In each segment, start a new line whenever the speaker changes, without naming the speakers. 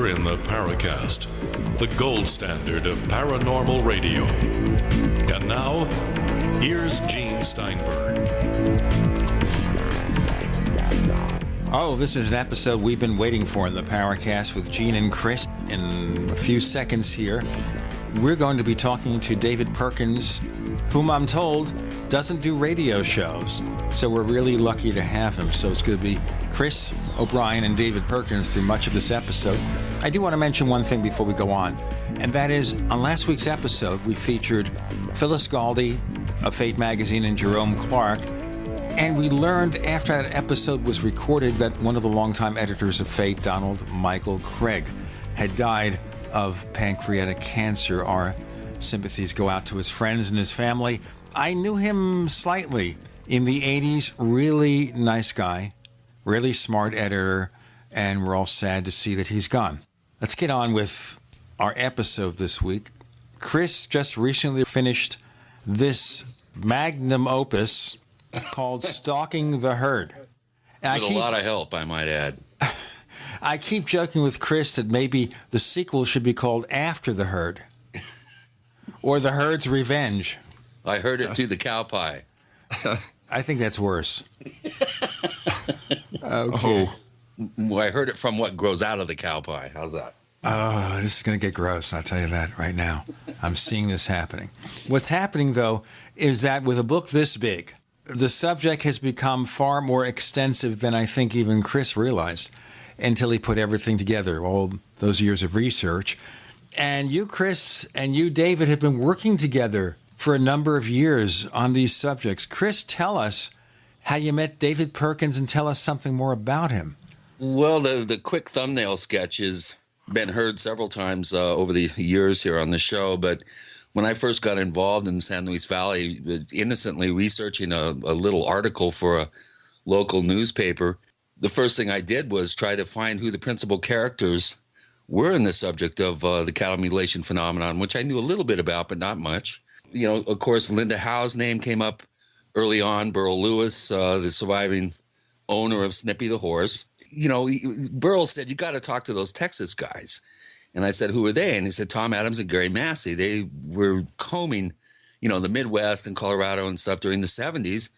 believer in the Paracast, the gold standard of paranormal radio. And now, here's Gene Steinberg.
Oh, this is an episode we've been waiting for in the Paracast with Gene and Chris. In a few seconds here, we're going to be talking to David Perkins, whom I'm told doesn't do radio shows. So we're really lucky to have him. So it's going to be Chris O'Brien and David Perkins through much of this episode. I do want to mention one thing before we go on, and that is, on last week's episode, we featured Phyllis Galdi of Fate Magazine and Jerome Clark, and we learned after that episode was recorded that one of the longtime editors of Fate, Donald Michael Craig, had died of pancreatic cancer. Our sympathies go out to his friends and his family. I knew him slightly in the 80s. Really nice guy, really smart editor, and we're all sad to see that he's gone. Let's get on with our episode this week. Chris just recently finished this magnum opus called Stalking the Herd.
With a lot of help, I might add.
I keep joking with Chris that maybe the sequel should be called After the Herd or The Herd's Revenge.
I heard it through the cow pie.
I think that's worse. Okay.
Oh, I heard it from what grows out of the cow pie. How's that?
Oh, this is going to get gross. I'll tell you that right now. I'm seeing this happening. What's happening, though, is that with a book this big, the subject has become far more extensive than I think even Chris realized until he put everything together, all those years of research. And you, Chris, and you, David, have been working together for a number of years on these subjects. Chris, tell us how you met David Perkins and tell us something more about him.
Well, the quick thumbnail sketch has been heard several times over the years here on the show, but when I first got involved in San Luis Valley, innocently researching a little article for a local newspaper, the first thing I did was try to find who the principal characters were in the subject of the cattle mutilation phenomenon, which I knew a little bit about, but not much. You know, of course, Linda Howe's name came up early on. Burl Lewis, the surviving owner of Snippy the horse. You know, Burl said, you got to talk to those Texas guys. And I said, who are they? And he said, Tom Adams and Gary Massey. They were combing, you know, the Midwest and Colorado and stuff during the 70s,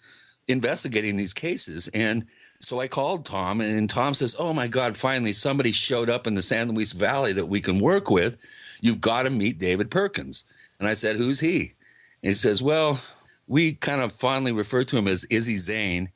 investigating these cases. And so I called Tom, and Tom says, oh, my God, finally somebody showed up in the San Luis Valley that we can work with. You've got to meet David Perkins. And I said, who's he? And he says, well, we kind of fondly refer to him as Izzy Zane.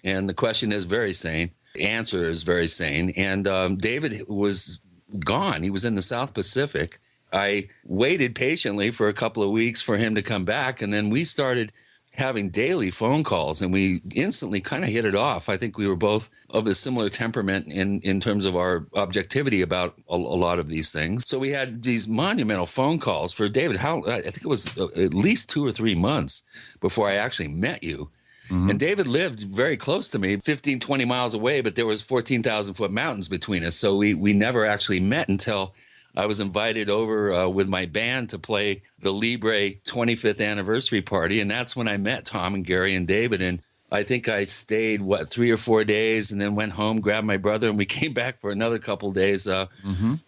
And the question is very sane. The answer is very sane. And David was gone. He was in the South Pacific. I waited patiently for a couple of weeks for him to come back, and then we started having daily phone calls, and we instantly kind of hit it off. I think we were both of a similar temperament in terms of our objectivity about a lot of these things. So we had these monumental phone calls for David. I think it was at least 2 or 3 months before I actually met you. Mm-hmm. And David lived very close to me, 15, 20 miles away, but there was 14,000-foot mountains between us. So we never actually met until I was invited over with my band to play the Libre 25th anniversary party. And that's when I met Tom and Gary and David. And I think I stayed, 3 or 4 days, and then went home, grabbed my brother, and we came back for another couple of days.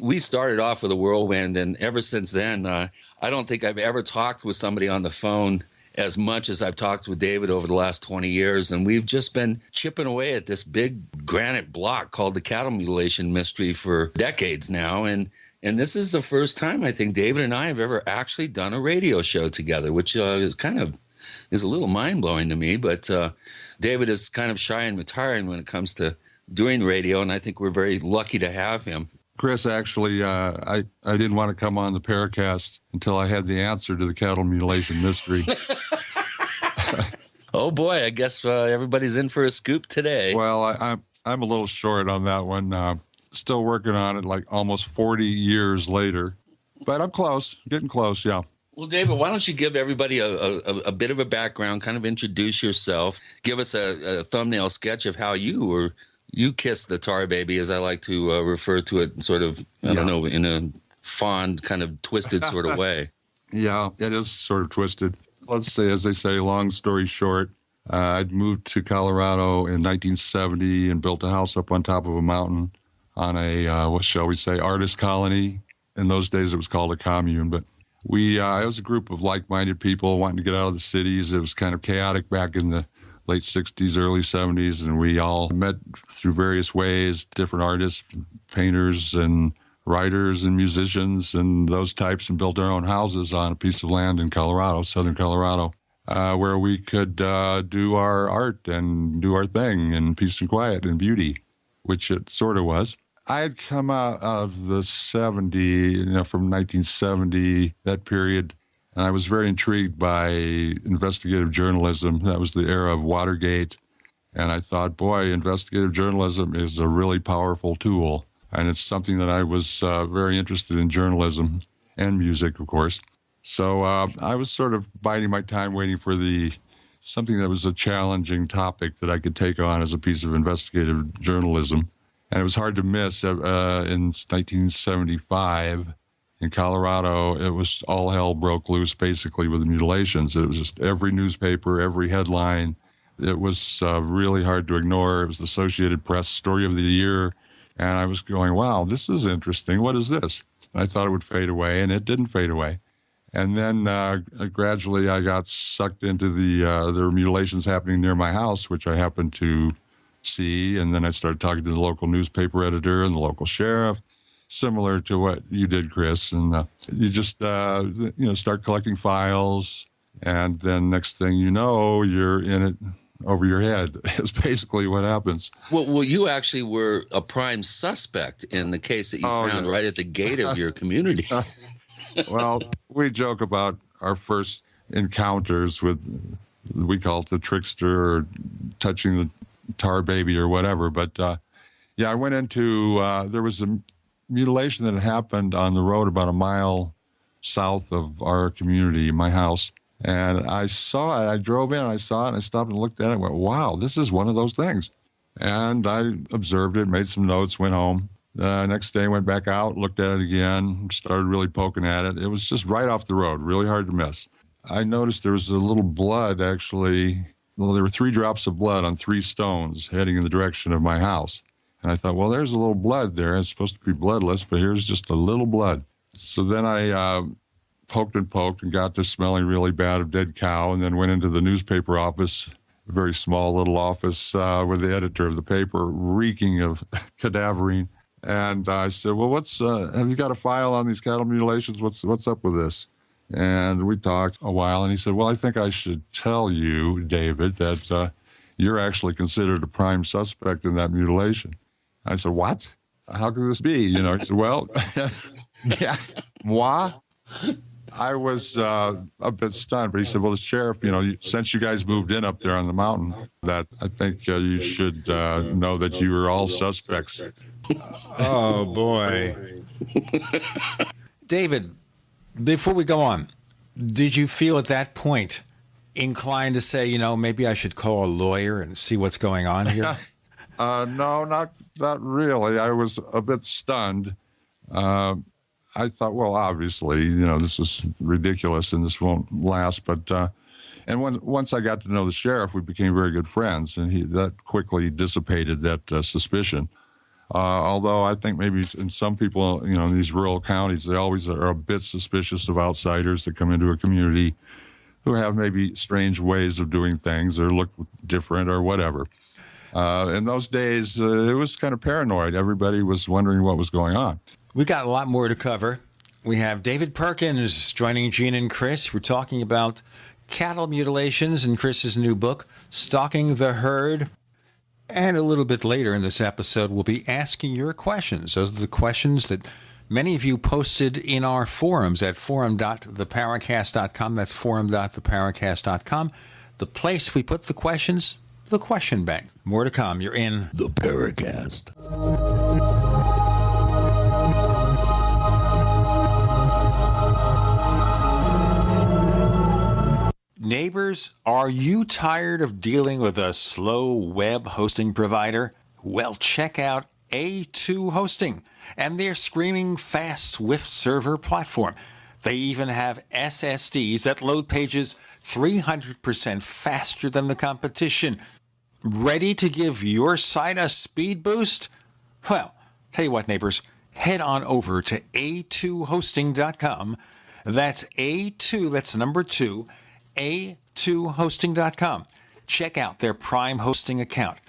We started off with a whirlwind, and ever since then, I don't think I've ever talked with somebody on the phone as much as I've talked with David over the last 20 years. And we've just been chipping away at this big granite block called the cattle mutilation mystery for decades now. And this is the first time I think David and I have ever actually done a radio show together, which is a little mind-blowing to me. But David is kind of shy and retiring when it comes to doing radio, and I think we're very lucky to have him.
Chris, actually, I didn't want to come on the Paracast until I had the answer to the cattle mutilation mystery.
Oh, boy, I guess everybody's in for a scoop today.
Well, I'm a little short on that one. Still working on it like almost 40 years later. But I'm close, getting close, yeah.
Well, David, why don't you give everybody a bit of a background, kind of introduce yourself, give us a thumbnail sketch of how you kissed the tar baby, as I like to refer to it, sort of, I don't know, in a fond, kind of twisted sort of way.
Yeah, it is sort of twisted. Let's say, as they say, long story short, I'd moved to Colorado in 1970 and built a house up on top of a mountain. on a, what shall we say, artist colony. In those days, it was called a commune, but it was a group of like-minded people wanting to get out of the cities. It was kind of chaotic back in the late 60s, early 70s, and we all met through various ways, different artists, painters and writers and musicians and those types, and built our own houses on a piece of land in Colorado, southern Colorado, where we could do our art and do our thing in peace and quiet and beauty, which it sort of was. I had come out of the 70s, from 1970, that period, and I was very intrigued by investigative journalism. That was the era of Watergate. And I thought, boy, investigative journalism is a really powerful tool. And it's something that I was very interested in, journalism and music, of course. So I was sort of biding my time, waiting for something that was a challenging topic that I could take on as a piece of investigative journalism. And it was hard to miss. In 1975, in Colorado, it was all hell broke loose, basically, with the mutilations. It was just every newspaper, every headline. It was really hard to ignore. It was the Associated Press Story of the Year. And I was going, wow, this is interesting. What is this? And I thought it would fade away, and it didn't fade away. And then gradually I got sucked into there were mutilations happening near my house, which I happened to see. And then I started talking to the local newspaper editor and the local sheriff, similar to what you did, Chris. And you just, start collecting files. And then next thing you know, you're in it over your head is basically what happens.
Well, you actually were a prime suspect in the case that you found right at the gate of your community.
Well, we joke about our first encounters with, we call it the trickster or touching the tar baby or whatever. But I went into, there was a mutilation that had happened on the road about a mile south of our community, my house. And I saw it. I drove in, I saw it, and I stopped and looked at it and went, wow, this is one of those things. And I observed it, made some notes, went home. The next day, went back out, looked at it again, started really poking at it. It was just right off the road, really hard to miss. I noticed there was a little blood, actually. Well, there were 3 drops of blood on 3 stones heading in the direction of my house. And I thought, well, there's a little blood there. It's supposed to be bloodless, but here's just a little blood. So then I poked and got to smelling really bad of dead cow, and then went into the newspaper office, a very small little office with the editor of the paper, reeking of cadaverine. And I said, well, have you got a file on these cattle mutilations? What's up with this? And we talked a while, and he said, well, I think I should tell you, David, that you're actually considered a prime suspect in that mutilation. I said, what? How could this be? He said, well, yeah, moi? I was a bit stunned, but he said, well, the sheriff, since you guys moved in up there on the mountain, that I think you should know that you were all suspects.
Oh, boy. David, before we go on, did you feel at that point inclined to say, maybe I should call a lawyer and see what's going on here?
No, not really. I was a bit stunned. I thought, well, obviously, this is ridiculous and this won't last. But and once I got to know the sheriff, we became very good friends, and that quickly dissipated that suspicion. Although I think maybe in some people, in these rural counties, they always are a bit suspicious of outsiders that come into a community who have maybe strange ways of doing things or look different or whatever. In those days, it was kind of paranoid. Everybody was wondering what was going on.
We got a lot more to cover. We have David Perkins joining Gene and Chris. We're talking about cattle mutilations in Chris's new book, Stalking the Herd. And a little bit later in this episode, we'll be asking your questions. Those are the questions that many of you posted in our forums at forum.theparacast.com. That's forum.theparacast.com. The place we put the questions, the question bank. More to come. You're in
The Paracast.
Neighbors, are you tired of dealing with a slow web hosting provider? Well, check out A2 Hosting and their screaming fast Swift server platform. They even have SSDs that load pages 300% faster than the competition. Ready to give your site a speed boost? Well, Tell you what, neighbors, head on over to a2hosting.com. That's A2, that's number 2, a2hosting.com. Check out their Prime hosting account.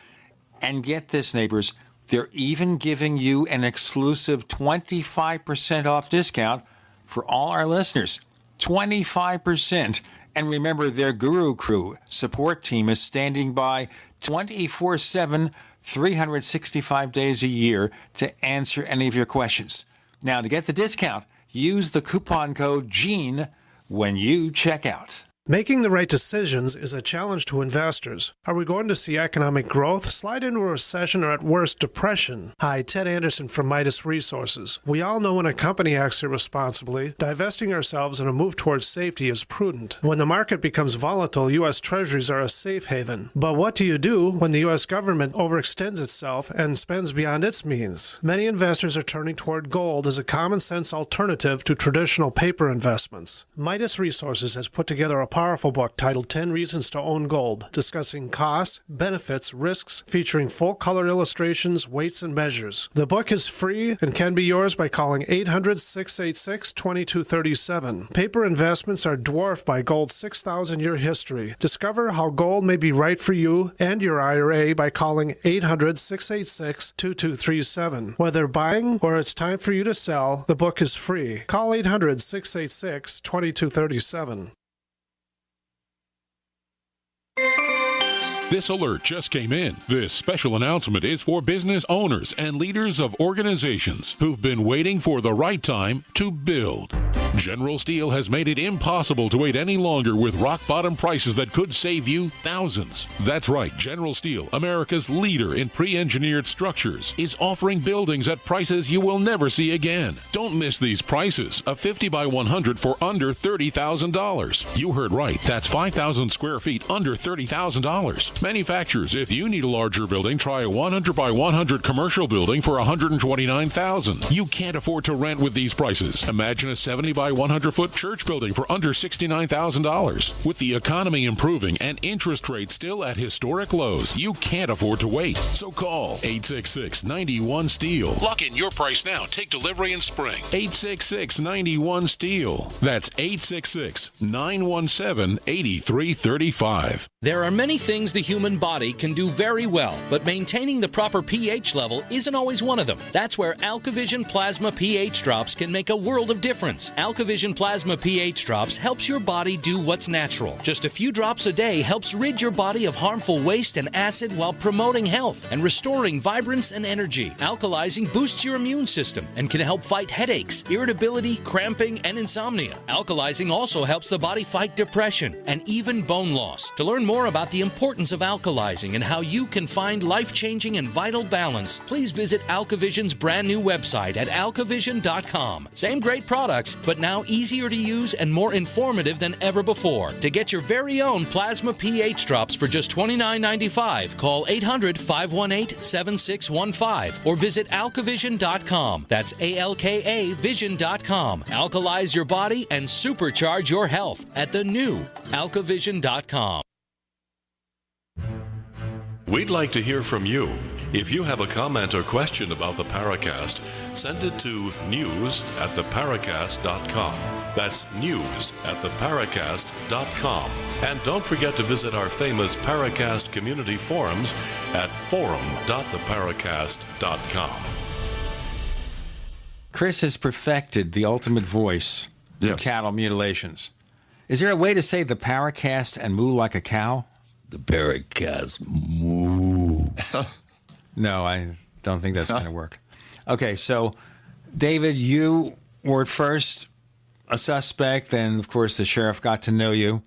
And get this, neighbors, they're even giving you an exclusive 25% off discount for all our listeners. 25%. And remember, their Guru Crew support team is standing by 24/7, 365 days a year to answer any of your questions. Now, to get the discount, use the coupon code GENE when you check out.
Making the right decisions is a challenge to investors. Are we going to see economic growth, slide into a recession, or at worst, depression? Hi, Ted Anderson from Midas Resources. We all know when a company acts irresponsibly, divesting ourselves in a move towards safety is prudent. When the market becomes volatile, U.S. Treasuries are a safe haven. But what do you do when the U.S. government overextends itself and spends beyond its means? Many investors are turning toward gold as a common-sense alternative to traditional paper investments. Midas Resources has put together a powerful book titled 10 Reasons to Own Gold, discussing costs, benefits, risks, featuring full-color illustrations, weights, and measures. The book is free and can be yours by calling 800-686-2237. Paper investments are dwarfed by gold's 6,000-year history. Discover how gold may be right for you and your IRA by calling 800-686-2237. Whether buying or it's time for you to sell, the book is free. Call 800-686-2237.
This alert just came in. This special announcement is for business owners and leaders of organizations who've been waiting for the right time to build. General Steel has made it impossible to wait any longer with rock-bottom prices that could save you thousands. That's right, General Steel, America's leader in pre-engineered structures, is offering buildings at prices you will never see again. Don't miss these prices. A 50 by 100 for under $30,000. You heard right. That's 5,000 square feet under $30,000. Manufacturers, if you need a larger building, try a 100 by 100 commercial building for $129,000. You can't afford to rent with these prices. Imagine a 70 by 100 foot church building for under $69,000. With the economy improving and interest rates still at historic lows, you can't afford to wait. So call 866-91-STEEL. Lock in your price now. Take delivery in spring. 866-91-STEEL. That's 866-917-8335.
There are many things the human body can do very well, but maintaining the proper pH level isn't always one of them. That's where AlkaVision Plasma pH Drops can make a world of difference. AlkaVision Plasma pH Drops helps your body do what's natural. Just a few drops a day helps rid your body of harmful waste and acid while promoting health and restoring vibrance and energy. Alkalizing boosts your immune system and can help fight headaches, irritability, cramping, and insomnia. Alkalizing also helps the body fight depression and even bone loss. To learn more about the importance of alkalizing and how you can find life-changing and vital balance, please visit AlkaVision's brand new website at alkavision.com. Same great products, but now easier to use and more informative than ever before. To get your very own Plasma pH Drops for just $29.95, call 800-518-7615 or visit alkavision.com. That's ALKA vision.com. Alkalize your body and supercharge your health at the new alkavision.com.
We'd like to hear from you. If you have a comment or question about the Paracast, send it to news@theparacast.com. That's news@theparacast.com. And don't forget to visit our famous Paracast community forums at forum.theparacast.com.
Chris has perfected the ultimate voice for cattle mutilations. Is there a way to say the Paracast and moo like a cow?
The Paracast moo.
No, I don't think that's going to work. Okay, so, David, you were at first a suspect, then, of course, the sheriff got to know you,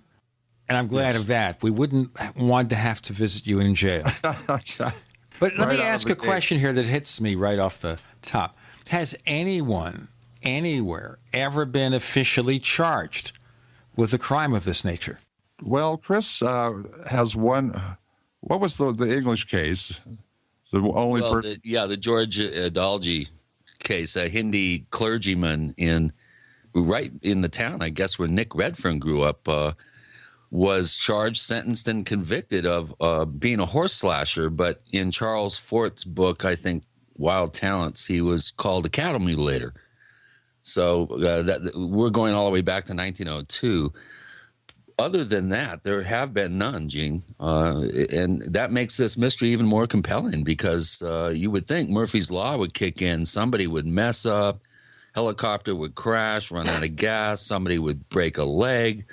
and I'm glad of that. We wouldn't want to have to visit you in jail.
Okay.
But let me ask a question here that hits me right off the top. Has anyone, anywhere, ever been officially charged with a crime of this nature?
Well, Chris has one. What was the English case? The only person.
The George Adalji case, a Hindi clergyman right in the town, I guess, where Nick Redfern grew up, was charged, sentenced, and convicted of being a horse slasher. But in Charles Fort's book, I think wild talents, he was called a cattle mutilator. So that we're going all the way back to 1902. Other than that, there have been none, Gene. And that makes this mystery even more compelling because you would think Murphy's Law would kick in. Somebody would mess up, helicopter would crash, run out of gas, somebody would break a leg.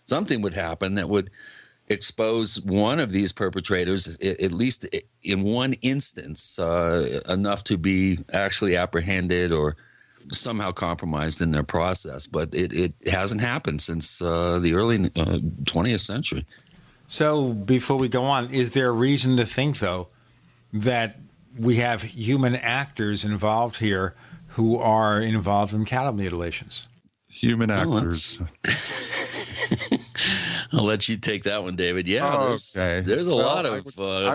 Something would happen that would expose one of these perpetrators, at least in one instance, enough to be actually apprehended or somehow compromised in their process. But it hasn't happened since the early 20th century.
So before we go on, is there a reason to think, though, that we have human actors involved here who are involved in cattle mutilations?
Human actors.
I'll let you take that one, David. Yeah, there's a lot of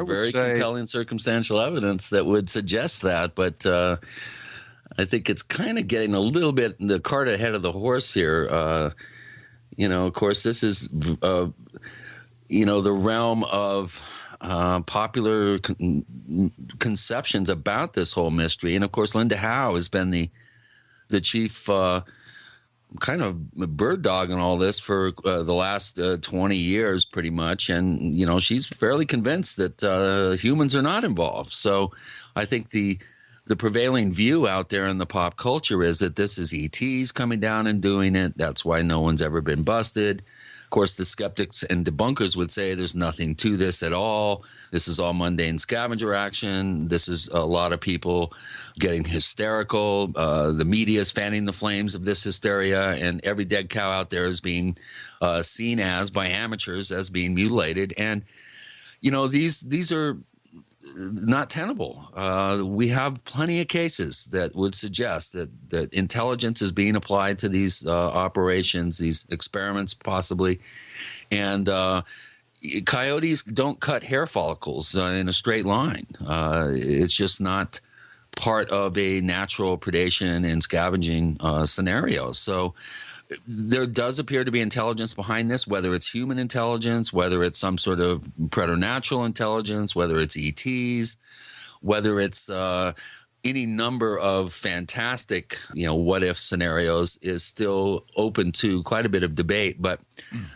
very compelling circumstantial evidence that would suggest that, but I think it's kind of getting a little bit the cart ahead of the horse here. Of course, this is, the realm of popular conceptions about this whole mystery. And, of course, Linda Howe has been the chief kind of bird dog in all this for the last 20 years pretty much. And, she's fairly convinced that humans are not involved. So I think the prevailing view out there in the pop culture is that this is ETs coming down and doing it. That's why no one's ever been busted. Of course, the skeptics and debunkers would say there's nothing to this at all. This is all mundane scavenger action. This is a lot of people getting hysterical. The media is fanning the flames of this hysteria, and every dead cow out there is being seen as, by amateurs, as being mutilated. And, these are not tenable. We have plenty of cases that would suggest that intelligence is being applied to these operations, these experiments possibly. And coyotes don't cut hair follicles in a straight line. It's just not part of a natural predation and scavenging scenario. So there does appear to be intelligence behind this, whether it's human intelligence, whether it's some sort of preternatural intelligence, whether it's ETs, whether it's any number of fantastic, what-if scenarios is still open to quite a bit of debate. But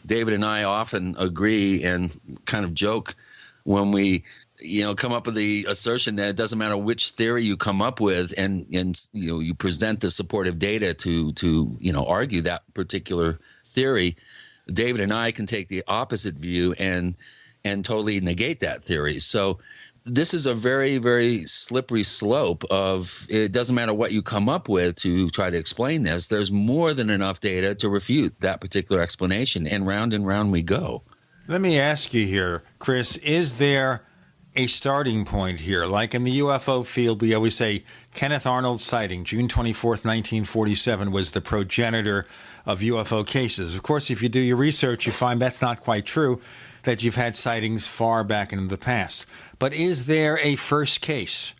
David and I often agree and kind of joke when we come up with the assertion that it doesn't matter which theory you come up with and you present the supportive data to argue that particular theory. David and I can take the opposite view and totally negate that theory. So this is a very, very slippery slope of it doesn't matter what you come up with to try to explain this. There's more than enough data to refute that particular explanation, and round we go.
Let me ask you here, Chris, is there a starting point here? Like in the UFO field, we always say Kenneth Arnold's sighting, June 24th, 1947, was the progenitor of UFO cases. Of course, if you do your research, you find that's not quite true, that you've had sightings far back in the past. But is there a first case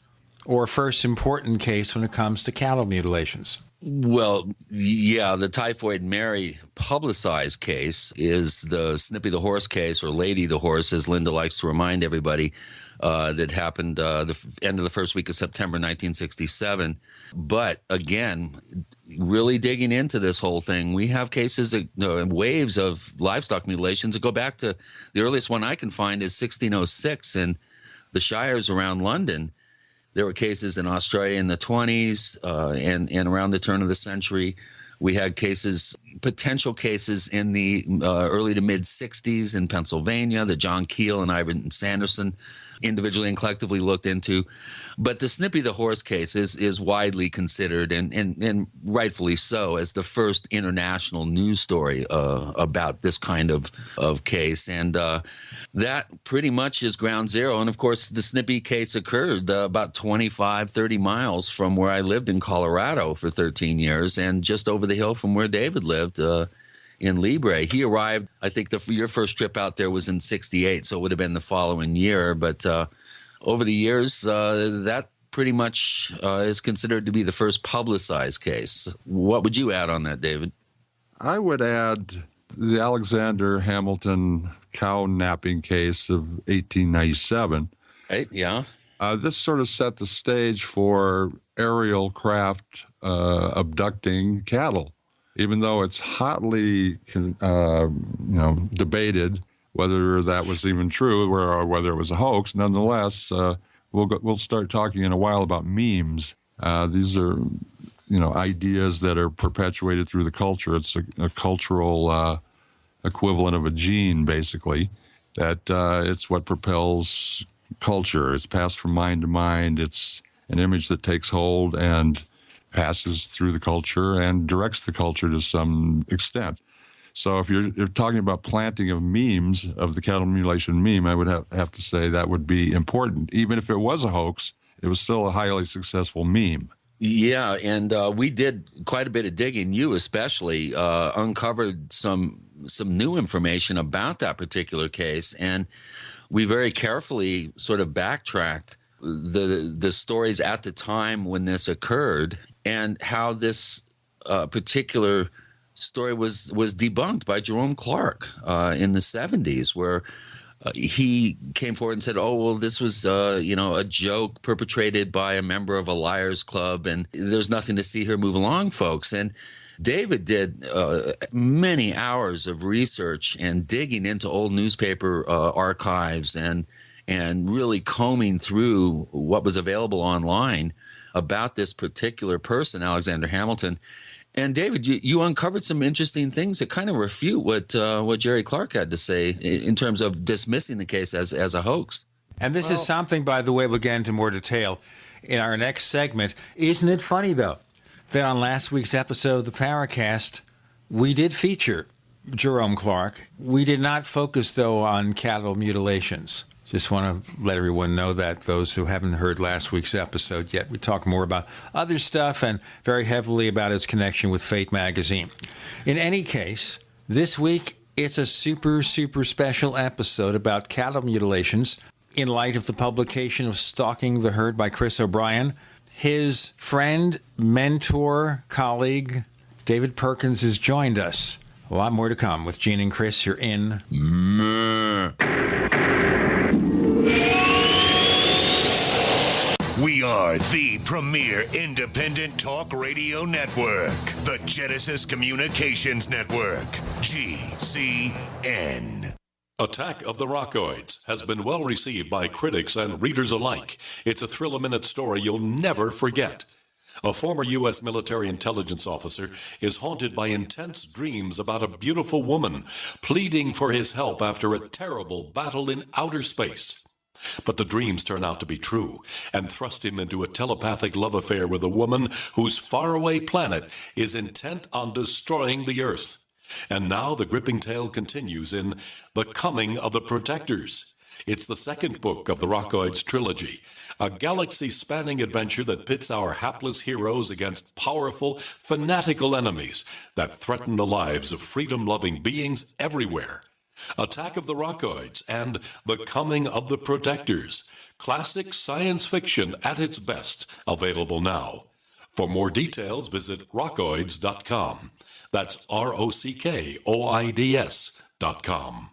or first important case when it comes to cattle mutilations?
Well, yeah, the Typhoid Mary publicized case is the Snippy the Horse case, or Lady the Horse, as Linda likes to remind everybody, that happened the end of the first week of September 1967. But again, really digging into this whole thing, we have cases, waves of livestock mutilations that go back to the earliest one I can find is 1606 in the shires around London. There were cases in Australia in the 20s and around the turn of the century. We had potential cases in the early to mid 60s in Pennsylvania that John Keel and Ivan Sanderson individually and collectively looked into. But the Snippy the Horse case is widely considered, and rightfully so, as the first international news story about this kind of case. And that pretty much is ground zero. And, of course, the Snippy case occurred about 25, 30 miles from where I lived in Colorado for 13 years and just over the hill from where David lived in Libre. He arrived, I think your first trip out there was in 68, so it would have been the following year. But over the years, that pretty much is considered to be the first publicized case. What would you add on that, David?
I would add the Alexander Hamilton cow napping case of 1897.
Right, yeah.
This sort of set the stage for aerial craft abducting cattle, even though it's hotly debated whether that was even true or whether it was a hoax. Nonetheless, we'll start talking in a while about memes. These are ideas that are perpetuated through the culture. It's a cultural equivalent of a gene, basically, that it's what propels culture. It's passed from mind to mind. It's an image that takes hold and passes through the culture and directs the culture to some extent. So if you're talking about planting of memes, of the cattle mutilation meme, I would have to say that would be important. Even if it was a hoax, it was still a highly successful meme.
Yeah, and we did quite a bit of digging. You especially uncovered some new information about that particular case, and we very carefully sort of backtracked the stories at the time when this occurred and how this particular story was debunked by Jerome Clark in the 70s, where he came forward and said, oh, well, this was, a joke perpetrated by a member of a liars club, and there's nothing to see here. Move along, folks. And David did many hours of research and digging into old newspaper archives and really combing through what was available online about this particular person, Alexander Hamilton. And David, you uncovered some interesting things that kind of refute what Jerry Clark had to say in terms of dismissing the case as a hoax.
And this is something, by the way, we'll get into more detail in our next segment. Isn't it funny, though, that on last week's episode of the Paracast, we did feature Jerome Clark. We did not focus, though, on cattle mutilations. Just want to let everyone know that, those who haven't heard last week's episode yet. We talk more about other stuff and very heavily about his connection with Fate magazine. In any case, this week, it's a super, super special episode about cattle mutilations in light of the publication of Stalking the Herd by Chris O'Brien. His friend, mentor, colleague, David Perkins has joined us. A lot more to come with Gene and Chris. You're in.
We are the premier independent talk radio network, the Genesis Communications Network, GCN.
Attack of the Rockoids has been well received by critics and readers alike. It's a thrill-a-minute story you'll never forget. A former U.S. military intelligence officer is haunted by intense dreams about a beautiful woman pleading for his help after a terrible battle in outer space. But the dreams turn out to be true and thrust him into a telepathic love affair with a woman whose faraway planet is intent on destroying the Earth. And now the gripping tale continues in The Coming of the Protectors. It's the second book of the Rockoids trilogy, a galaxy-spanning adventure that pits our hapless heroes against powerful, fanatical enemies that threaten the lives of freedom-loving beings everywhere. Attack of the Rockoids and The Coming of the Protectors. Classic science fiction at its best, available now. For more details, visit rockoids.com. That's ROCKOIDS.com.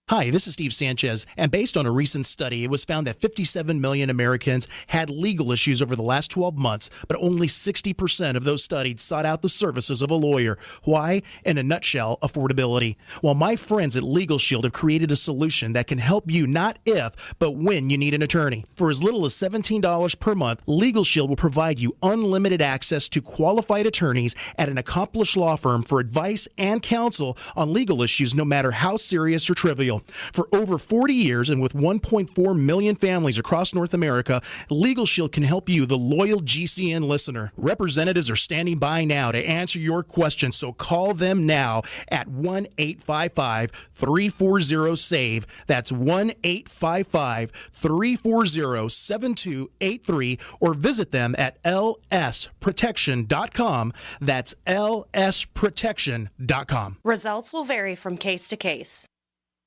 Hi, this is Steve Sanchez, and based on a recent study, it was found that 57 million Americans had legal issues over the last 12 months, but only 60% of those studied sought out the services of a lawyer. Why? In a nutshell, affordability. Well, my friends at Legal Shield have created a solution that can help you not if, but when you need an attorney. For as little as $17 per month, Legal Shield will provide you unlimited access to qualified attorneys at an accomplished law firm for advice and counsel on legal issues, no matter how serious or trivial. For over 40 years and with 1.4 million families across North America, Legal Shield can help you, the loyal GCN listener. Representatives are standing by now to answer your questions, so call them now at 1-855-340-SAVE. That's 1-855-340-7283, or visit them at lsprotection.com. That's lsprotection.com.
Results will vary from case to case.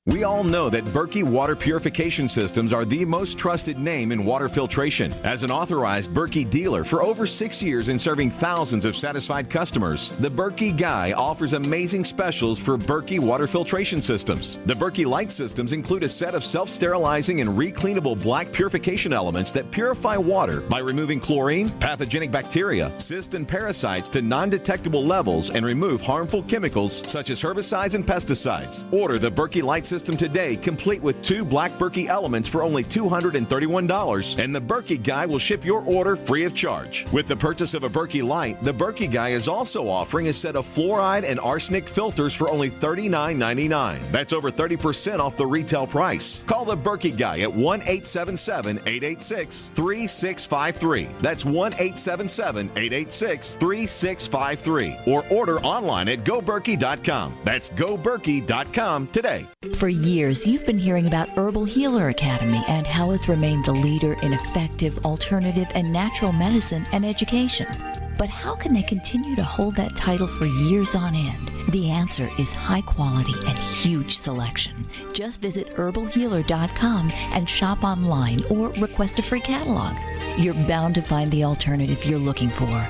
We all know that Berkey water purification systems are the most trusted name in water filtration. As an authorized Berkey dealer for over 6 years and serving thousands of satisfied customers, the Berkey Guy offers amazing specials for Berkey water filtration systems. The Berkey Light systems include a set of self-sterilizing and recleanable black purification elements that purify water by removing chlorine, pathogenic bacteria, cysts, and parasites to non-detectable levels and remove harmful chemicals such as herbicides and pesticides. Order the Berkey Light system today, complete with 2 black Berkey elements for only $231, and the Berkey Guy will ship your order free of charge. With the purchase of a Berkey Light, the Berkey Guy is also offering a set of fluoride and arsenic filters for only $39.99. That's over 30% off the retail price. Call the Berkey Guy at 1-877-886-3653. That's 1-877-886-3653. Or order online at goberkey.com. That's goberkey.com today.
For years, you've been hearing about Herbal Healer Academy and how it's remained the leader in effective, alternative, and natural medicine and education. But how can they continue to hold that title for years on end? The answer is high quality and huge selection. Just visit herbalhealer.com and shop online or request a free catalog. You're bound to find the alternative you're looking for.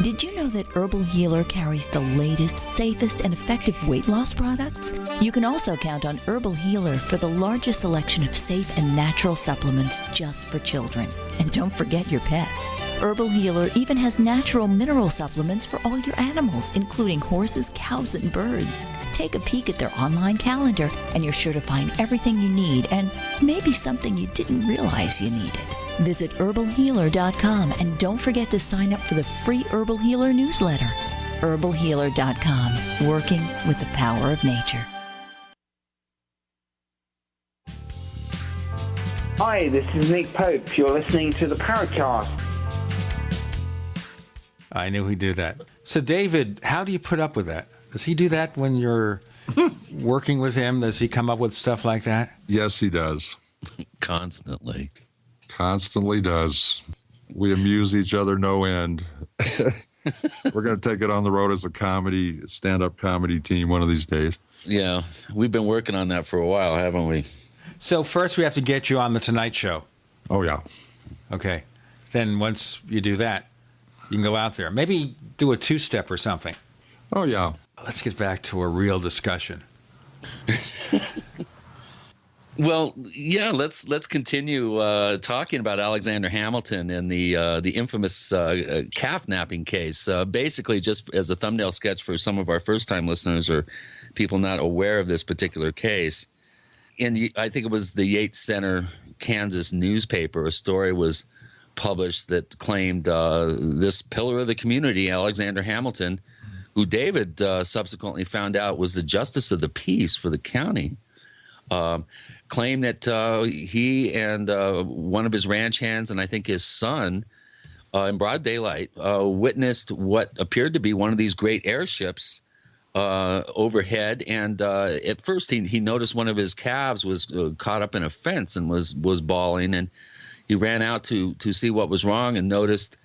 Did you know that Herbal Healer carries the latest, safest, and effective weight loss products? You can also count on Herbal Healer for the largest selection of safe and natural supplements just for children. And don't forget your pets. Herbal Healer even has natural mineral supplements for all your animals, including horses, cows, and birds. Take a peek at their online calendar, and you're sure to find everything you need and maybe something you didn't realize you needed. Visit herbalhealer.com and don't forget to sign up for the free Herbal Healer newsletter. herbalhealer.com, working with the power of nature.
Hi, this is Nick Pope. You're listening to the Paracast.
I knew he'd do that. So, David, how do you put up with that? Does he do that when you're working with him? Does he come up with stuff like that?
Yes, he does.
Constantly
does. We amuse each other no end. We're going to take it on the road as a stand-up comedy team one of these days.
Yeah, we've been working on that for a while, haven't we?
So first we have to get you on The Tonight Show.
Oh, yeah.
Okay. Then once you do that, you can go out there. Maybe do a 2-step or something.
Oh, yeah.
Let's get back to a real discussion.
Well, yeah, let's continue talking about Alexander Hamilton and the infamous calf napping case. Basically, just as a thumbnail sketch for some of our first-time listeners or people not aware of this particular case, I think it was the Yates Center, Kansas newspaper, a story was published that claimed this pillar of the community, Alexander Hamilton, who David subsequently found out was the justice of the peace for the county, claimed that he and one of his ranch hands and I think his son in broad daylight witnessed what appeared to be one of these great airships overhead. And at first he noticed one of his calves was caught up in a fence and was bawling. And he ran out to see what was wrong and noticed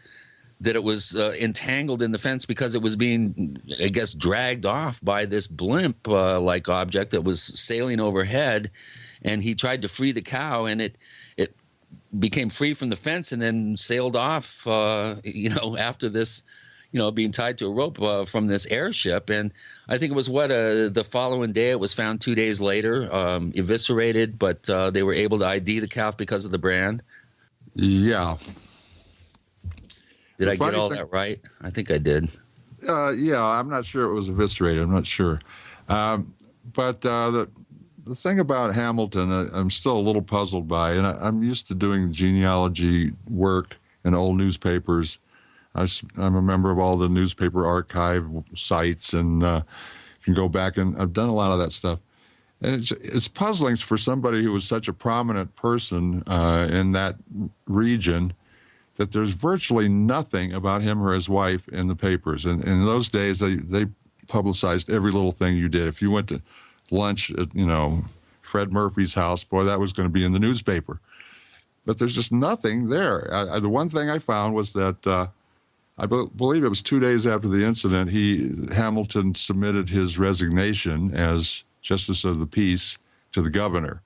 that it was entangled in the fence because it was being, I guess, dragged off by this blimp-like object that was sailing overhead. And he tried to free the cow, and it became free from the fence and then sailed off, after this, being tied to a rope from this airship. And I think it was the following day. It was found 2 days later, eviscerated, but they were able to ID the calf because of the brand.
Yeah.
Did I get all that right? I think I did.
Yeah, I'm not sure it was eviscerated. I'm not sure. But the thing about Hamilton, I'm still a little puzzled by, and I'm used to doing genealogy work in old newspapers. I'm a member of all the newspaper archive sites and can go back, and I've done a lot of that stuff. And it's puzzling for somebody who was such a prominent person in that region that there's virtually nothing about him or his wife in the papers. And in those days, they publicized every little thing you did. If you went to lunch at, Fred Murphy's house, boy, that was going to be in the newspaper. But there's just nothing there. The one thing I found was that I believe it was 2 days after the incident, Hamilton submitted his resignation as Justice of the Peace to the governor.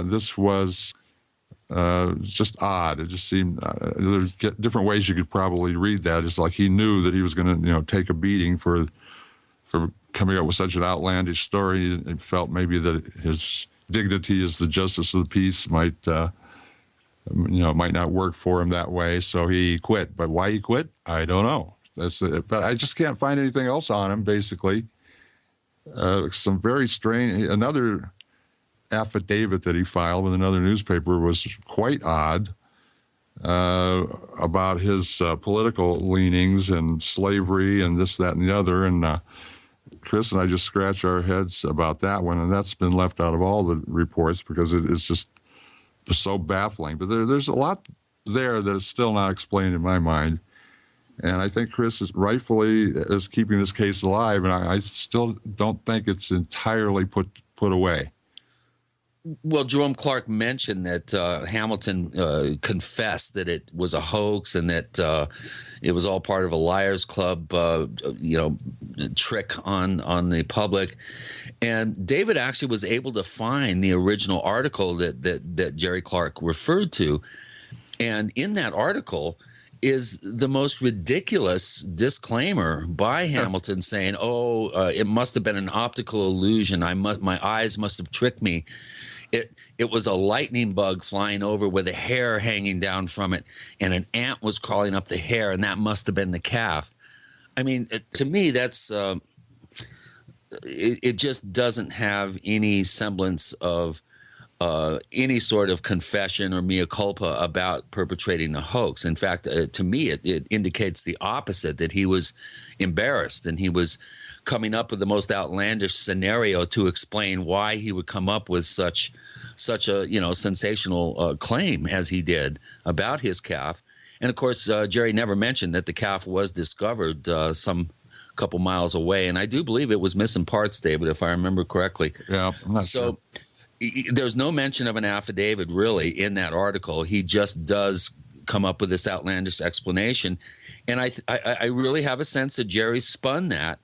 This was just odd. It just seemed there are different ways you could probably read that. It's like he knew that he was going to, take a beating for coming up with such an outlandish story, and felt maybe that his dignity as the justice of the peace might not work for him that way. So he quit. But why he quit, I don't know. That's it. But I just can't find anything else on him. Basically, some very strange. Another affidavit that he filed with another newspaper was quite odd about his political leanings and slavery and this, that, and the other. And Chris and I just scratch our heads about that one, and that's been left out of all the reports because it's just so baffling. But there's a lot there that is still not explained in my mind. And I think Chris is rightfully keeping this case alive, and I still don't think it's entirely put away.
Well, Jerome Clark mentioned that Hamilton confessed that it was a hoax and that it was all part of a liars club, trick on the public. And David actually was able to find the original article that Jerry Clark referred to. And in that article is the most ridiculous disclaimer by Hamilton saying, it must have been an optical illusion. My eyes must have tricked me. It was a lightning bug flying over with a hair hanging down from it, and an ant was crawling up the hair, and that must have been the calf. I mean, to me, that's it just doesn't have any semblance of any sort of confession or mea culpa about perpetrating a hoax. In fact, to me, it indicates the opposite, that he was embarrassed and he was coming up with the most outlandish scenario to explain why he would come up with such a sensational claim as he did about his calf. And of course, Jerry never mentioned that the calf was discovered some couple miles away, and I do believe it was missing parts, David, if I remember correctly.
Yeah, I'm not sure.
There's no mention of an affidavit really in that article. He just does come up with this outlandish explanation, and I really have a sense that Jerry spun that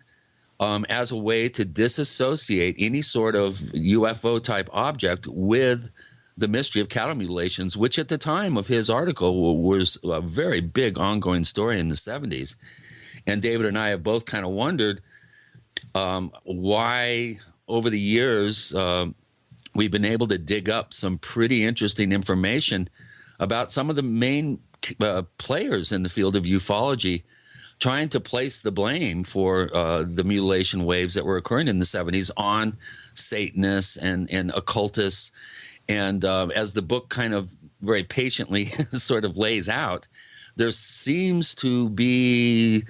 as a way to disassociate any sort of UFO-type object with the mystery of cattle mutilations, which at the time of his article was a very big ongoing story in the 70s. And David and I have both kind of wondered why over the years we've been able to dig up some pretty interesting information about some of the main players in the field of ufology, trying to place the blame for the mutilation waves that were occurring in the 70s on Satanists and occultists. And as the book kind of very patiently sort of lays out, there seems to be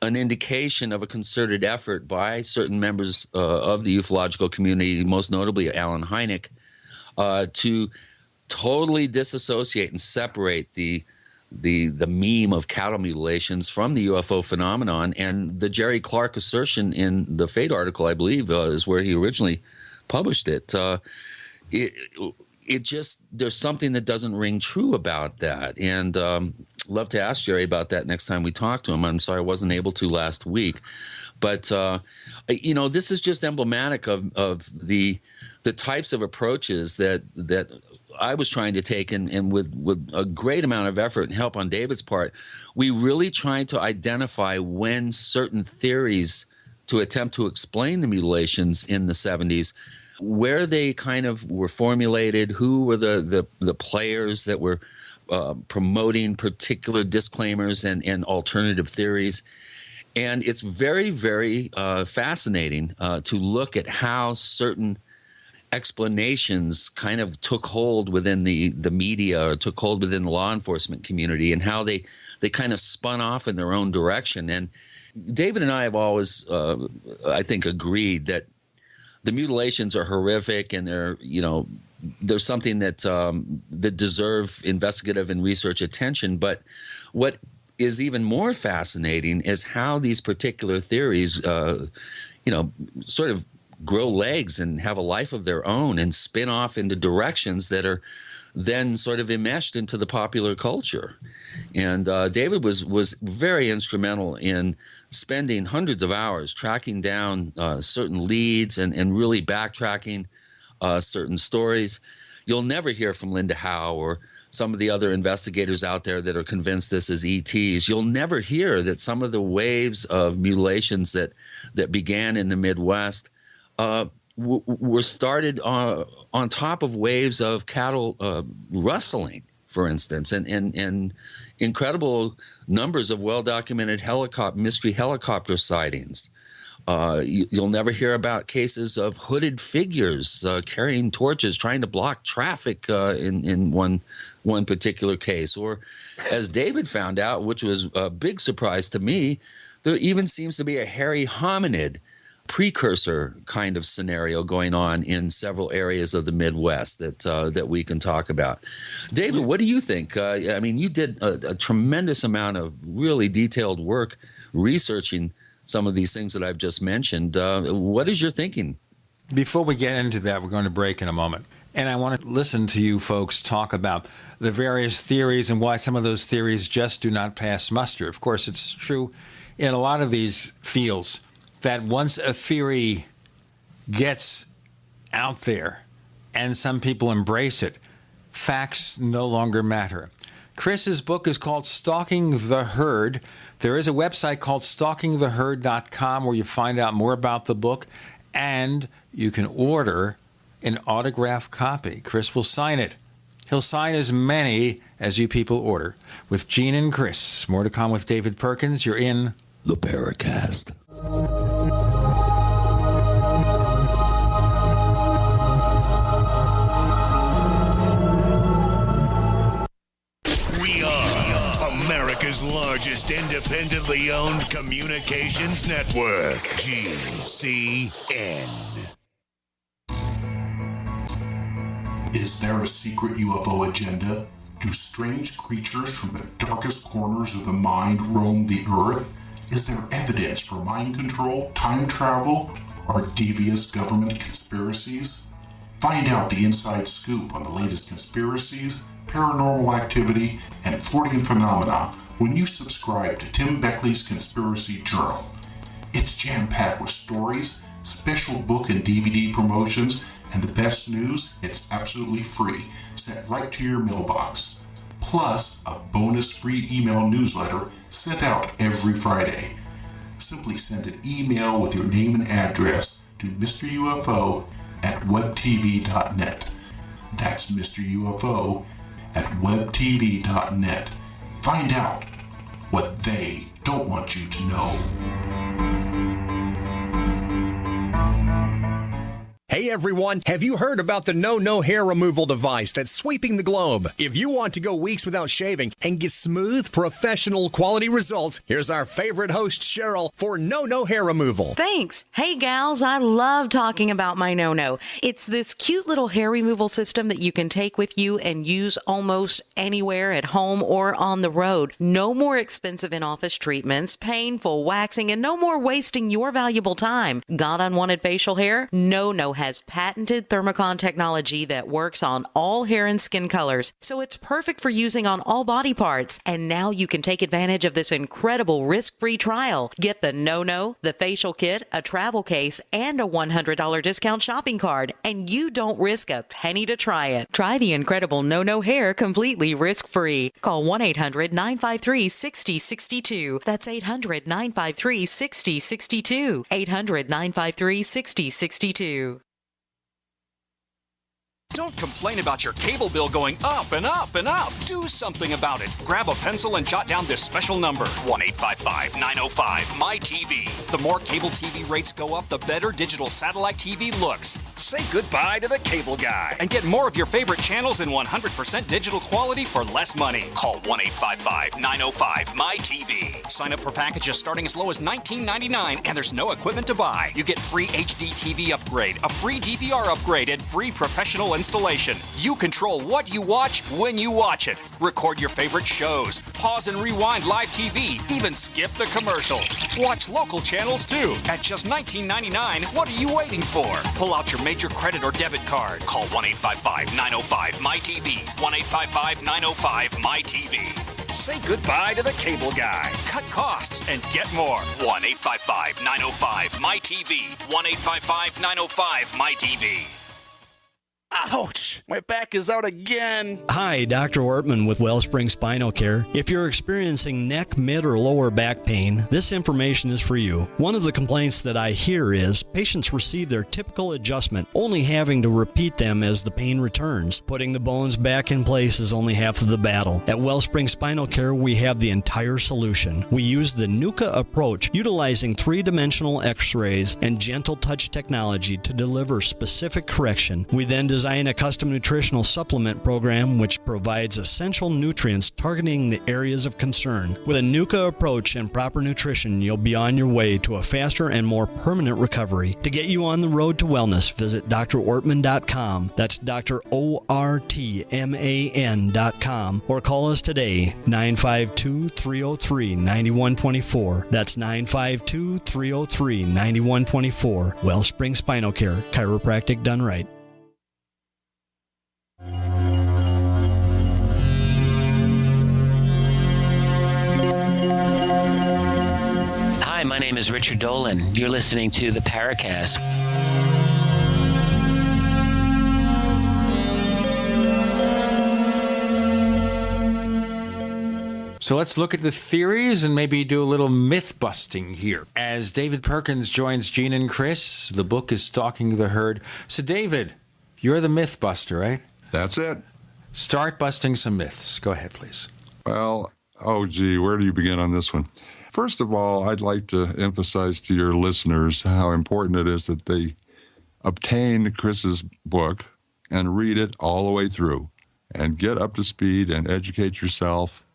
an indication of a concerted effort by certain members of the ufological community, most notably Alan Hynek, to totally disassociate and separate the meme of cattle mutilations from the UFO phenomenon. And the Jerry Clark assertion in the Fate article, I believe, is where he originally published it. It just, there's something that doesn't ring true about that. And love to ask Jerry about that next time we talk to him. I'm sorry I wasn't able to last week. But, this is just emblematic of the types of approaches that I was trying to take, and with a great amount of effort and help on David's part, we really tried to identify when certain theories to attempt to explain the mutilations in the 70s, where they kind of were formulated, who were the players that were promoting particular disclaimers and alternative theories. And it's very, very fascinating to look at how certain explanations kind of took hold within the media, or took hold within the law enforcement community, and how they kind of spun off in their own direction. And David and I have always, I think, agreed that the mutilations are horrific, and there's something that deserve investigative and research attention. But what is even more fascinating is how these particular theories, sort of grow legs and have a life of their own and spin off into directions that are then sort of enmeshed into the popular culture. And David was very instrumental in spending hundreds of hours tracking down certain leads and really backtracking certain stories. You'll never hear from Linda Howe or some of the other investigators out there that are convinced this is ETs. You'll never hear that some of the waves of mutilations that began in the Midwest were started on top of waves of cattle rustling, for instance, and incredible numbers of well-documented mystery helicopter sightings. You'll never hear about cases of hooded figures carrying torches trying to block traffic in one particular case. Or, as David found out, which was a big surprise to me, there even seems to be a hairy hominid precursor kind of scenario going on in several areas of the Midwest that we can talk about. David, what do you think? I mean, you did a tremendous amount of really detailed work researching some of these things that I've just mentioned. What is your thinking?
Before we get into that, we're going to break in a moment. And I want to listen to you folks talk about the various theories and why some of those theories just do not pass muster. Of course, it's true in a lot of these fields that once a theory gets out there and some people embrace it, facts no longer matter. Chris's book is called Stalking the Herd. There is a website called stalkingtheherd.com where you find out more about the book, and you can order an autographed copy. Chris will sign it. He'll sign as many as you people order. With Gene and Chris, more to come with David Perkins. You're in
the Paracast. We are America's largest independently owned communications network, GCN.
Is there a secret UFO agenda? Do strange creatures from the darkest corners of the mind roam the earth? Is there evidence for mind control, time travel, or devious government conspiracies? Find out the inside scoop on the latest conspiracies, paranormal activity, and Freudian phenomena when you subscribe to Tim Beckley's Conspiracy Journal. It's jam-packed with stories, special book and DVD promotions, and the best news, it's absolutely free, sent right to your mailbox. Plus, a bonus free email newsletter sent out every Friday. Simply send an email with your name and address to Mr. UFO at webtv.net. That's Mr. UFO at webtv.net. Find out what they don't want you to know.
Hey everyone, have you heard about the No hair removal device that's sweeping the globe? If you want to go weeks without shaving and get smooth, professional quality results, here's our favorite host, Cheryl, for No hair removal.
Thanks. Hey gals, I love talking about my No. It's this cute little hair removal system that you can take with you and use almost anywhere at home or on the road. No more expensive in-office treatments, painful waxing, and no more wasting your valuable time. Got unwanted facial hair? No has patented thermocon technology that works on all hair and skin colors, so it's perfect for using on all body parts. And now you can take advantage of this incredible risk-free trial. Get the No, the facial kit, a travel case, and a $100 discount shopping card, and you don't risk a penny to try it. Try the incredible No hair completely risk-free. Call 1-800-953-6062. That's 800-953-6062. 800-953-6062.
Don't complain about your cable bill going up and up and up. Do something about it. Grab a pencil and jot down this special number, 1-855-905-MY-TV. The more cable TV rates go up, the better digital satellite TV looks. Say goodbye to the cable guy and get more of your favorite channels in 100% digital quality for less money. Call 1-855-905-MY-TV. Sign up for packages starting as low as $19.99, and there's no equipment to buy. You get free HD TV upgrade, a free DVR upgrade, and free professional installation. You control what you watch when you watch it. Record your favorite shows, pause and rewind live TV, even skip the commercials. Watch local channels too. At just $19.99, what are you waiting for? Pull out your major credit or debit card. Call 1-855-905-MY-TV. 1-855-905-MY-TV. Say goodbye to the cable guy. Cut costs and get more. 1-855-905-MY-TV. 1-855-905-MY-TV.
Ouch! My back is out again.
Hi, Dr. Ortman with Wellspring Spinal Care. If you're experiencing neck, mid, or lower back pain, this information is for you. One of the complaints that I hear is patients receive their typical adjustment, only having to repeat them as the pain returns. Putting the bones back in place is only half of the battle. At Wellspring Spinal Care, we have the entire solution. We use the NUCA approach, utilizing three-dimensional x-rays and gentle touch technology to deliver specific correction. We then design a custom nutritional supplement program which provides essential nutrients targeting the areas of concern. With a NUCA approach and proper nutrition, you'll be on your way to a faster and more permanent recovery. To get you on the road to wellness, visit drortman.com. That's drortman.com. Or call us today, 952-303-9124. That's 952-303-9124. Wellspring Spinal Care, chiropractic done right.
Hi, my name is Richard Dolan. You're listening to the Paracast.
So let's look at the theories and maybe do a little myth busting here. As David Perkins joins Gene and Chris, the book is Stalking the Herd. So David, you're the myth buster, right?
That's it.
Start busting some myths. Go ahead, please.
Well, where do you begin on this one? First of all, I'd like to emphasize to your listeners how important it is that they obtain Chris's book and read it all the way through and get up to speed and educate yourself.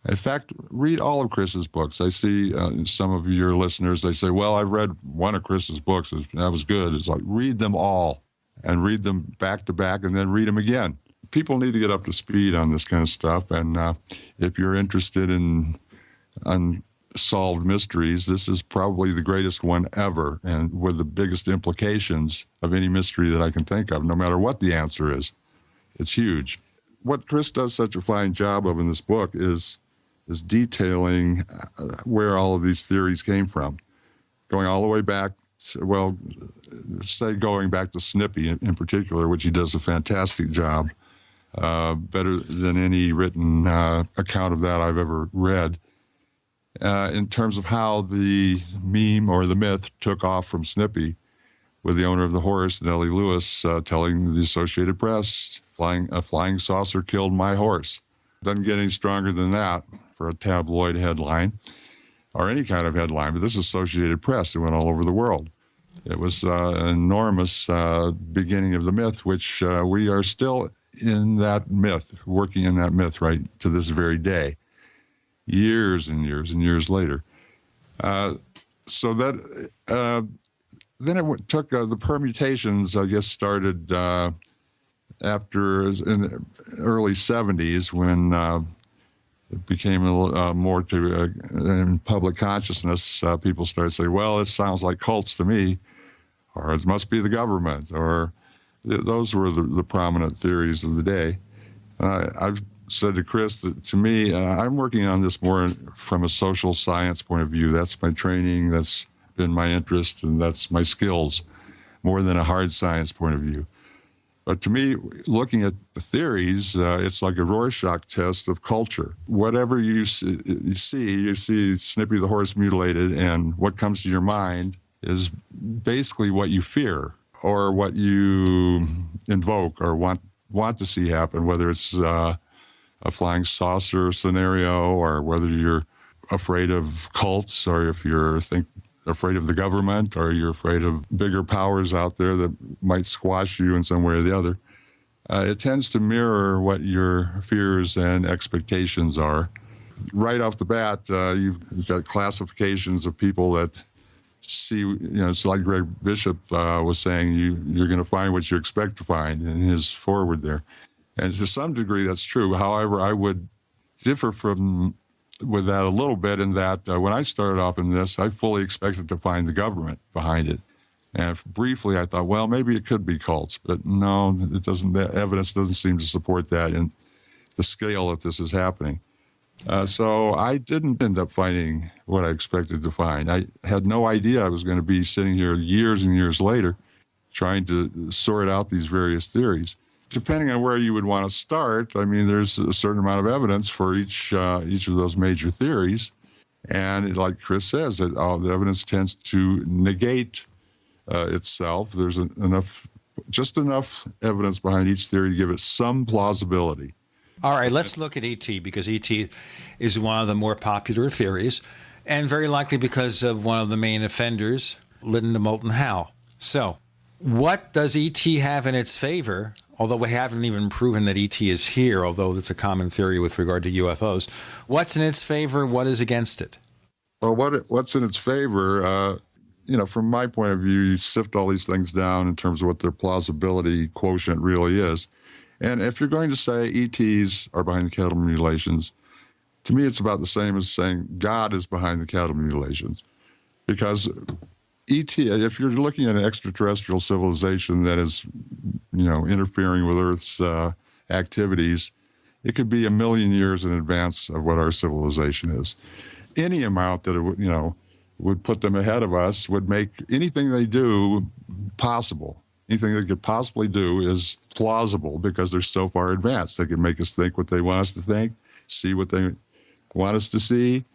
In fact, read all of Chris's books. I see some of your listeners, they say, well, I've read one of Chris's books. That was good. It's like, read them all and read them back to back and then read them again. People need to get up to speed on this kind of stuff. And if you're interested in unsolved mysteries, this is probably the greatest one ever and with the biggest implications of any mystery that I can think of, no matter what the answer is. It's huge. What Chris does such a fine job of in this book is detailing where all of these theories came from, going all the way back, going back to Snippy in particular, which he does a fantastic job, better than any written account of that I've ever read, in terms of how the meme or the myth took off from Snippy with the owner of the horse, Nellie Lewis, telling the Associated Press, a flying saucer killed my horse. Doesn't get any stronger than that for a tabloid headline or any kind of headline, but this is Associated Press. It went all over the world. It was an enormous beginning of the myth, which we are still in that myth, working in that myth right to this very day, years and years and years later. So that then it took the permutations, I guess, started after in the early 70s when it became a little more in public consciousness. People started saying, well, it sounds like cults to me, or it must be the government, or those were the prominent theories of the day. I've said to Chris that to me, I'm working on this more from a social science point of view. That's my training, that's been my interest, and that's my skills, more than a hard science point of view. But to me, looking at the theories, it's like a Rorschach test of culture. Whatever you see Snippy the horse mutilated, and what comes to your mind is basically what you fear or what you invoke or want to see happen, whether it's a flying saucer scenario or whether you're afraid of cults or if you're afraid of the government or you're afraid of bigger powers out there that might squash you in some way or the other. It tends to mirror what your fears and expectations are. Right off the bat, you've got classifications of people that see, it's like Greg Bishop was saying, you're going to find what you expect to find in his foreword there. And to some degree, that's true. However, I would differ with that a little bit in that when I started off in this, I fully expected to find the government behind it. And briefly, I thought, well, maybe it could be cults, but no, it doesn't. The evidence doesn't seem to support that in the scale that this is happening. So I didn't end up finding what I expected to find. I had no idea I was going to be sitting here years and years later trying to sort out these various theories. Depending on where you would want to start, I mean, there's a certain amount of evidence for each of those major theories. And like Chris says, that the evidence tends to negate itself. There's just enough evidence behind each theory to give it some plausibility.
All right, let's look at ET, because ET is one of the more popular theories, and very likely because of one of the main offenders, Linda Howe. So, what does ET have in its favor? Although we haven't even proven that ET is here, although it's a common theory with regard to UFOs. What's in its favor? What is against it?
Well, what's in its favor? From my point of view, you sift all these things down in terms of what their plausibility quotient really is. And if you're going to say ETs are behind the cattle mutilations, to me it's about the same as saying God is behind the cattle mutilations. Because ET, if you're looking at an extraterrestrial civilization that is, interfering with Earth's activities, it could be 1 million years in advance of what our civilization is. Any amount that it would put them ahead of us would make anything they do possible. Anything they could possibly do is plausible because they're so far advanced. They can make us think what they want us to think, see what they want us to see,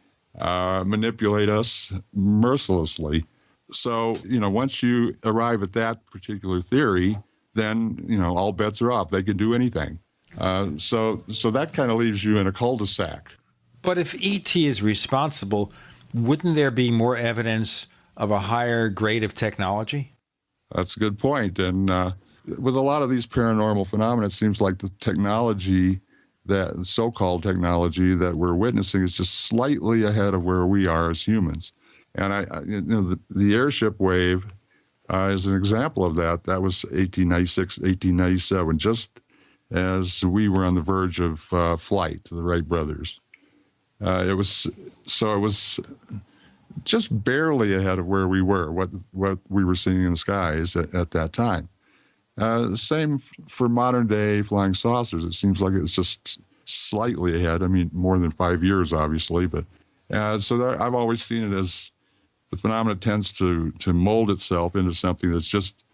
manipulate us mercilessly. So, once you arrive at that particular theory, then, all bets are off. They can do anything. So that kind of leaves you in a cul-de-sac.
But if ET is responsible, wouldn't there be more evidence of a higher grade of technology?
That's a good point. And with a lot of these paranormal phenomena, it seems like the technology, that so-called technology that we're witnessing, is just slightly ahead of where we are as humans. And the airship wave is an example of that. That was 1896, 1897, just as we were on the verge of flight, the Wright brothers. It was just barely ahead of where we were, what we were seeing in the skies at that time. Same for modern day flying saucers. It seems like it's just slightly ahead. I mean, more than 5 years, obviously, but I've always seen it as the phenomena tends to mold itself into something that's just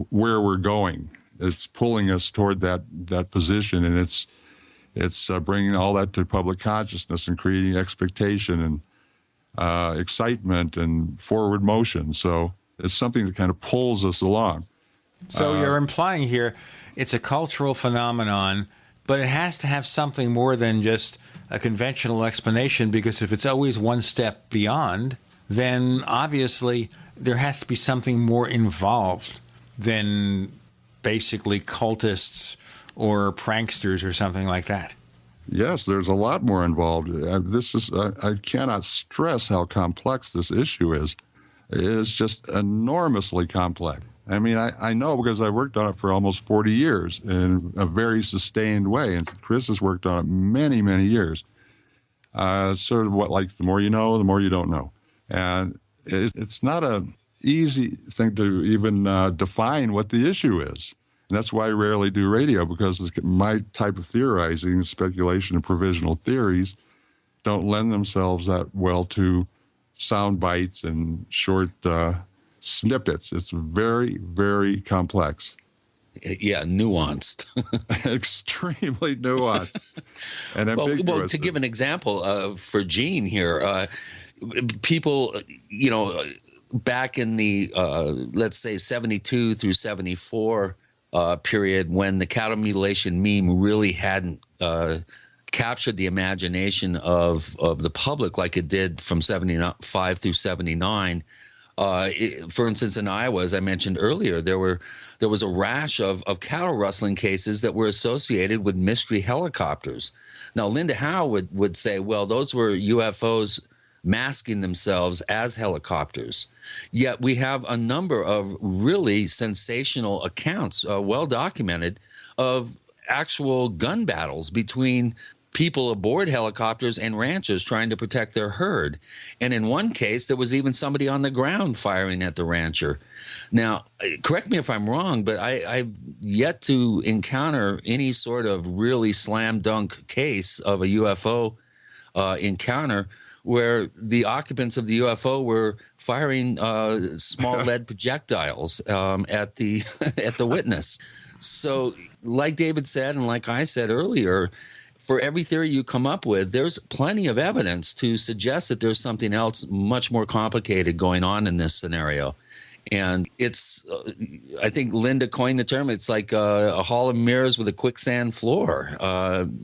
where we're going. It's pulling us toward that position, and it's bringing all that to public consciousness and creating expectation and excitement and forward motion. So it's something that kind of pulls us along.
So you're implying here it's a cultural phenomenon, but it has to have something more than just a conventional explanation, because if it's always one step beyond, then obviously there has to be something more involved than basically cultists or pranksters or something like that.
Yes, there's a lot more involved. I cannot stress how complex this issue is. It is just enormously complex. I mean, I know because I worked on it for almost 40 years in a very sustained way, and Chris has worked on it many, many years. Sort of the more you know, the more you don't know. And it's not an easy thing to even define what the issue is. And that's why I rarely do radio, because my type of theorizing, speculation, and provisional theories don't lend themselves that well to sound bites and short snippets. It's very, very complex.
Yeah, nuanced.
Extremely nuanced and ambiguous.
Well, to give an example for Gene here, people, back in the, let's say, 72 through 74 period, when the cattle mutilation meme really hadn't captured the imagination of the public like it did from 75 through 79. For instance, in Iowa, as I mentioned earlier, there was a rash of cattle rustling cases that were associated with mystery helicopters. Now, Linda Howe would say, well, those were UFOs masking themselves as helicopters. Yet we have a number of really sensational accounts, well documented, of actual gun battles between people aboard helicopters and ranchers trying to protect their herd. And in one case, there was even somebody on the ground firing at the rancher. Now, correct me if I'm wrong, but I've yet to encounter any sort of really slam dunk case of a UFO encounter where the occupants of the UFO were firing small lead projectiles at the at the witness. So, like David said, and like I said earlier, for every theory you come up with, there's plenty of evidence to suggest that there's something else much more complicated going on in this scenario. And it's, I think Linda coined the term, it's like a hall of mirrors with a quicksand floor.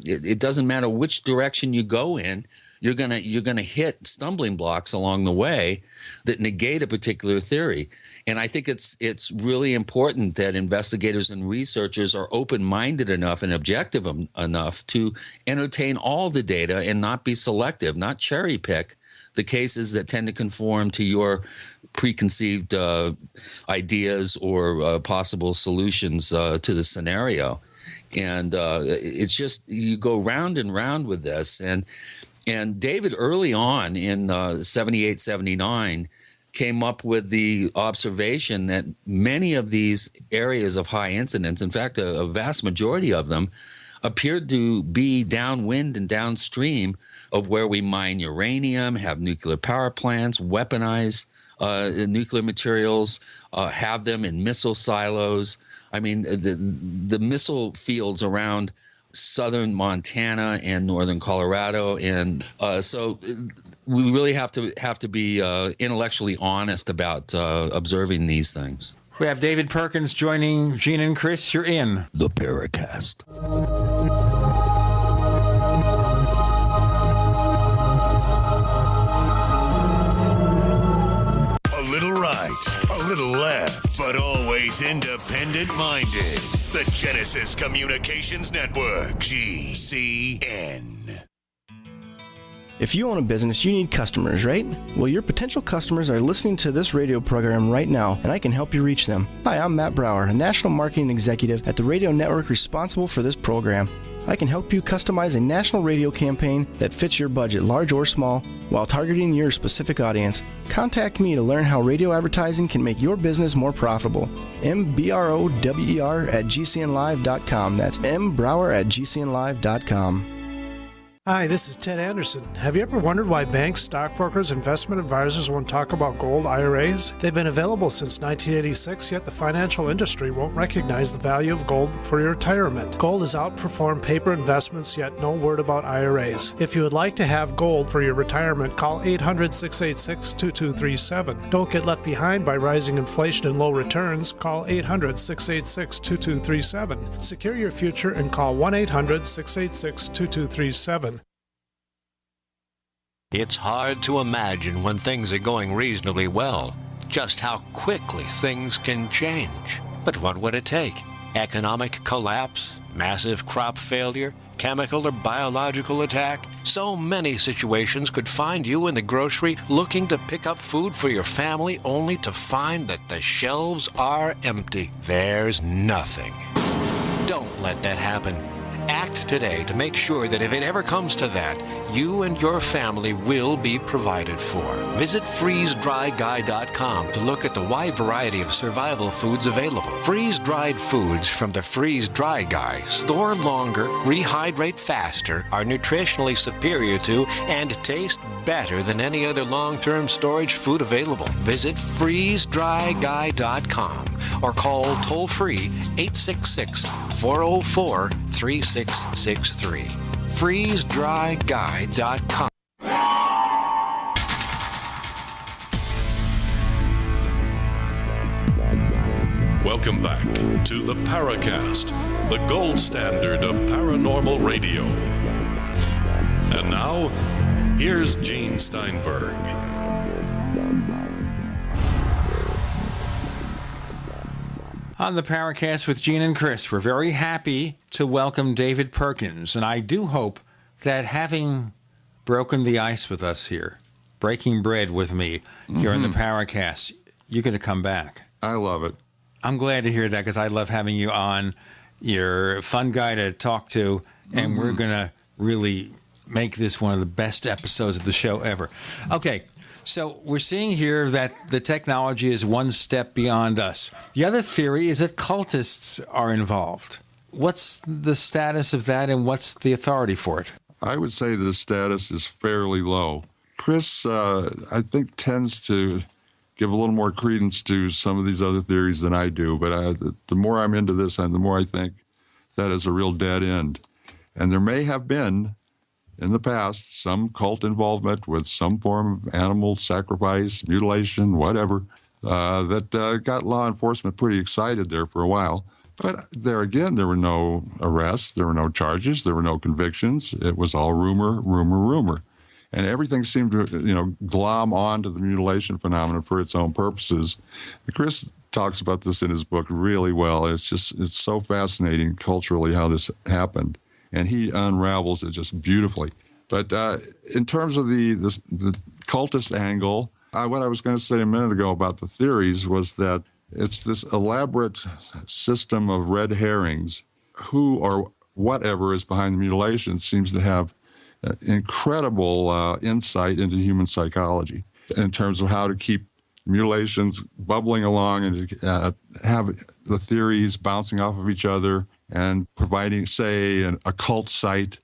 It doesn't matter which direction you go in, you're gonna hit stumbling blocks along the way that negate a particular theory. And I think it's really important that investigators and researchers are open-minded enough and objective enough to entertain all the data and not be selective, not cherry pick the cases that tend to conform to your preconceived ideas or possible solutions to the scenario. And it's just, you go round and round with this. And David, early on in 78, 79, came up with the observation that many of these areas of high incidence, in fact, a vast majority of them, appeared to be downwind and downstream of where we mine uranium, have nuclear power plants, weaponize nuclear materials, have them in missile silos. I mean, the missile fields around southern Montana and northern Colorado, and so we really have to be intellectually honest about observing these things.
We have David Perkins joining Gene and Chris. You're in
the Paracast. A little right, a little left, but always independent-minded. The Genesis Communications Network, GCN.
If you own a business, you need customers, right? Well, your potential customers are listening to this radio program right now, and I can help you reach them. Hi, I'm Matt Brower, a national marketing executive at the radio network responsible for this program. I can help you customize a national radio campaign that fits your budget, large or small, while targeting your specific audience. Contact me to learn how radio advertising can make your business more profitable. mbrower@gcnlive.com. That's mbrower@gcnlive.com.
Hi, this is Ted Anderson. Have you ever wondered why banks, stockbrokers, investment advisors won't talk about gold IRAs? They've been available since 1986, yet the financial industry won't recognize the value of gold for your retirement. Gold has outperformed paper investments, yet no word about IRAs. If you would like to have gold for your retirement, call 800-686-2237. Don't get left behind by rising inflation and low returns. Call 800-686-2237. Secure your future and call 1-800-686-2237.
It's hard to imagine when things are going reasonably well, just how quickly things can change. But what would it take? Economic collapse? Massive crop failure? Chemical or biological attack? So many situations could find you in the grocery looking to pick up food for your family only to find that the shelves are empty. There's nothing. Don't let that happen. Act today to make sure that if it ever comes to that, you and your family will be provided for. Visit freezedryguy.com to look at the wide variety of survival foods available. Freeze-dried foods from the Freeze Dry Guy store longer, rehydrate faster, are nutritionally superior to, and taste better than any other long-term storage food available. Visit freezedryguy.com or call toll-free 866-404-3663. freezedryguy.com.
Welcome back to the Paracast, the gold standard of paranormal radio. And now, here's Gene Steinberg.
On the Paracast with Gene and Chris, we're very happy to welcome David Perkins, and I do hope that having broken the ice with us here, breaking bread with me here on the Paracast, you're going to come back.
I love it.
I'm glad to hear that because I love having you on. You're a fun guy to talk to, and we're going to really make this one of the best episodes of the show ever. Okay. So we're seeing here that the technology is one step beyond us. The other theory is that cultists are involved. What's the status of that, and what's the authority for it?
I would say the status is fairly low. Chris, I think, tends to give a little more credence to some of these other theories than I do. But the more I'm into this, and the more I think that is a real dead end. And there may have been, in the past, some cult involvement with some form of animal sacrifice, mutilation, whatever, that got law enforcement pretty excited there for a while. But there again, there were no arrests, there were no charges, there were no convictions. It was all rumor, rumor, rumor. And everything seemed to, glom onto the mutilation phenomenon for its own purposes. Chris talks about this in his book really well. It's so fascinating culturally how this happened. And he unravels it just beautifully. But in terms of the cultist angle, what I was going to say a minute ago about the theories was that it's this elaborate system of red herrings. Who or whatever is behind the mutilation seems to have incredible insight into human psychology in terms of how to keep mutilations bubbling along and have the theories bouncing off of each other and providing, say, a cult site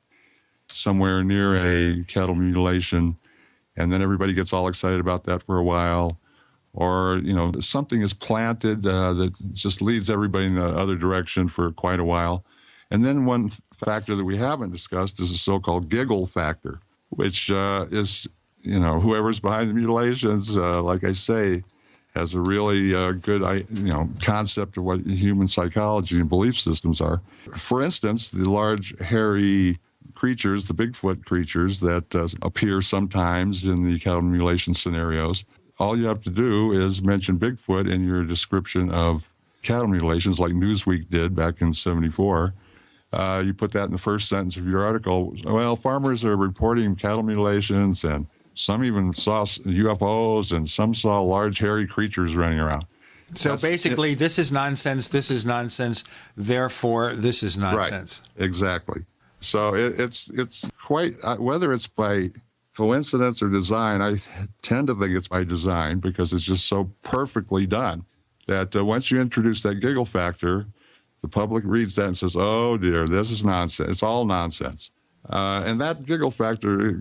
somewhere near a cattle mutilation, and then everybody gets all excited about that for a while. Or, something is planted that just leads everybody in the other direction for quite a while. And then one factor that we haven't discussed is the so-called giggle factor, which is, whoever's behind the mutilations, like I say, has a really good, concept of what human psychology and belief systems are. For instance, the large, hairy creatures, the Bigfoot creatures that appear sometimes in the cattle mutilation scenarios, all you have to do is mention Bigfoot in your description of cattle mutilations, like Newsweek did back in '74. You put that in the first sentence of your article. Well, farmers are reporting cattle mutilations, and some even saw UFOs, and some saw large, hairy creatures running around.
So basically, this is nonsense, therefore this is nonsense.
Right, exactly. So it's quite, whether it's by coincidence or design, I tend to think it's by design because it's just so perfectly done that once you introduce that giggle factor, the public reads that and says, oh dear, this is nonsense. It's all nonsense. And that giggle factor,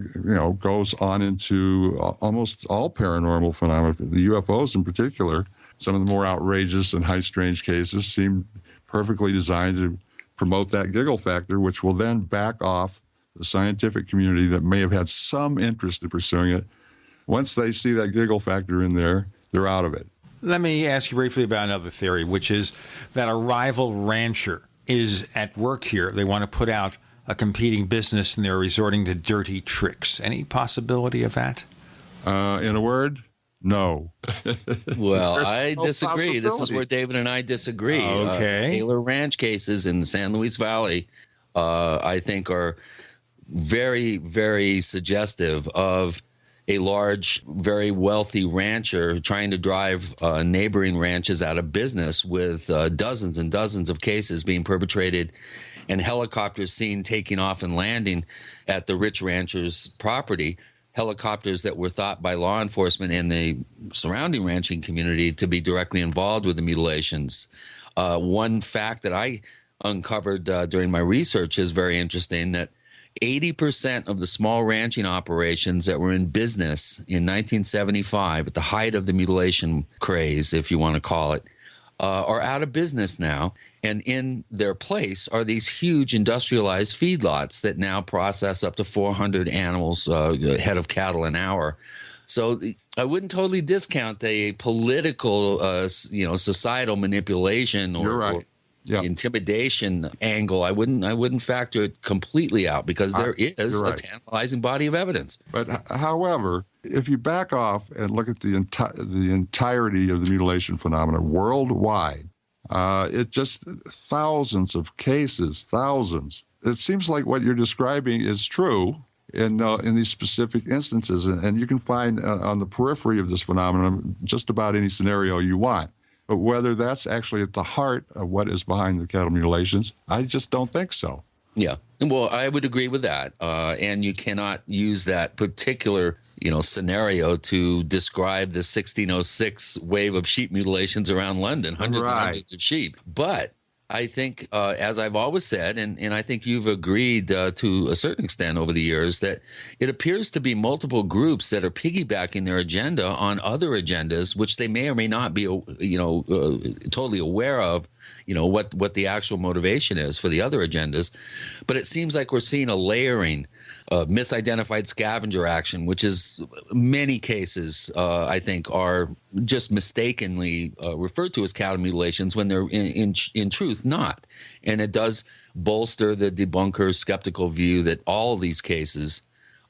goes on into almost all paranormal phenomena, the UFOs in particular. Some of the more outrageous and high strange cases seem perfectly designed to promote that giggle factor, which will then back off the scientific community that may have had some interest in pursuing it. Once they see that giggle factor in there, they're out of it.
Let me ask you briefly about another theory, which is that a rival rancher is at work here. They want to put out a competing business, and they're resorting to dirty tricks. Any possibility of that?
In a word, no.
Well, I disagree. This is where David and I disagree.
Okay.
Taylor Ranch cases in San Luis Valley, I think, are very, very suggestive of a large, very wealthy rancher trying to drive neighboring ranches out of business with dozens and dozens of cases being perpetrated and helicopters seen taking off and landing at the rich rancher's property, helicopters that were thought by law enforcement and the surrounding ranching community to be directly involved with the mutilations. One fact that I uncovered during my research is very interesting, that 80% of the small ranching operations that were in business in 1975, at the height of the mutilation craze, if you want to call it, are out of business now. And in their place are these huge industrialized feedlots that now process up to 400 animals, head of cattle an hour. So I wouldn't totally discount a political, societal manipulation or intimidation angle. I wouldn't factor it completely out because there is a tantalizing body of evidence.
But however, if you back off and look at the entirety of the mutilation phenomena worldwide, it just thousands of cases, thousands. It seems like what you're describing is true in these specific instances, and you can find on the periphery of this phenomenon just about any scenario you want. But whether that's actually at the heart of what is behind the cattle mutilations, I just don't think so.
Yeah. Well, I would agree with that. And you cannot use that particular, scenario to describe the 1606 wave of sheep mutilations around London, hundreds and hundreds of sheep. But I think, as I've always said, and I think you've agreed to a certain extent over the years, that it appears to be multiple groups that are piggybacking their agenda on other agendas, which they may or may not be, totally aware of, what the actual motivation is for the other agendas. But it seems like we're seeing a layering of misidentified scavenger action, which is many cases, I think, are just mistakenly referred to as cattle mutilations when they're in truth not. And it does bolster the debunker's skeptical view that all of these cases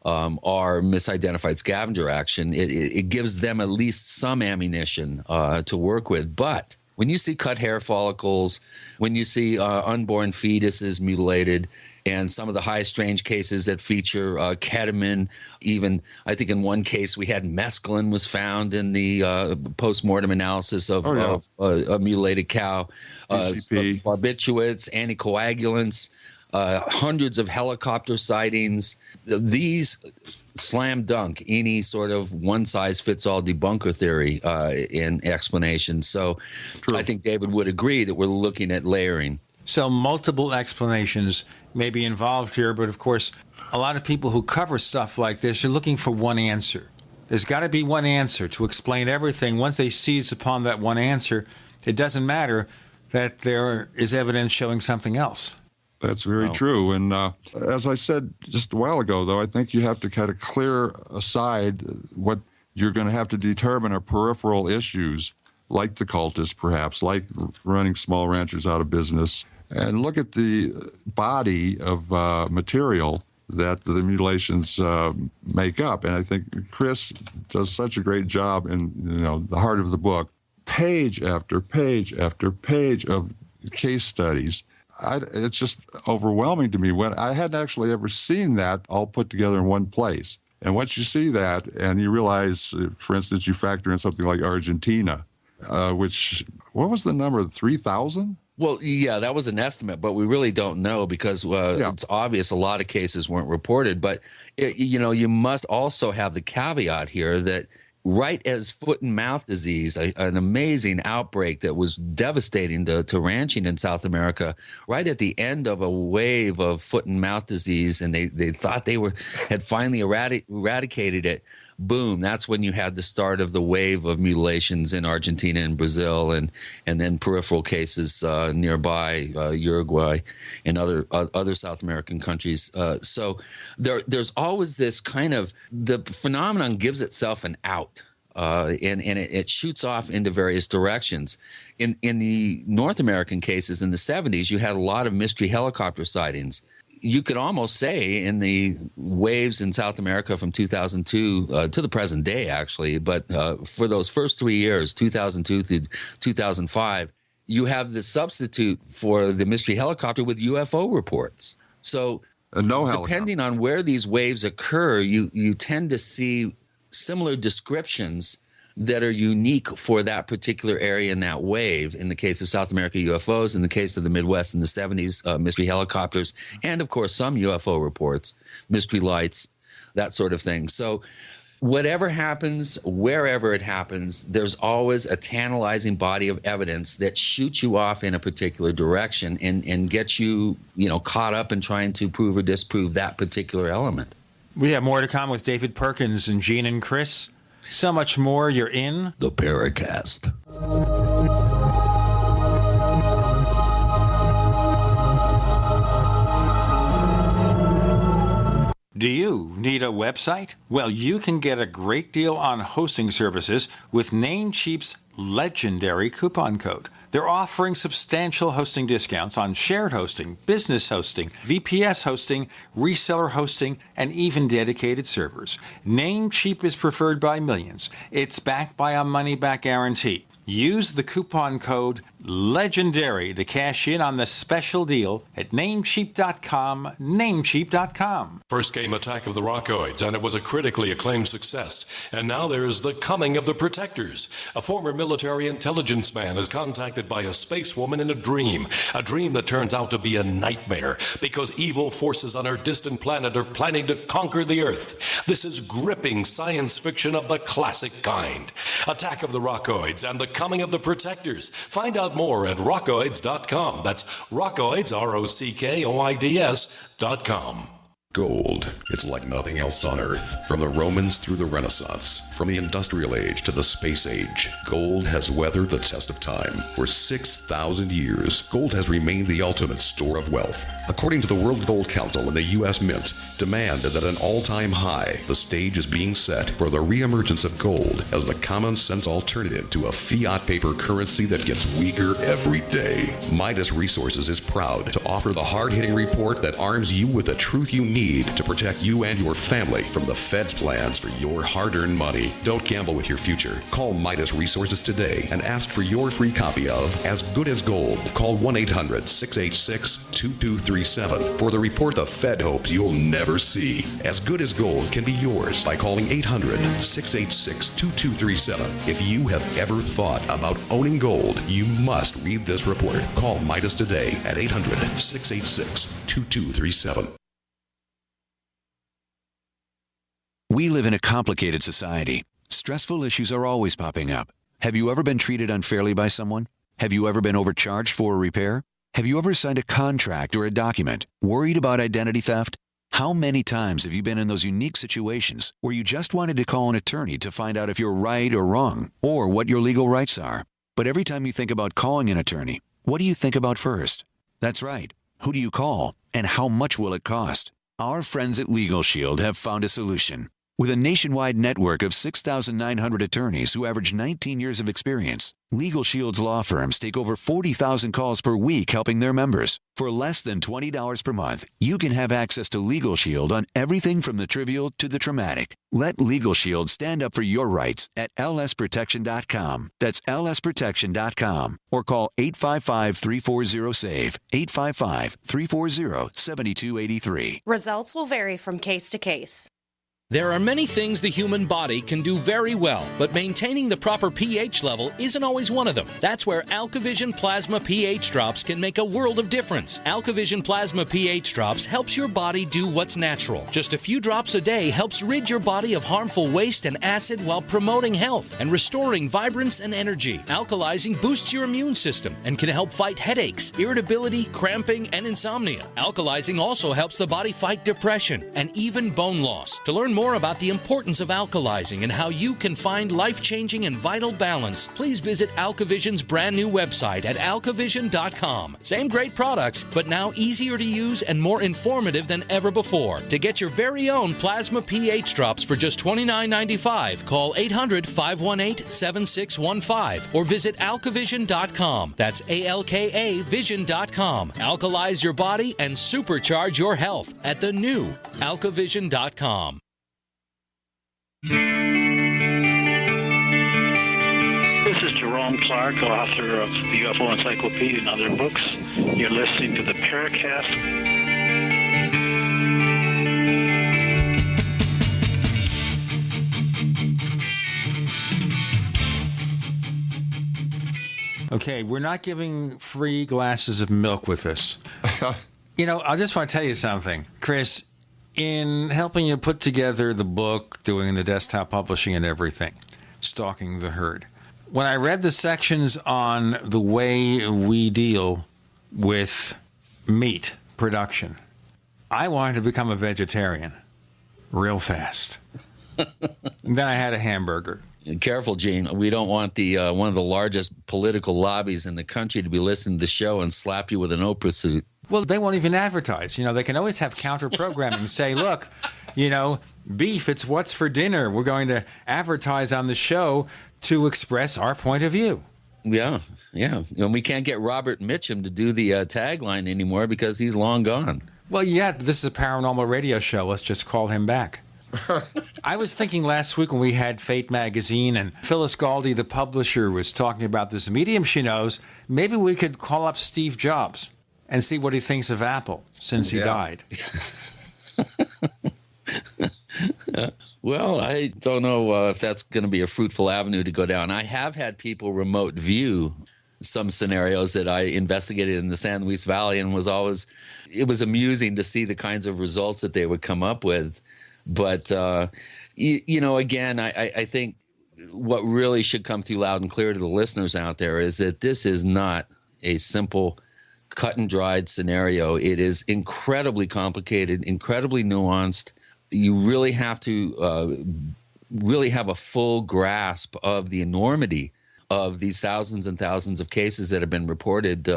are misidentified scavenger action. It gives them at least some ammunition to work with. But when you see cut hair follicles, when you see unborn fetuses mutilated, and some of the high strange cases that feature ketamine, even I think in one case we had mescaline was found in the post-mortem analysis of a mutilated cow, barbiturates, anticoagulants, hundreds of helicopter sightings. These slam dunk any sort of one-size-fits-all debunker theory in explanation. So I think David would agree that we're looking at layering.
So multiple explanations may be involved here, but of course, a lot of people who cover stuff like this are looking for one answer. There's got to be one answer to explain everything. Once they seize upon that one answer, it doesn't matter that there is evidence showing something else.
That's very true. And as I said just a while ago, though, I think you have to kind of clear aside what you're going to have to determine are peripheral issues, like the cultists, perhaps, like running small ranchers out of business, and look at the body of material that the mutilations make up. And I think Chris does such a great job in the heart of the book, page after page after page of case studies. It's just overwhelming to me. When I hadn't actually ever seen that all put together in one place. And once you see that and you realize, for instance, you factor in something like Argentina, which, what was the number, 3,000?
Well, yeah, that was an estimate, but we really don't know because it's obvious a lot of cases weren't reported. But, you must also have the caveat here that right as foot and mouth disease, an amazing outbreak that was devastating to ranching in South America, right at the end of a wave of foot and mouth disease, and they thought they had finally eradicated it. Boom, that's when you had the start of the wave of mutilations in Argentina and Brazil, and then peripheral cases nearby, Uruguay and other South American countries. So there's always this kind of, the phenomenon gives itself an out. And it shoots off into various directions. In the North American cases in the 70s, you had a lot of mystery helicopter sightings. You could almost say in the waves in South America from 2002 to the present day, actually, but for those first 3 years, 2002 through 2005, you have the substitute for the mystery helicopter with UFO reports. So depending on where these waves occur, you tend to see similar descriptions that are unique for that particular area in that wave. In the case of South America, UFOs. In the case of the Midwest in the 70s, mystery helicopters. And, of course, some UFO reports, mystery lights, that sort of thing. So whatever happens, wherever it happens, there's always a tantalizing body of evidence that shoots you off in a particular direction and gets you, caught up in trying to prove or disprove that particular element.
We have more to come with David Perkins and Gene and Chris. So much more. You're in
the Paracast.
Do you need a website? Well, you can get a great deal on hosting services with Namecheap's legendary coupon code. They're offering substantial hosting discounts on shared hosting, business hosting, VPS hosting, reseller hosting, and even dedicated servers. Namecheap is preferred by millions. It's backed by a money-back guarantee. Use the coupon code LEGENDARY to cash in on the special deal at Namecheap.com, Namecheap.com.
First came Attack of the Rockoids, and it was a critically acclaimed success. And now there's The Coming of the Protectors. A former military intelligence man is contacted by a space woman in a dream that turns out to be a nightmare because evil forces on her distant planet are planning to conquer the Earth. This is gripping science fiction of the classic kind. Attack of the Rockoids and The Coming of the Protectors. Find out out more at rockoids.com. That's rockoids, ROCKOIDS.com.
Gold. It's like nothing else on Earth. From the Romans through the Renaissance, from the Industrial Age to the Space Age, gold has weathered the test of time. For 6,000 years, gold has remained the ultimate store of wealth. According to the World Gold Council and the U.S. Mint, demand is at an all-time high. The stage is being set for the reemergence of gold as the common-sense alternative to a fiat paper currency that gets weaker every day. Midas Resources is proud to offer the hard-hitting report that arms you with the truth you need to protect you and your family from the Fed's plans for your hard-earned money. Don't gamble with your future. Call Midas Resources today and ask for your free copy of As Good as Gold. Call 1-800-686-2237 for the report the Fed hopes you'll never see. As Good as Gold can be yours by calling 800-686-2237. If you have ever thought about owning gold, you must read this report. Call Midas today at 800-686-2237.
We live in a complicated society. Stressful issues are always popping up. Have you ever been treated unfairly by someone? Have you ever been overcharged for a repair? Have you ever signed a contract or a document? Worried about identity theft? How many times have you been in those unique situations where you just wanted to call an attorney to find out if you're right or wrong, or what your legal rights are? But every time you think about calling an attorney, what do you think about first? That's right. Who do you call, and how much will it cost? Our friends at Legal Shield have found a solution. With a nationwide network of 6,900 attorneys who average 19 years of experience, Legal Shield's law firms take over 40,000 calls per week helping their members. For less than $20 per month, you can have access to Legal Shield on everything from the trivial to the traumatic. Let Legal Shield stand up for your rights at lsprotection.com. That's lsprotection.com. Or call 855-340-SAVE, 855-340-7283.
Results will vary from case to case.
There are many things the human body can do very well, but maintaining the proper pH level isn't always one of them. That's where AlkaVision Plasma pH Drops can make a world of difference. AlkaVision Plasma pH Drops helps your body do what's natural. Just a few drops a day helps rid your body of harmful waste and acid while promoting health and restoring vibrance and energy. Alkalizing boosts your immune system and can help fight headaches, irritability, cramping, and insomnia. Alkalizing also helps the body fight depression and even bone loss. To learn more about the importance of alkalizing and how you can find life-changing and vital balance, please visit AlkaVision's brand new website at alkavision.com. Same great products, but now easier to use and more informative than ever before. To get your very own Plasma pH Drops for just $29.95, call 800-518-7615 or visit alkavision.com. That's ALKA vision.com. Alkalize your body and supercharge your health at the new alkavision.com.
This is Jerome Clark, author of the UFO Encyclopedia and other books. You're listening to the Paracast.
Okay, we're not giving free glasses of milk with this. You know, I just want to tell you something, Chris. In helping you put together the book, doing the desktop publishing and everything, Stalking the Herd, when I read the sections on the way we deal with meat production, I wanted to become a vegetarian real fast. Then I had a hamburger.
Careful, Gene. We don't want the one of the largest political lobbies in the country to be listening to the show and slap you with an Oprah suit.
Well, they won't even advertise. You know, they can always have counter-programming. Say, look, you know, beef, it's what's for dinner. We're going to advertise on the show to express our point of view.
Yeah. And we can't get Robert Mitchum to do the tagline anymore because he's long gone.
Well, yeah, this is a paranormal radio show. Let's just call him back. I was thinking last week when we had Fate magazine and Phyllis Galdi, the publisher, was talking about this medium she knows, maybe we could call up Steve Jobs and see what he thinks of Apple since he died.
Well, I don't know if that's going to be a fruitful avenue to go down. I have had people remote view some scenarios that I investigated in the San Luis Valley, and it was amusing to see the kinds of results that they would come up with. But, you know, again, I think what really should come through loud and clear to the listeners out there is that this is not a simple cut and dried scenario. It is incredibly complicated, incredibly nuanced. You really have to really have a full grasp of the enormity of these thousands and thousands of cases that have been reported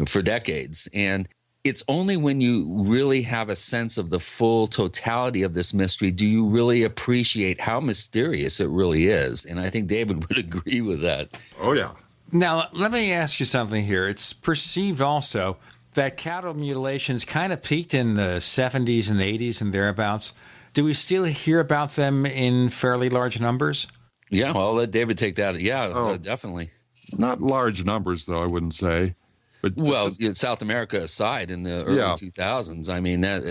for decades. And it's only when you really have a sense of the full totality of this mystery do you really appreciate how mysterious it really is. And I think David would agree with that.
Oh, yeah.
Now, let me ask you something here. It's perceived also that cattle mutilations kind of peaked in the 70s and 80s and thereabouts. Do we still hear about them in fairly large numbers?
Yeah, well, I'll let David take that. Yeah, definitely.
Not large numbers, though, I wouldn't say. But
well, South America aside, in the early 2000s, I mean, there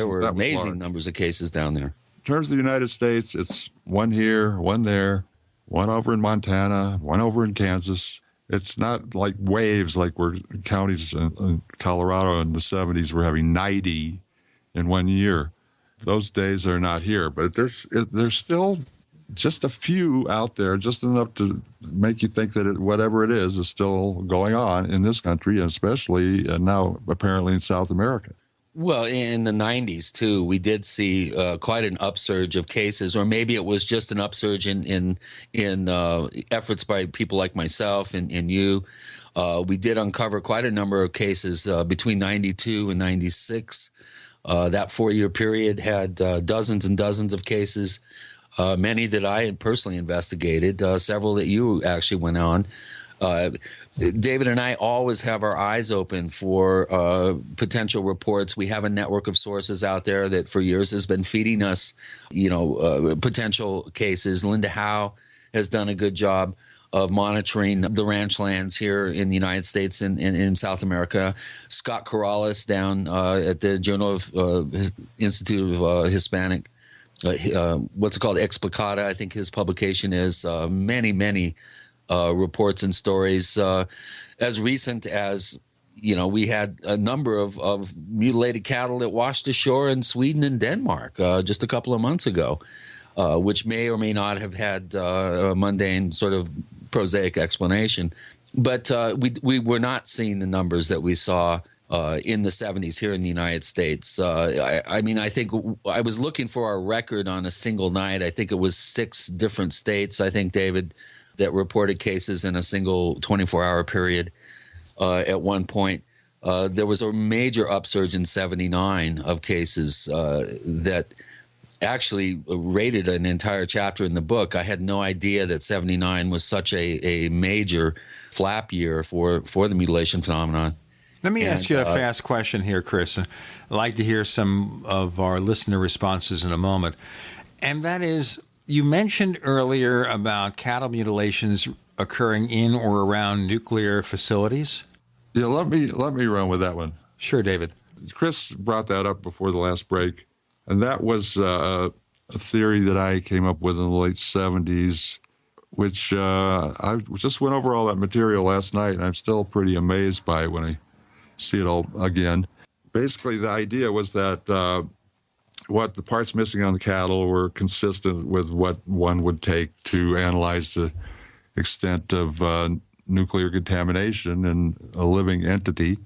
were amazing numbers of cases down there.
In terms of the United States, it's one here, one there, one over in Montana, one over in Kansas. It's not like waves like where counties in Colorado in the 70s were having 90 in 1 year. Those days are not here, but there's still just a few out there, just enough to make you think that whatever it is still going on in this country, and especially now apparently in South America.
Well, in the 90s, too, we did see quite an upsurge of cases, or maybe it was just an upsurge in efforts by people like myself and you. We did uncover quite a number of cases between 92 and 96. That 4-year period had dozens and dozens of cases, many that I had personally investigated, several that you actually went on. David and I always have our eyes open for potential reports. We have a network of sources out there that for years has been feeding us, potential cases. Linda Howe has done a good job of monitoring the ranch lands here in the United States and in South America. Scott Corrales down at the Journal of Institute of Hispanic, what's it called, Explicata, I think his publication is, many reports and stories as recent as, we had a number of mutilated cattle that washed ashore in Sweden and Denmark just a couple of months ago, which may or may not have had a mundane sort of prosaic explanation. But we were not seeing the numbers that we saw in the 70s here in the United States. I think I was looking for our record on a single night. I think it was 6 different states, I think, David, that reported cases in a single 24-hour period at one point. There was a major upsurge in 79 of cases that actually rated an entire chapter in the book. I had no idea that 79 was such a major flap year for the mutilation phenomenon.
Let me ask you a fast question here, Chris. I'd like to hear some of our listener responses in a moment. And that is, you mentioned earlier about cattle mutilations occurring in or around nuclear facilities.
Yeah, let me run with that one.
Sure, David.
Chris brought that up before the last break, and that was a theory that I came up with in the late 70s, which I just went over all that material last night, and I'm still pretty amazed by it when I see it all again. Basically, the idea was that what the parts missing on the cattle were consistent with what one would take to analyze the extent of nuclear contamination in a living entity.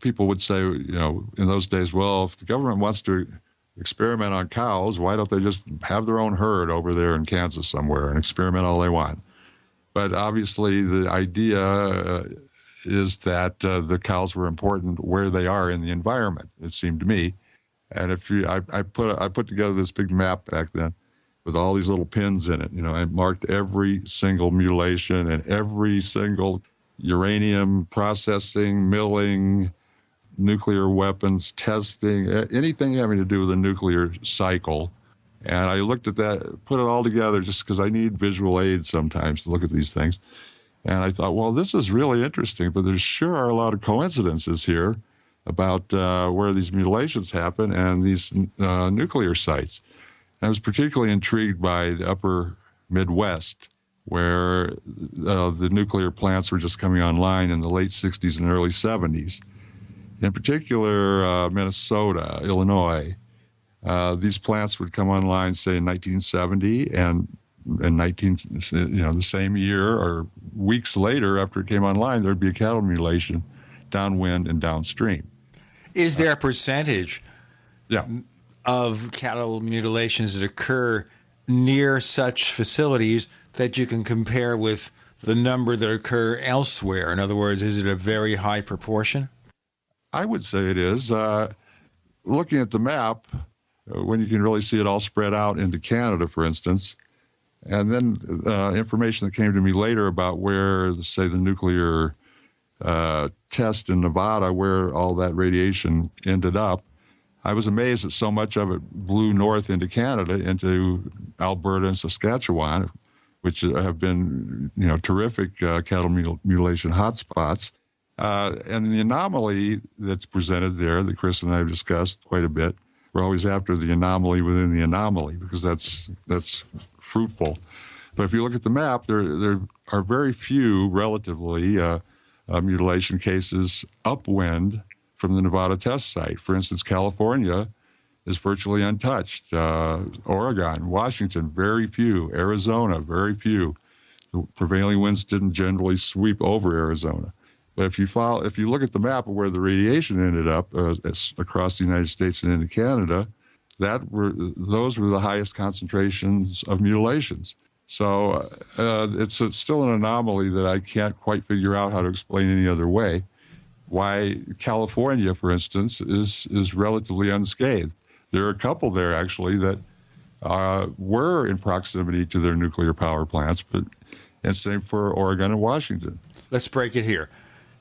People would say, in those days, well, if the government wants to experiment on cows, why don't they just have their own herd over there in Kansas somewhere and experiment all they want? But obviously the idea is that the cows were important where they are in the environment, it seemed to me. And I put together this big map back then with all these little pins in it. I marked every single mutilation and every single uranium processing, milling, nuclear weapons testing, anything having to do with the nuclear cycle. And I looked at that, put it all together just because I need visual aids sometimes to look at these things. And I thought, well, this is really interesting, but there sure are a lot of coincidences here about where these mutilations happen and these nuclear sites. And I was particularly intrigued by the upper Midwest, where the nuclear plants were just coming online in the late 60s and early 70s. In particular, Minnesota, Illinois. These plants would come online, say, in 1970, and the same year or weeks later after it came online, there'd be a cattle mutilation downwind and downstream.
Is there a percentage of cattle mutilations that occur near such facilities that you can compare with the number that occur elsewhere? In other words, is it a very high proportion?
I would say it is. Looking at the map, when you can really see it all spread out into Canada, for instance, and then information that came to me later about where, say, the nuclear test in Nevada, where all that radiation ended up, I was amazed that so much of it blew north into Canada, into Alberta and Saskatchewan, which have been, terrific cattle mutilation hotspots. And the anomaly that's presented there that Chris and I have discussed quite a bit, we're always after the anomaly within the anomaly because that's fruitful. But if you look at the map, there are very few, relatively, mutilation cases upwind from the Nevada test site. For instance, California is virtually untouched. Oregon, Washington, very few. Arizona, very few. The prevailing winds didn't generally sweep over Arizona. But if you look at the map of where the radiation ended up across the United States and into Canada, those were the highest concentrations of mutilations. So it's still an anomaly that I can't quite figure out how to explain any other way. Why California, for instance, is relatively unscathed. There are a couple there actually that were in proximity to their nuclear power plants, and same for Oregon and Washington.
Let's break it here.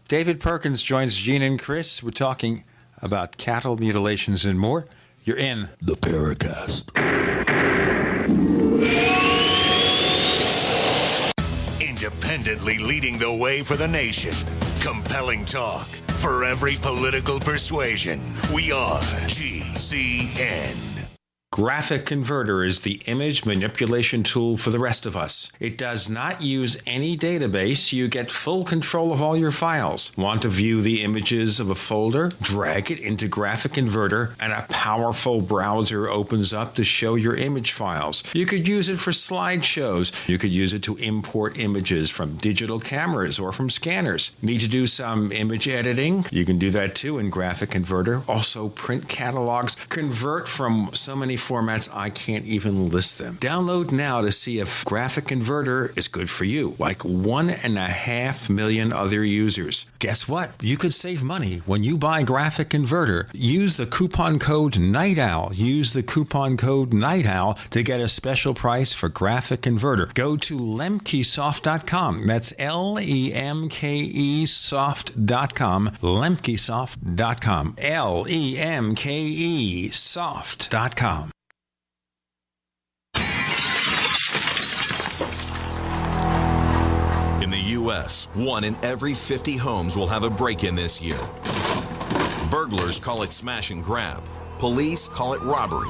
David Perkins joins Gene and Chris. We're talking about cattle mutilations and more. You're in
the Paracast. Independently leading the way for the nation. Compelling talk for every political persuasion. We are GCN.
Graphic Converter is the image manipulation tool for the rest of us. It does not use any database. You get full control of all your files. Want to view the images of a folder? Drag it into Graphic Converter and a powerful browser opens up to show your image files. You could use it for slideshows. You could use it to import images from digital cameras or from scanners. Need to do some image editing? You can do that too in Graphic Converter. Also print catalogs. Convert from so many formats I can't even list them. Download now to see if Graphic Converter is good for you, like 1.5 million other users. Guess what? You could save money when you buy Graphic Converter. Use the coupon code Night Owl. Use the coupon code Night Owl to get a special price for Graphic Converter. Go to lemkesoft.com. That's LEMKEsoft.com. Lemkesoft.com. LEMKEsoft.com.
In the U.S., 1 in every 50 homes will have a break-in this year. Burglars call it smash and grab. Police call it robbery.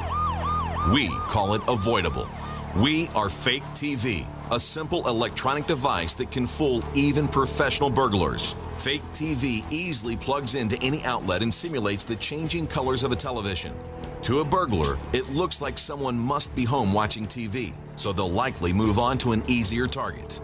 We call it avoidable. We are Fake TV, a simple electronic device that can fool even professional burglars. Fake TV easily plugs into any outlet and simulates the changing colors of a television. To a burglar, it looks like someone must be home watching TV, so they'll likely move on to an easier target.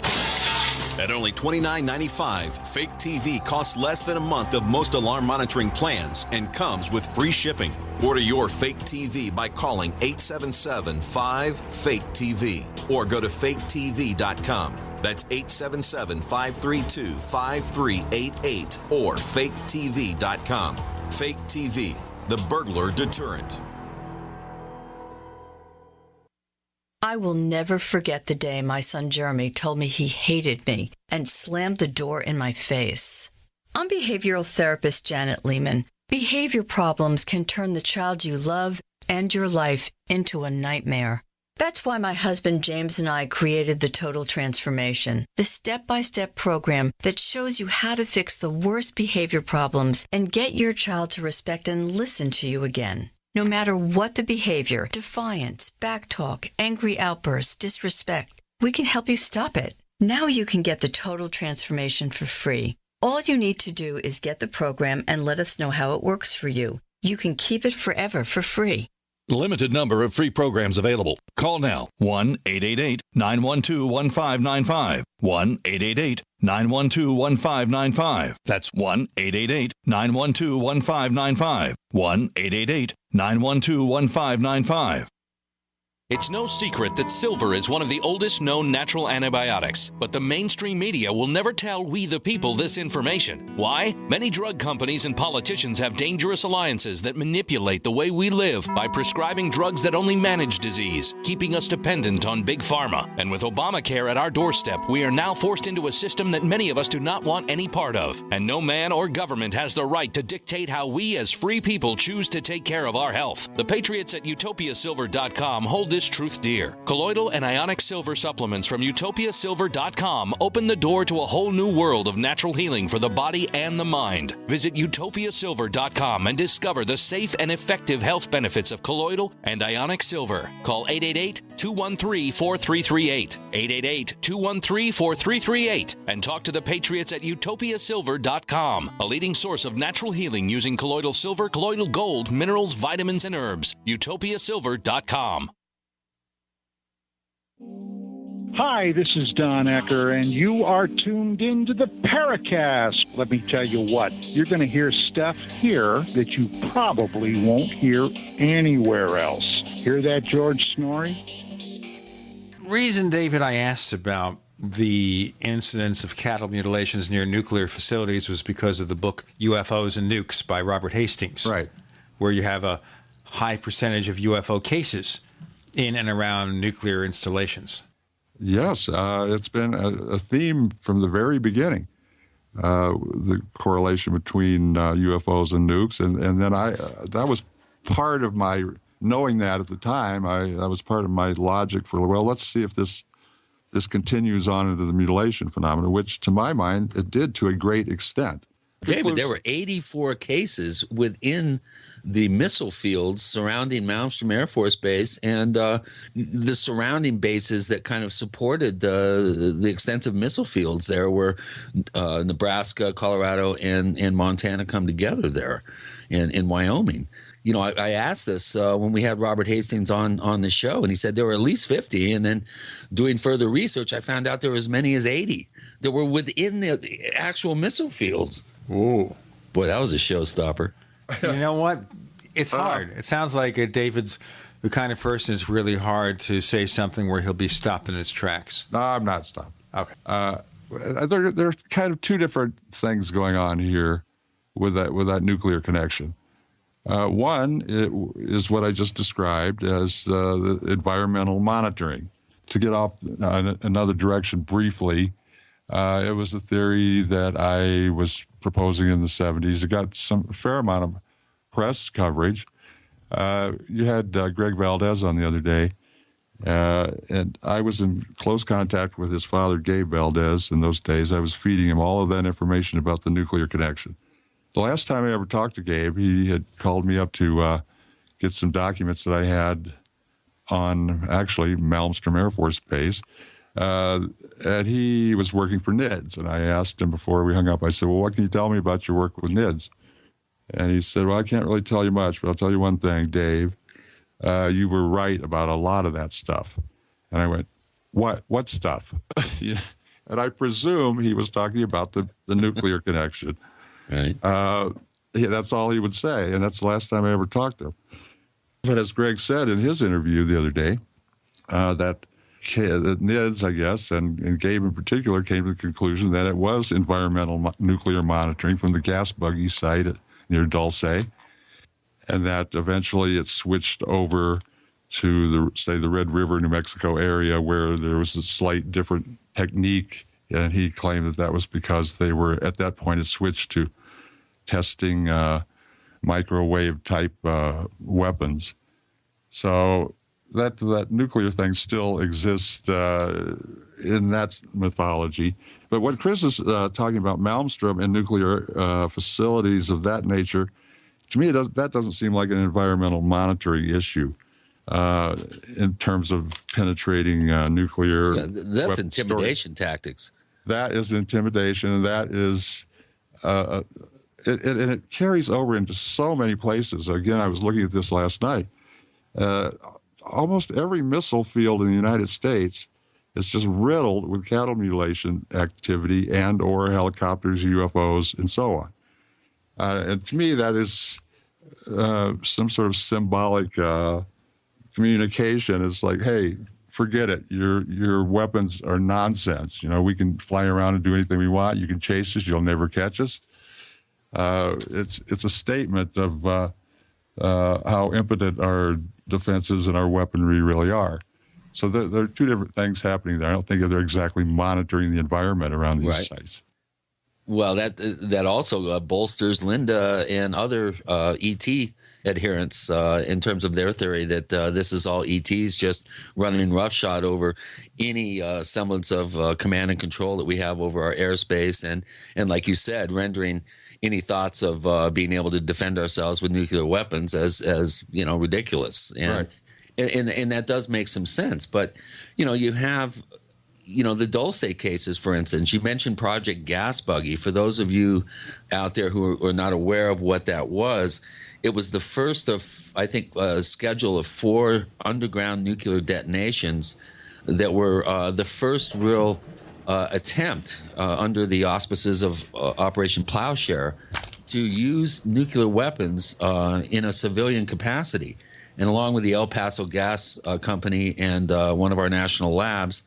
At only $29.95, Fake TV costs less than a month of most alarm monitoring plans and comes with free shipping. Order your Fake TV by calling 877-5-FAKE-TV or go to faketv.com. That's 877-532-5388 or faketv.com. Fake TV, the burglar deterrent.
I will never forget the day my son Jeremy told me he hated me and slammed the door in my face. I'm behavioral therapist Janet Lehman. Behavior problems can turn the child you love and your life into a nightmare. That's why my husband James and I created the Total Transformation, the step-by-step program that shows you how to fix the worst behavior problems and get your child to respect and listen to you again. No matter what the behavior, defiance, backtalk, angry outbursts, disrespect, we can help you stop it. Now you can get the Total Transformation for free. All you need to do is get the program and let us know how it works for you. You can keep it forever for free.
Limited number of free programs available. Call now. 1-888-912-1595. 1-888-912-1595. That's 1-888-912-1595. 1-888-912-1595.
It's no secret that silver is one of the oldest known natural antibiotics, but the mainstream media will never tell we the people this information. Why? Many drug companies and politicians have dangerous alliances that manipulate the way we live by prescribing drugs that only manage disease, keeping us dependent on big pharma. And with Obamacare at our doorstep, we are now forced into a system that many of us do not want any part of. And no man or government has the right to dictate how we as free people choose to take care of our health. The patriots at utopiasilver.com hold this truth dear. Colloidal and ionic silver supplements from utopiasilver.com open the door to a whole new world of natural healing for the body and the mind. Visit utopiasilver.com and discover the safe and effective health benefits of colloidal and ionic silver. Call 888-213-4338. 888-213-4338 and talk to the patriots at utopiasilver.com, a leading source of natural healing using colloidal silver, colloidal gold, minerals, vitamins, and herbs. utopiasilver.com.
Hi, this is Don Ecker, and you are tuned into the Paracast. Let me tell you what, you're going to hear stuff here that you probably won't hear anywhere else. Hear that, George Snorri?
Reason, David, I asked about the incidence of cattle mutilations near nuclear facilities was because of the book UFOs and Nukes by Robert Hastings.
Right.
Where you have a high percentage of UFO cases in and around nuclear installations.
Yes, it's been a theme from the very beginning, the correlation between UFOs and nukes. And then that was part of my, knowing that at the time, that was part of my logic for, well, let's see if this continues on into the mutilation phenomenon, which to my mind, it did to a great extent.
David, there were 84 cases within the missile fields surrounding Malmstrom Air Force Base and the surrounding bases that kind of supported the extensive missile fields there were Nebraska, Colorado, and Montana come together there in Wyoming. You know, I asked this when we had Robert Hastings on the show, and he said there were at least 50. And then doing further research, I found out there were as many as 80 that were within the actual missile fields.
Ooh.
Boy, that was a showstopper.
You know what? It's hard. It sounds like David's the kind of person it's really hard to say something where he'll be stopped in his tracks.
No, I'm not stopped.
Okay.
There are kind of two different things going on here with that nuclear connection. One is what I just described as the environmental monitoring. To get off another direction briefly, it was a theory that I was proposing in the 70s. It got a fair amount of press coverage. You had Greg Valdez on the other day, and I was in close contact with his father, Gabe Valdez, in those days. I was feeding him all of that information about the nuclear connection. The last time I ever talked to Gabe, he had called me up to get some documents that I had on, actually, Malmstrom Air Force Base. And he was working for NIDS. And I asked him before we hung up, I said, well, what can you tell me about your work with NIDS? And he said, well, I can't really tell you much, but I'll tell you one thing, Dave. You were right about a lot of that stuff. And I went, what stuff? And I presume he was talking about the nuclear connection.
Right.
That's all he would say, and that's the last time I ever talked to him. But as Greg said in his interview the other day, that NIDS, I guess, and Gabe in particular, came to the conclusion that it was environmental nuclear monitoring from the gas buggy site near Dulce, and that eventually it switched over to the Red River, New Mexico area, where there was a slight different technique, and he claimed that was because they were, at that point, it switched to testing microwave-type weapons. So that nuclear thing still exists in that mythology. But what Chris is talking about, Malmstrom and nuclear facilities of that nature, to me, that doesn't seem like an environmental monitoring issue in terms of penetrating nuclear.
Yeah, that's intimidation tactics.
That is intimidation, and that is, and it carries over into so many places. Again, I was looking at this last night. almost every missile field in the United States is just riddled with cattle mutilation activity and or helicopters, UFOs, and so on. And to me, that is some sort of symbolic communication. It's like, hey, forget it. Your weapons are nonsense. We can fly around and do anything we want. You can chase us. You'll never catch us. It's a statement of how impotent our defenses and our weaponry really are. So there are two different things happening there. I don't think they're exactly monitoring the environment around these sites.
Well, that also bolsters Linda and other ET adherents in terms of their theory that this is all ETs just running roughshod over any semblance of command and control that we have over our airspace, and like you said, rendering any thoughts of being able to defend ourselves with nuclear weapons as ridiculous. And and that does make some sense. But you have the Dulce cases, for instance. You mentioned Project Gas Buggy. For those of you out there who are not aware of what that was, it was the first of, I think, a schedule of 4 underground nuclear detonations that were the first real attempt under the auspices of Operation Plowshare to use nuclear weapons in a civilian capacity. And along with the El Paso Gas Company and one of our national labs,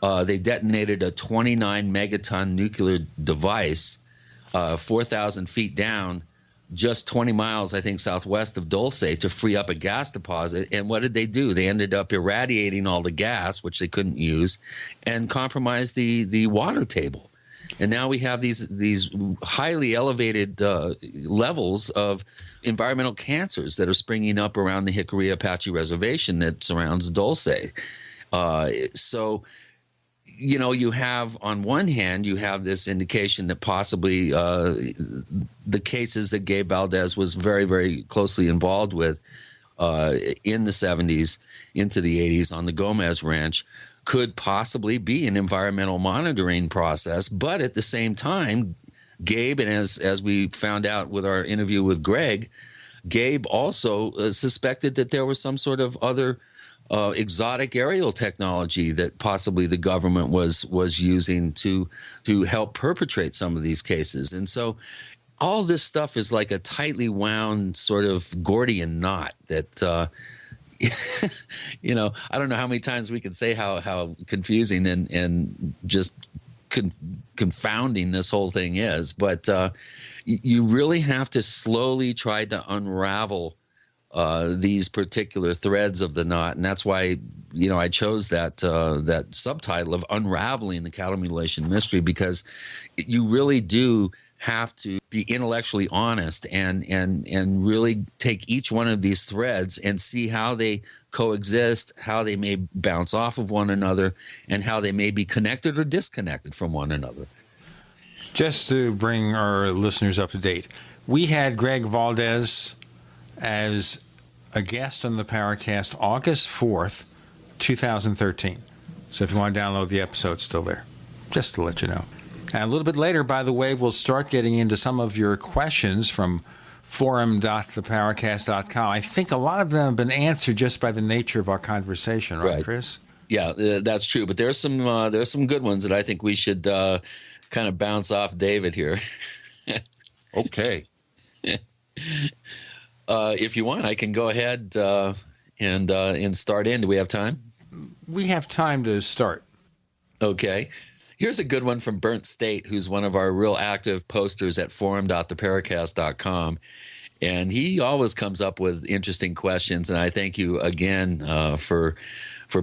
they detonated a 29 megaton nuclear device 4,000 feet down, just 20 miles, I think, southwest of Dulce to free up a gas deposit. And what did they do? They ended up irradiating all the gas, which they couldn't use, and compromised the water table. And now we have these highly elevated levels of environmental cancers that are springing up around the Jicarilla Apache Reservation that surrounds Dulce. So you have, on one hand, you have this indication that possibly the cases that Gabe Valdez was very, very closely involved with in the 70s into the 80s on the Gomez Ranch could possibly be an environmental monitoring process. But at the same time, Gabe, and as we found out with our interview with Greg, Gabe also suspected that there was some sort of other exotic aerial technology that possibly the government was using to help perpetrate some of these cases. And so all this stuff is like a tightly wound sort of Gordian knot that I don't know how many times we can say how confusing and just confounding this whole thing is, but you really have to slowly try to unravel these particular threads of the knot, and that's why I chose that subtitle of Unraveling the Cattle Mutilation Mystery, because you really do have to be intellectually honest and really take each one of these threads and see how they coexist, how they may bounce off of one another, and how they may be connected or disconnected from one another.
Just to bring our listeners up to date, we had Greg Valdez as a guest on the Paracast August 4th, 2013. So if you want to download the episode, it's still there, just to let you know. And a little bit later, by the way, we'll start getting into some of your questions from forum.theparacast.com. I think a lot of them have been answered just by the nature of our conversation, right. Chris?
Yeah, that's true. But there's some good ones that I think we should kind of bounce off David here.
Okay.
If you want, I can go ahead and start in. Do we have time?
We have time to start.
Okay. Here's a good one from Burnt State, who's one of our real active posters at forum.theparacast.com. And he always comes up with interesting questions, and I thank you again for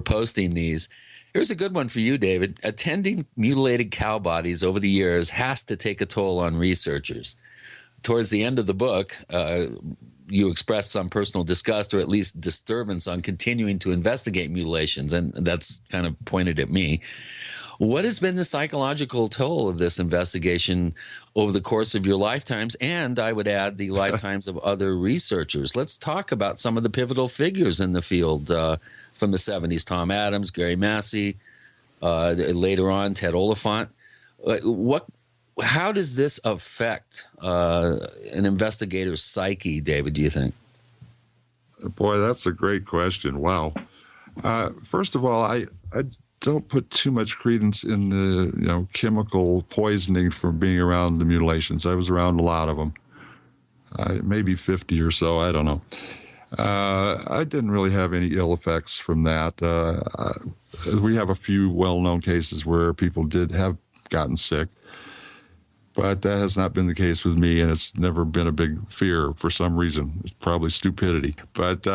posting these. Here's a good one for you, David. Attending mutilated cow bodies over the years has to take a toll on researchers. Towards the end of the book, you expressed some personal disgust or at least disturbance on continuing to investigate mutilations, and that's kind of pointed at me. What has been the psychological toll of this investigation over the course of your lifetimes, and I would add the lifetimes of other researchers? Let's talk about some of the pivotal figures in the field from the 70s. Tom Adams, Gary Massey, later on Ted Oliphant. How does this affect an investigator's psyche, David, do you think?
Boy, that's a great question. Wow. First of all, I don't put too much credence in the chemical poisoning from being around the mutilations. I was around a lot of them, maybe 50 or so. I don't know. I didn't really have any ill effects from that. We have a few well-known cases where people did have gotten sick, but that has not been the case with me, and it's never been a big fear for some reason. It's probably stupidity. But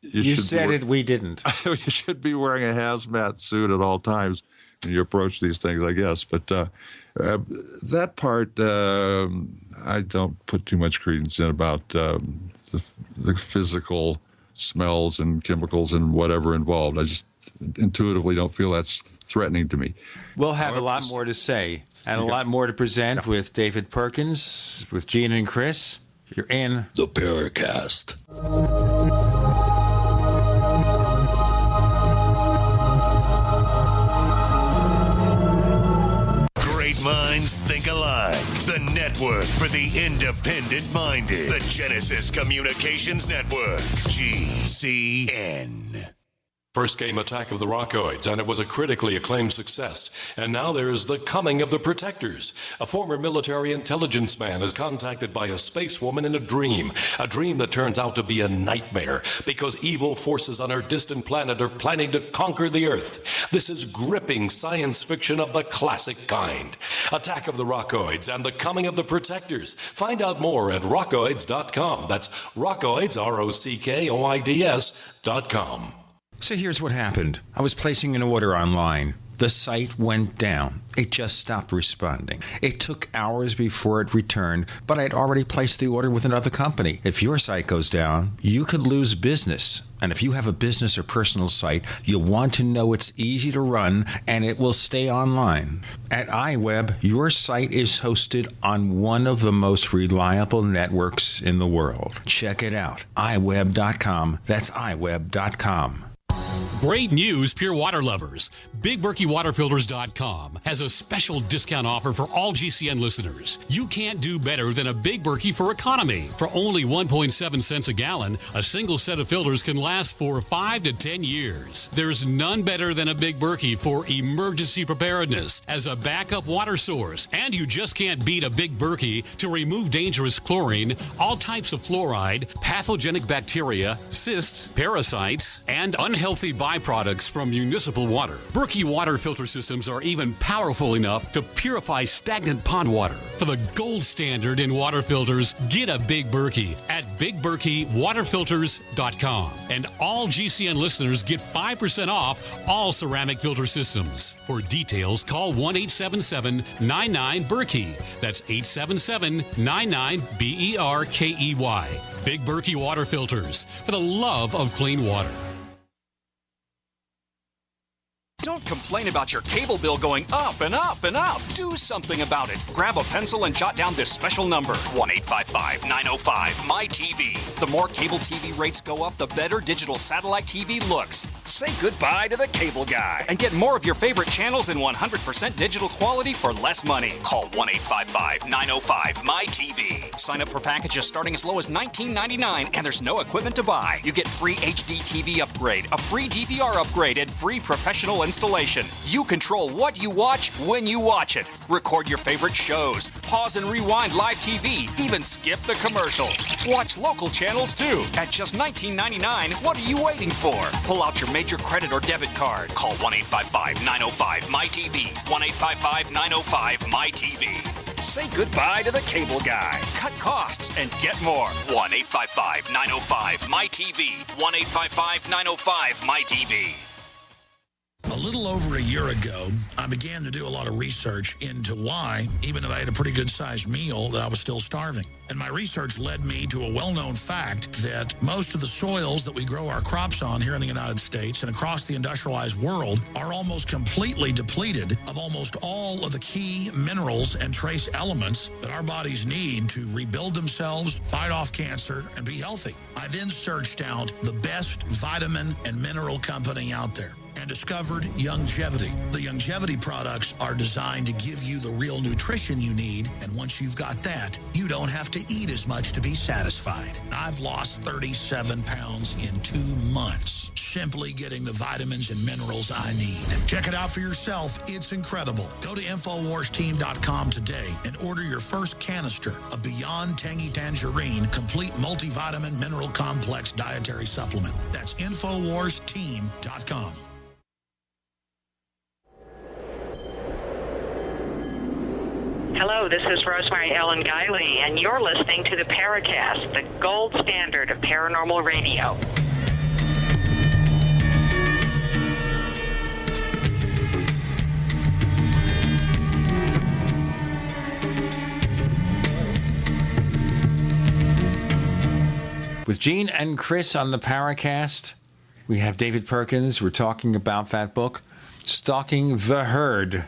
you said it, we didn't.
You should be wearing a hazmat suit at all times when you approach these things, I guess. But that part, I don't put too much credence in about the physical smells and chemicals and whatever involved. I just intuitively don't feel that's threatening to me.
We'll have a lot more to say and a lot more to present with David Perkins, with Gene and Chris. You're in
the Paracast.
Great minds think alike. The network for the independent-minded. The Genesis Communications Network. GCN.
First came Attack of the Rockoids, and it was a critically acclaimed success. And now there's The Coming of the Protectors. A former military intelligence man is contacted by a space woman in a dream that turns out to be a nightmare because evil forces on our distant planet are planning to conquer the Earth. This is gripping science fiction of the classic kind. Attack of the Rockoids and The Coming of the Protectors. Find out more at rockoids.com. That's Rockoids, ROCKOIDS.com.
So here's what happened. I was placing an order online. The site went down. It just stopped responding. It took hours before it returned, but I'd already placed the order with another company. If your site goes down, you could lose business. And if you have a business or personal site, you'll want to know it's easy to run and it will stay online. At iWeb, your site is hosted on one of the most reliable networks in the world. Check it out. iWeb.com. That's iWeb.com.
Great news, pure water lovers. BigBerkeyWaterFilters.com has a special discount offer for all GCN listeners. You can't do better than a Big Berkey for economy. For only 1.7 cents a gallon, a single set of filters can last for 5 to 10 years. There's none better than a Big Berkey for emergency preparedness as a backup water source. And you just can't beat a Big Berkey to remove dangerous chlorine, all types of fluoride, pathogenic bacteria, cysts, parasites, and unhealthy byproducts from municipal water. Berkey water filter systems are even powerful enough to purify stagnant pond water. For the gold standard in water filters, get a Big Berkey at BigBerkeyWaterFilters.com. And all GCN listeners get 5% off all ceramic filter systems. For details, call 1-877-99-BERKEY. That's 877-99-BERKEY. Big Berkey Water Filters, for the love of clean water.
Don't complain about your cable bill going up and up and up. Do something about it. Grab a pencil and jot down this special number, 1-855-905-MY-TV. The more cable TV rates go up, the better digital satellite TV looks. Say goodbye to the cable guy and get more of your favorite channels in 100% digital quality for less money. Call 1-855-905-MY-TV. Sign up for packages starting as low as $19.99, and there's no equipment to buy. You get free HD TV upgrade, a free DVR upgrade, and free professional installation. You control what you watch when you watch it. Record your favorite shows, pause and rewind live TV, even skip the commercials. Watch local channels too. At just $19.99, what are you waiting for? Pull out your major credit or debit card. Call 1-855-905-MY-TV. 1-855-905-MY-TV. Say goodbye to the cable guy. Cut costs and get more. 1-855-905-MY-TV. 1-855-905-MY-TV.
A little over a year ago, I began to do a lot of research into why, even though I had a pretty good-sized meal, that I was still starving. And my research led me to a well-known fact that most of the soils that we grow our crops on here in the United States and across the industrialized world are almost completely depleted of almost all of the key minerals and trace elements that our bodies need to rebuild themselves, fight off cancer, and be healthy. I then searched out the best vitamin and mineral company out there and discovered Youngevity. The Youngevity products are designed to give you the real nutrition you need, and once you've got that, you don't have to eat as much to be satisfied. I've lost 37 pounds in 2 months, simply getting the vitamins and minerals I need. Check it out for yourself. It's incredible. Go to InfoWarsTeam.com today and order your first canister of Beyond Tangy Tangerine Complete Multivitamin Mineral Complex Dietary Supplement. That's InfoWarsTeam.com.
Hello, this is Rosemary Ellen Guiley, and you're listening to the Paracast, the gold standard of paranormal radio.
With Gene and Chris on the Paracast, we have David Perkins. We're talking about that book, Stalking the Herd,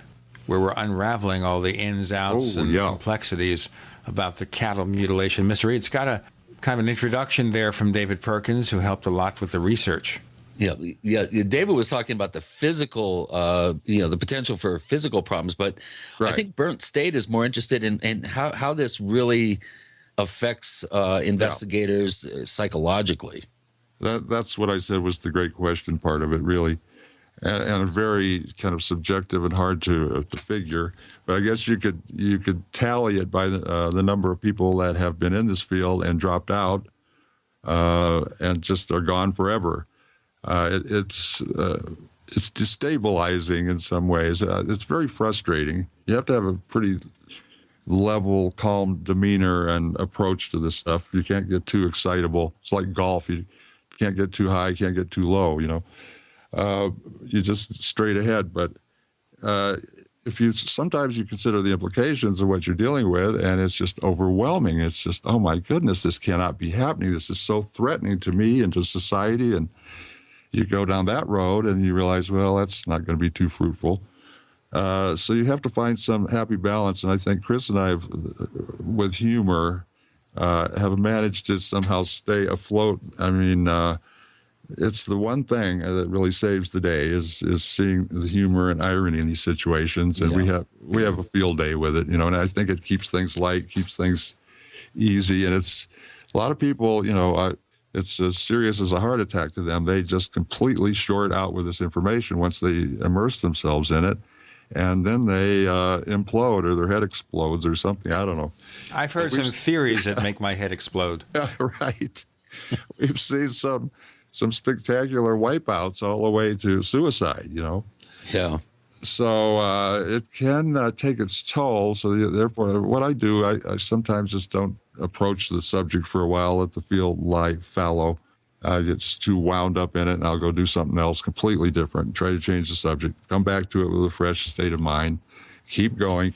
where we're unraveling all the ins, outs, and complexities about the cattle mutilation mystery. It's got a kind of an introduction there from David Perkins, who helped a lot with the research.
Yeah. David was talking about the physical, the potential for physical problems, but I think Burnt State is more interested in how this really affects investigators psychologically.
That's what I said was the great question part of it, really. And a very kind of subjective and hard to figure, but I guess you could tally it by the number of people that have been in this field and dropped out, and just are gone forever. It's destabilizing in some ways. It's very frustrating. You have to have a pretty level, calm demeanor and approach to this stuff. You can't get too excitable. It's like golf. You can't get too high, can't get too low. You just straight ahead. But sometimes you consider the implications of what you're dealing with, and it's just overwhelming. It's just, oh my goodness, this cannot be happening. This is so threatening to me and to society. And you go down that road and you realize, well, that's not going to be too fruitful. So you have to find some happy balance. And I think Chris and I have, with humor, have managed to somehow stay afloat. I mean, it's the one thing that really saves the day is seeing the humor and irony in these situations, and we have a field day with it, and I think it keeps things light, keeps things easy, and it's a lot of people, it's as serious as a heart attack to them. They just completely short out with this information once they immerse themselves in it, and then they implode or their head explodes or something. I don't know.
I've heard some theories that make my head explode.
Yeah, right. We've seen some spectacular wipeouts all the way to suicide,
Yeah.
So it can take its toll. So therefore, what I do, I sometimes just don't approach the subject for a while, let the field lie fallow. I get just too wound up in it, and I'll go do something else completely different, try to change the subject, come back to it with a fresh state of mind, keep going.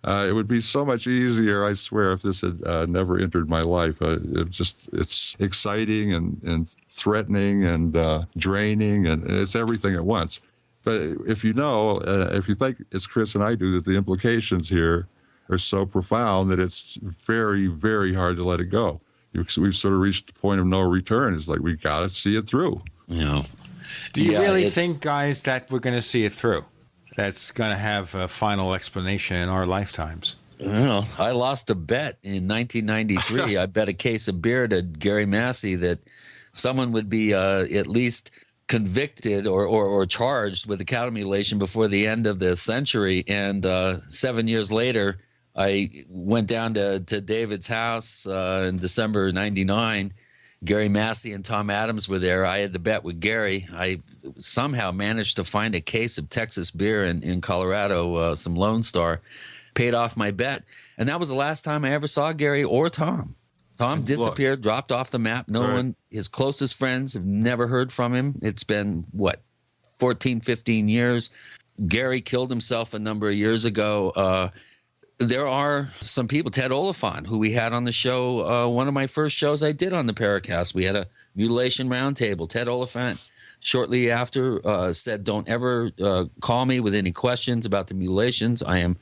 It would be so much easier, I swear, if this had never entered my life. It's exciting and threatening and draining, and it's everything at once. But if you think, as Chris and I do, that the implications here are so profound that it's very, very hard to let it go. We've sort of reached the point of no return. It's like, we got to see it through.
Yeah.
Do you really think, guys, that we're going to see it through? That's going to have a final explanation in our lifetimes?
Well, I lost a bet in 1993. I bet a case of beer to Gary Massey that someone would be at least convicted or charged with the cattle mutilation before the end of the century. And 7 years later, I went down to David's house in December '99. Gary Massey and Tom Adams were there. I had the bet with Gary. I somehow managed to find a case of Texas beer in Colorado, some Lone Star, paid off my bet. And that was the last time I ever saw Gary or Tom. Tom disappeared, dropped off the map. No one, his closest friends have never heard from him. It's been, 14, 15 years. Gary killed himself a number of years ago. There are some people, Ted Oliphant, who we had on the show, one of my first shows I did on the Paracast. We had a mutilation roundtable. Ted Oliphant, shortly after, said, don't ever call me with any questions about the mutilations. I am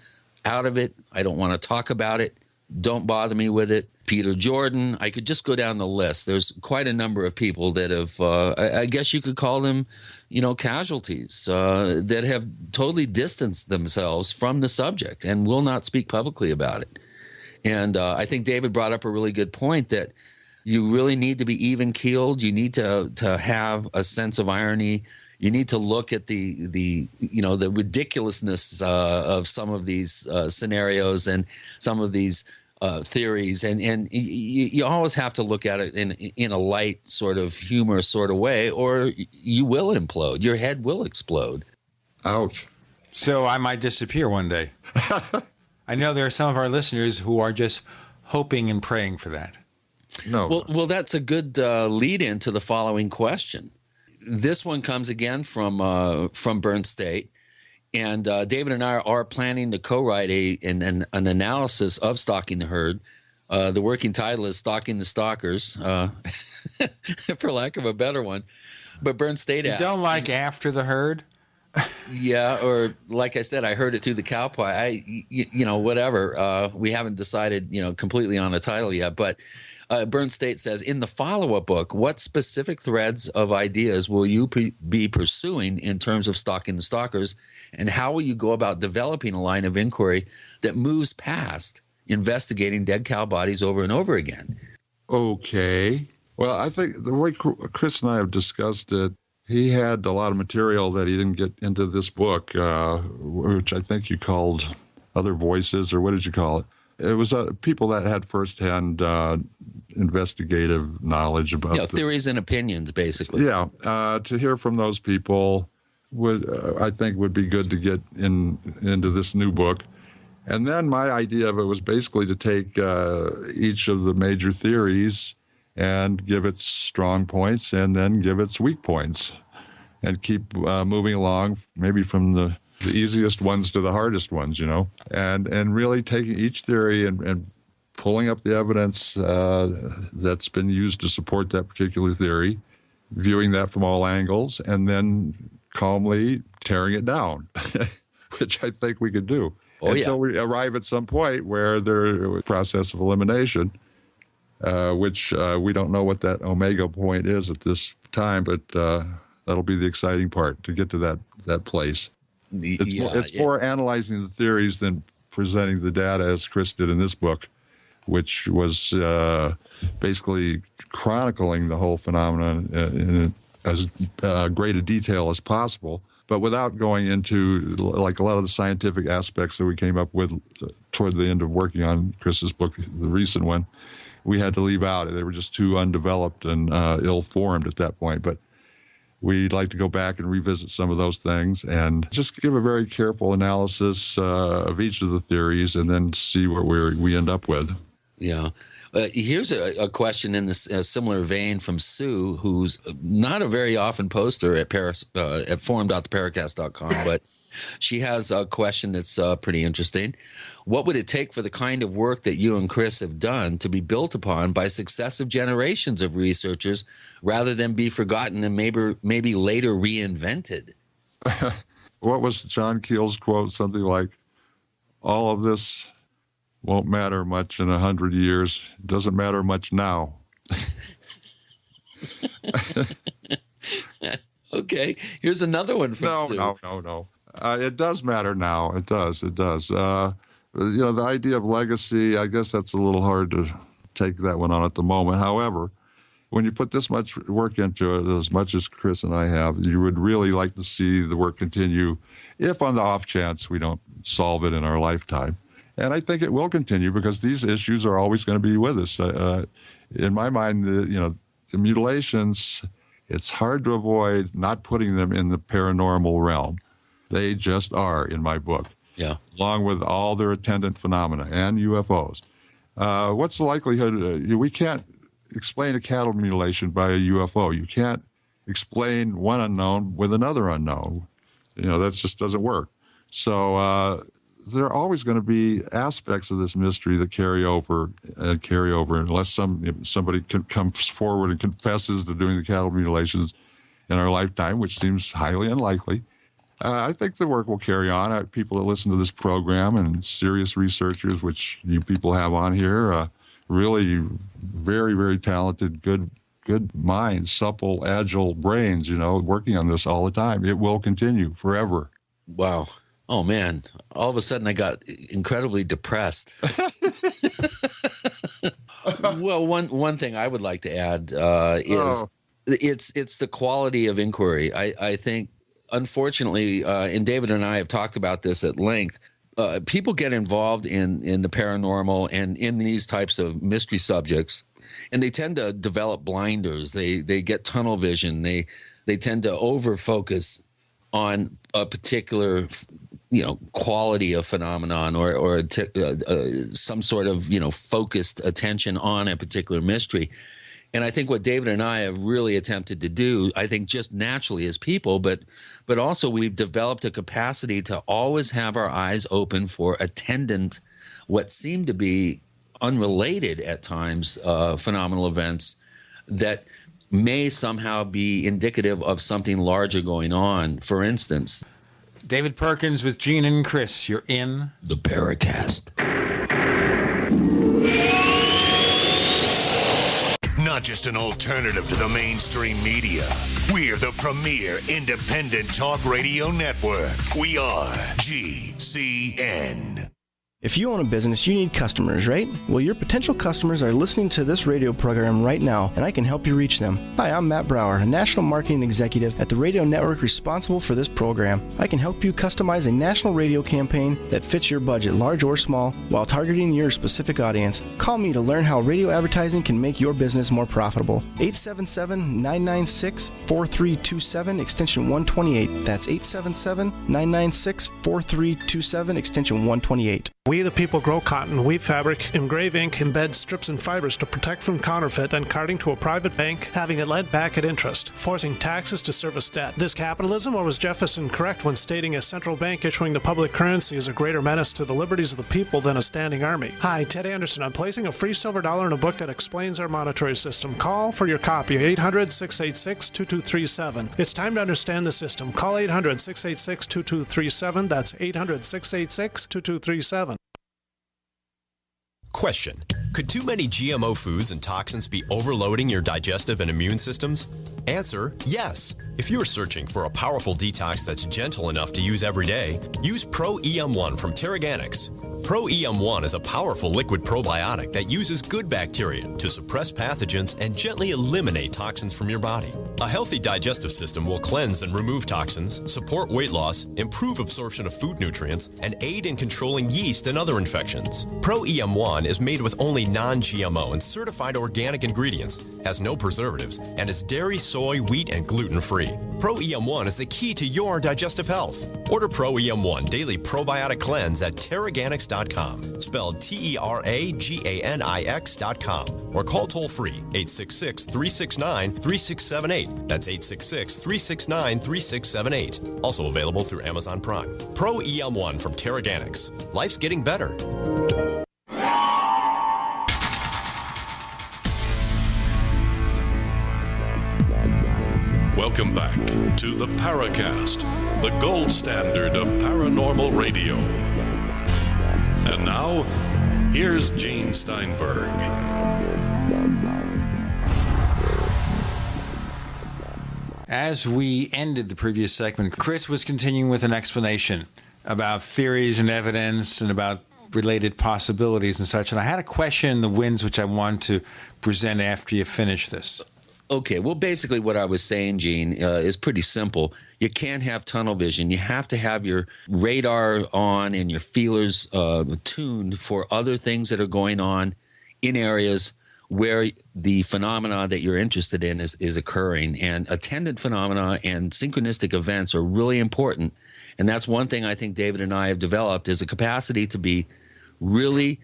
out of it. I don't want to talk about it. don't bother me with it. Peter Jordan, I could just go down the list. There's quite a number of people that have, I guess you could call them, casualties that have totally distanced themselves from the subject and will not speak publicly about it. And I think David brought up a really good point that you really need to be even-keeled. You need to have a sense of irony. You need to look at the ridiculousness of some of these scenarios and some of these theories, and you always have to look at it in a light sort of humorous sort of way, or you will implode. Your head will explode.
Ouch.
So I might disappear one day. I know there are some of our listeners who are just hoping and praying for that.
No.
Well, that's a good lead in to the following question. This one comes again from Burn State. And David and I are planning to co-write an analysis of Stalking the Herd. The working title is Stalking the Stalkers, for lack of a better one. But Burn State asks,
you don't like After the Herd?
Yeah, or like I said, I heard it through the cow pie. Whatever. We haven't decided, completely on a title yet. But Burn State says, in the follow-up book, what specific threads of ideas will you be pursuing in terms of Stalking the Stalkers, and how will you go about developing a line of inquiry that moves past investigating dead cow bodies over and over again?
Okay. Well, I think the way Chris and I have discussed it, he had a lot of material that he didn't get into this book, which I think you called Other Voices, or what did you call it? It was people that had firsthand investigative knowledge about
theories and opinions, basically.
Yeah, to hear from those people I think would be good to get into this new book. And then my idea of it was basically to take each of the major theories and give its strong points and then give its weak points, and keep moving along, maybe from the easiest ones to the hardest ones, and really taking each theory and pulling up the evidence that's been used to support that particular theory, viewing that from all angles, and then calmly tearing it down, which I think we could do until we arrive at some point where there is a process of elimination, which we don't know what that omega point is at this time, but that'll be the exciting part, to get to that place. It's more analyzing the theories than presenting the data, as Chris did in this book, which was basically chronicling the whole phenomenon in as great a detail as possible, but without going into like a lot of the scientific aspects that we came up with toward the end of working on Chris's book, the recent one. We had to leave out. They were just too undeveloped and ill-formed at that point. But we'd like to go back and revisit some of those things and just give a very careful analysis of each of the theories, and then see what we end up with.
Yeah. Here's a question in this similar vein from Sue, who's not a very often poster at forum.theparacast.com, but she has a question that's pretty interesting. What would it take for the kind of work that you and Chris have done to be built upon by successive generations of researchers, rather than be forgotten and maybe later reinvented?
What was John Keel's quote? Something like, all of this won't matter much in 100 years. It doesn't matter much now.
Okay, here's another one from Sue.
No. It does matter now. It does. The idea of legacy, I guess that's a little hard to take that one on at the moment. However, when you put this much work into it, as much as Chris and I have, you would really like to see the work continue, if on the off chance we don't solve it in our lifetime. And I think it will continue, because these issues are always going to be with us. In my mind, the mutilations, it's hard to avoid not putting them in the paranormal realm. They just are in my book.
Yeah.
Along with all their attendant phenomena and UFOs. What's the likelihood? We can't explain a cattle mutilation by a UFO. You can't explain one unknown with another unknown. That just doesn't work. So there are always going to be aspects of this mystery that carry over unless somebody comes forward and confesses to doing the cattle mutilations in our lifetime, which seems highly unlikely. I think the work will carry on. People that listen to this program and serious researchers, which you people have on here, really very, very talented, good minds, supple, agile brains, working on this all the time. It will continue forever.
Wow. Oh, man. All of a sudden, I got incredibly depressed. Well, one thing I would like to add is it's the quality of inquiry. I think, unfortunately, and David and I have talked about this at length, people get involved in the paranormal and in these types of mystery subjects, and they tend to develop blinders. They get tunnel vision. They tend to over-focus on a particular quality of phenomenon or some sort of focused attention on a particular mystery. And I think what David and I have really attempted to do, I think just naturally as people, but also we've developed a capacity to always have our eyes open for attendant, what seem to be unrelated at times phenomenal events that may somehow be indicative of something larger going on. For instance,
David Perkins with Gene and Chris. You're in
the Paracast.
Not just an alternative to the mainstream media. We're the premier independent talk radio network. We are GCN.
If you own a business, you need customers, right? Well, your potential customers are listening to this radio program right now, and I can help you reach them. Hi, I'm Matt Brower, a national marketing executive at the radio network responsible for this program. I can help you customize a national radio campaign that fits your budget, large or small, while targeting your specific audience. Call me to learn how radio advertising can make your business more profitable. 877-996-4327, extension 128. That's 877-996-4327, extension 128.
We the people grow cotton, weave fabric, engrave ink, embed strips and fibers to protect from counterfeit, then carting to a private bank, having it led back at interest, forcing taxes to service debt. This capitalism, or was Jefferson correct when stating a central bank issuing the public currency is a greater menace to the liberties of the people than a standing army? Hi, Ted Anderson. I'm placing a free silver dollar in a book that explains our monetary system. Call for your copy, 800-686-2237. It's time to understand the system. Call 800-686-2237. That's 800-686-2237.
Question: could too many GMO foods and toxins be overloading your digestive and immune systems? Answer: yes. If you're searching for a powerful detox that's gentle enough to use every day, use Pro EM1 from Terraganics. Pro EM1 is a powerful liquid probiotic that uses good bacteria to suppress pathogens and gently eliminate toxins from your body. A healthy digestive system will cleanse and remove toxins, support weight loss, improve absorption of food nutrients, and aid in controlling yeast and other infections. Pro EM1 is made with only non-GMO and certified organic ingredients, has no preservatives, and is dairy, soy, wheat, and gluten-free. Pro EM1 is the key to your digestive health. Order Pro EM1 Daily Probiotic Cleanse at Terraganics.com, spelled Terraganix.com, or call toll-free 866-369-3678. That's 866-369-3678. Also available through Amazon Prime. Pro EM1 from Terraganics. Life's getting better.
Welcome back to the Paracast, the gold standard of paranormal radio. And now, here's Gene Steinberg.
As we ended the previous segment, Chris was continuing with an explanation about theories and evidence and about related possibilities and such. And I had a question in the winds which I want to present after you finish this.
Okay, well, basically what I was saying, Gene, is pretty simple. You can't have tunnel vision. You have to have your radar on and your feelers tuned for other things that are going on in areas where the phenomena that you're interested in is occurring. And attendant phenomena and synchronistic events are really important. And that's one thing I think David and I have developed is a capacity to be really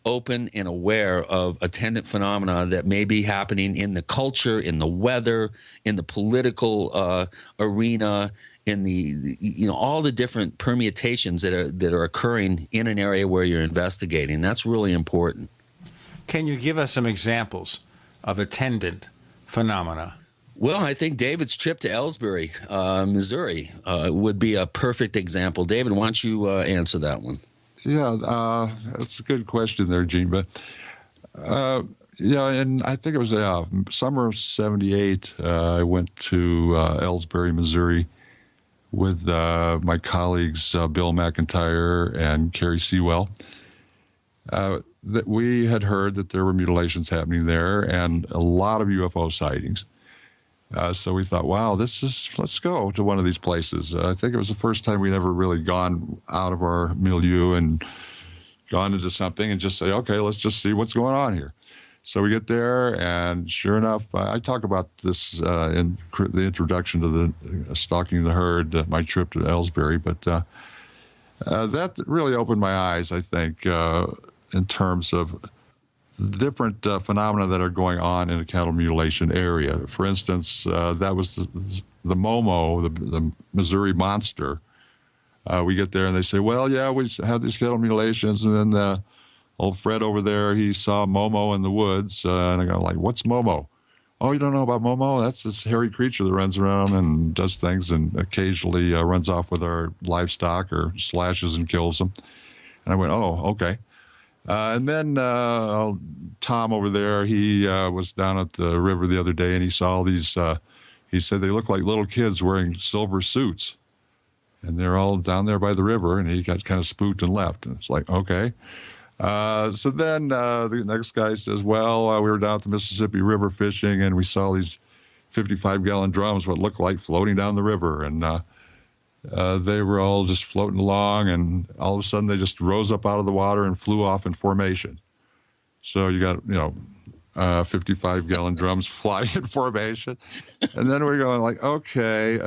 open and aware of attendant phenomena that may be happening in the culture, in the weather, in the political arena, in the all the different permutations that are occurring in an area where you're investigating. That's really important.
Can you give us some examples of attendant phenomena?
Well, I think David's trip to Ellsbury, Missouri, would be a perfect example. David, why don't you answer that one?
Yeah, that's a good question there, Gene. But yeah, and I think it was summer of '78. I went to Ellsbury, Missouri, with my colleagues Bill McIntyre and Carrie Sewell. That we had heard that there were mutilations happening there and a lot of UFO sightings. So we thought, wow, let's go to one of these places. I think it was the first time we'd ever really gone out of our milieu and gone into something and just say, okay, let's just see what's going on here. So we get there, and sure enough, I talk about this in the introduction to the Stalking the Herd, my trip to Ellsbury, but that really opened my eyes, I think, in terms of the different phenomena that are going on in the cattle mutilation area. For instance, that was the Momo, the Missouri monster. We get there and they say, well, yeah, we had these cattle mutilations, and then old Fred over there, he saw Momo in the woods, and I go like, what's Momo? Oh, you don't know about Momo? That's this hairy creature that runs around and does things and occasionally runs off with our livestock or slashes and kills them. And I went, oh, okay. And then Tom over there, he was down at the river the other day, and he saw these, he said they look like little kids wearing silver suits. And they're all down there by the river, and he got kind of spooked and left. And it's like, okay. So then the next guy says, well, we were down at the Mississippi River fishing, and we saw these 55-gallon drums, what looked like floating down the river. And they were all just floating along, and all of a sudden they just rose up out of the water and flew off in formation. So you got, 55-gallon drums flying in formation. And then we're going like, okay,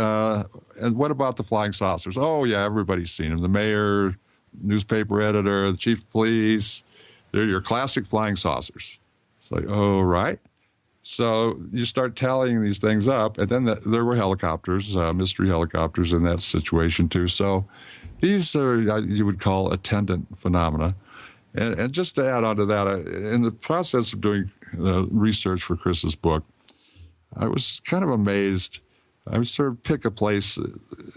and what about the flying saucers? Oh, yeah, everybody's seen them. The mayor, newspaper editor, the chief of police, they're your classic flying saucers. It's like, oh, right. So you start tallying these things up, and then there were helicopters, mystery helicopters in that situation too. So these are, you would call, attendant phenomena. And just to add on to that, in the process of doing research for Chris's book, I was kind of amazed. I would sort of pick a place.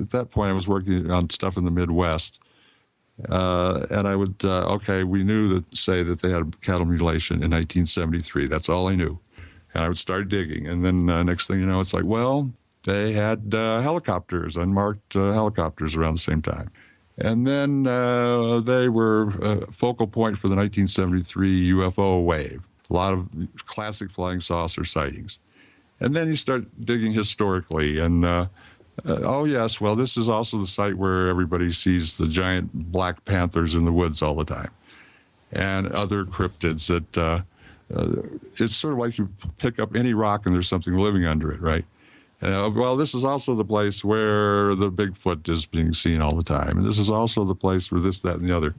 At that point, I was working on stuff in the Midwest. And I would, we knew say that they had cattle mutilation in 1973. That's all I knew. And I would start digging. And then next thing you know, it's like, well, they had helicopters, unmarked helicopters around the same time. And then they were a focal point for the 1973 UFO wave. A lot of classic flying saucer sightings. And then you start digging historically. And, oh, yes, well, this is also the site where everybody sees the giant black panthers in the woods all the time. And other cryptids that it's sort of like you pick up any rock and there's something living under it, right? Well, this is also the place where the Bigfoot is being seen all the time. And this is also the place where this, that, and the other.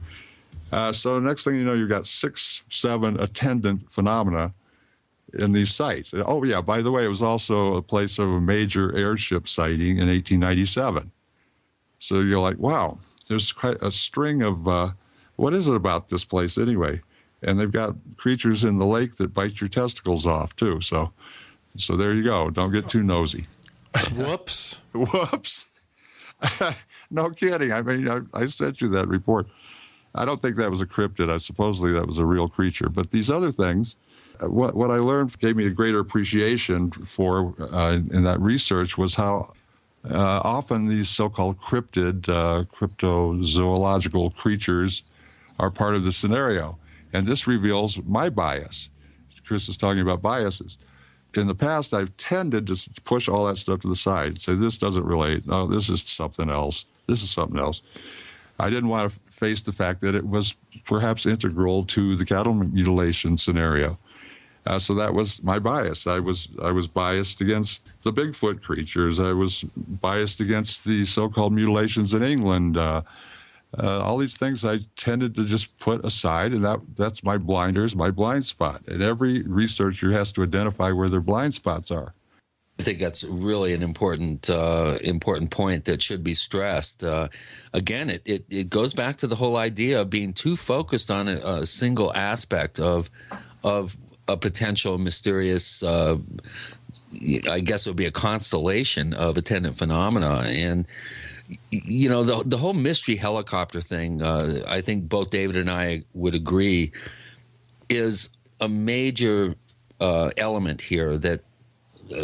So next thing you know, you've got 6, 7 attendant phenomena in these sites. Oh, yeah, by the way, it was also a place of a major airship sighting in 1897. So you're like, wow, there's quite a string of, what is it about this place anyway? And they've got creatures in the lake that bite your testicles off, too. So there you go. Don't get too nosy.
Whoops.
Whoops. No kidding. I mean, I sent you that report. I don't think that was a cryptid. Supposedly that was a real creature. But these other things, what I learned gave me a greater appreciation for in that research was how often these so-called cryptid, cryptozoological creatures are part of the scenario. And this reveals my bias. Chris is talking about biases. In the past, I've tended to push all that stuff to the side, say this doesn't relate. No, this is something else. This is something else. I didn't want to face the fact that it was perhaps integral to the cattle mutilation scenario. So that was my bias. I was biased against the Bigfoot creatures. I was biased against the so-called mutilations in England. All these things I tended to just put aside, and that's my blinders, my blind spot. And every researcher has to identify where their blind spots are.
I think that's really an important point that should be stressed. Again, it goes back to the whole idea of being too focused on a single aspect of a potential mysterious I guess it would be a constellation of attendant phenomena. And, the whole mystery helicopter thing, I think both David and I would agree, is a major element here that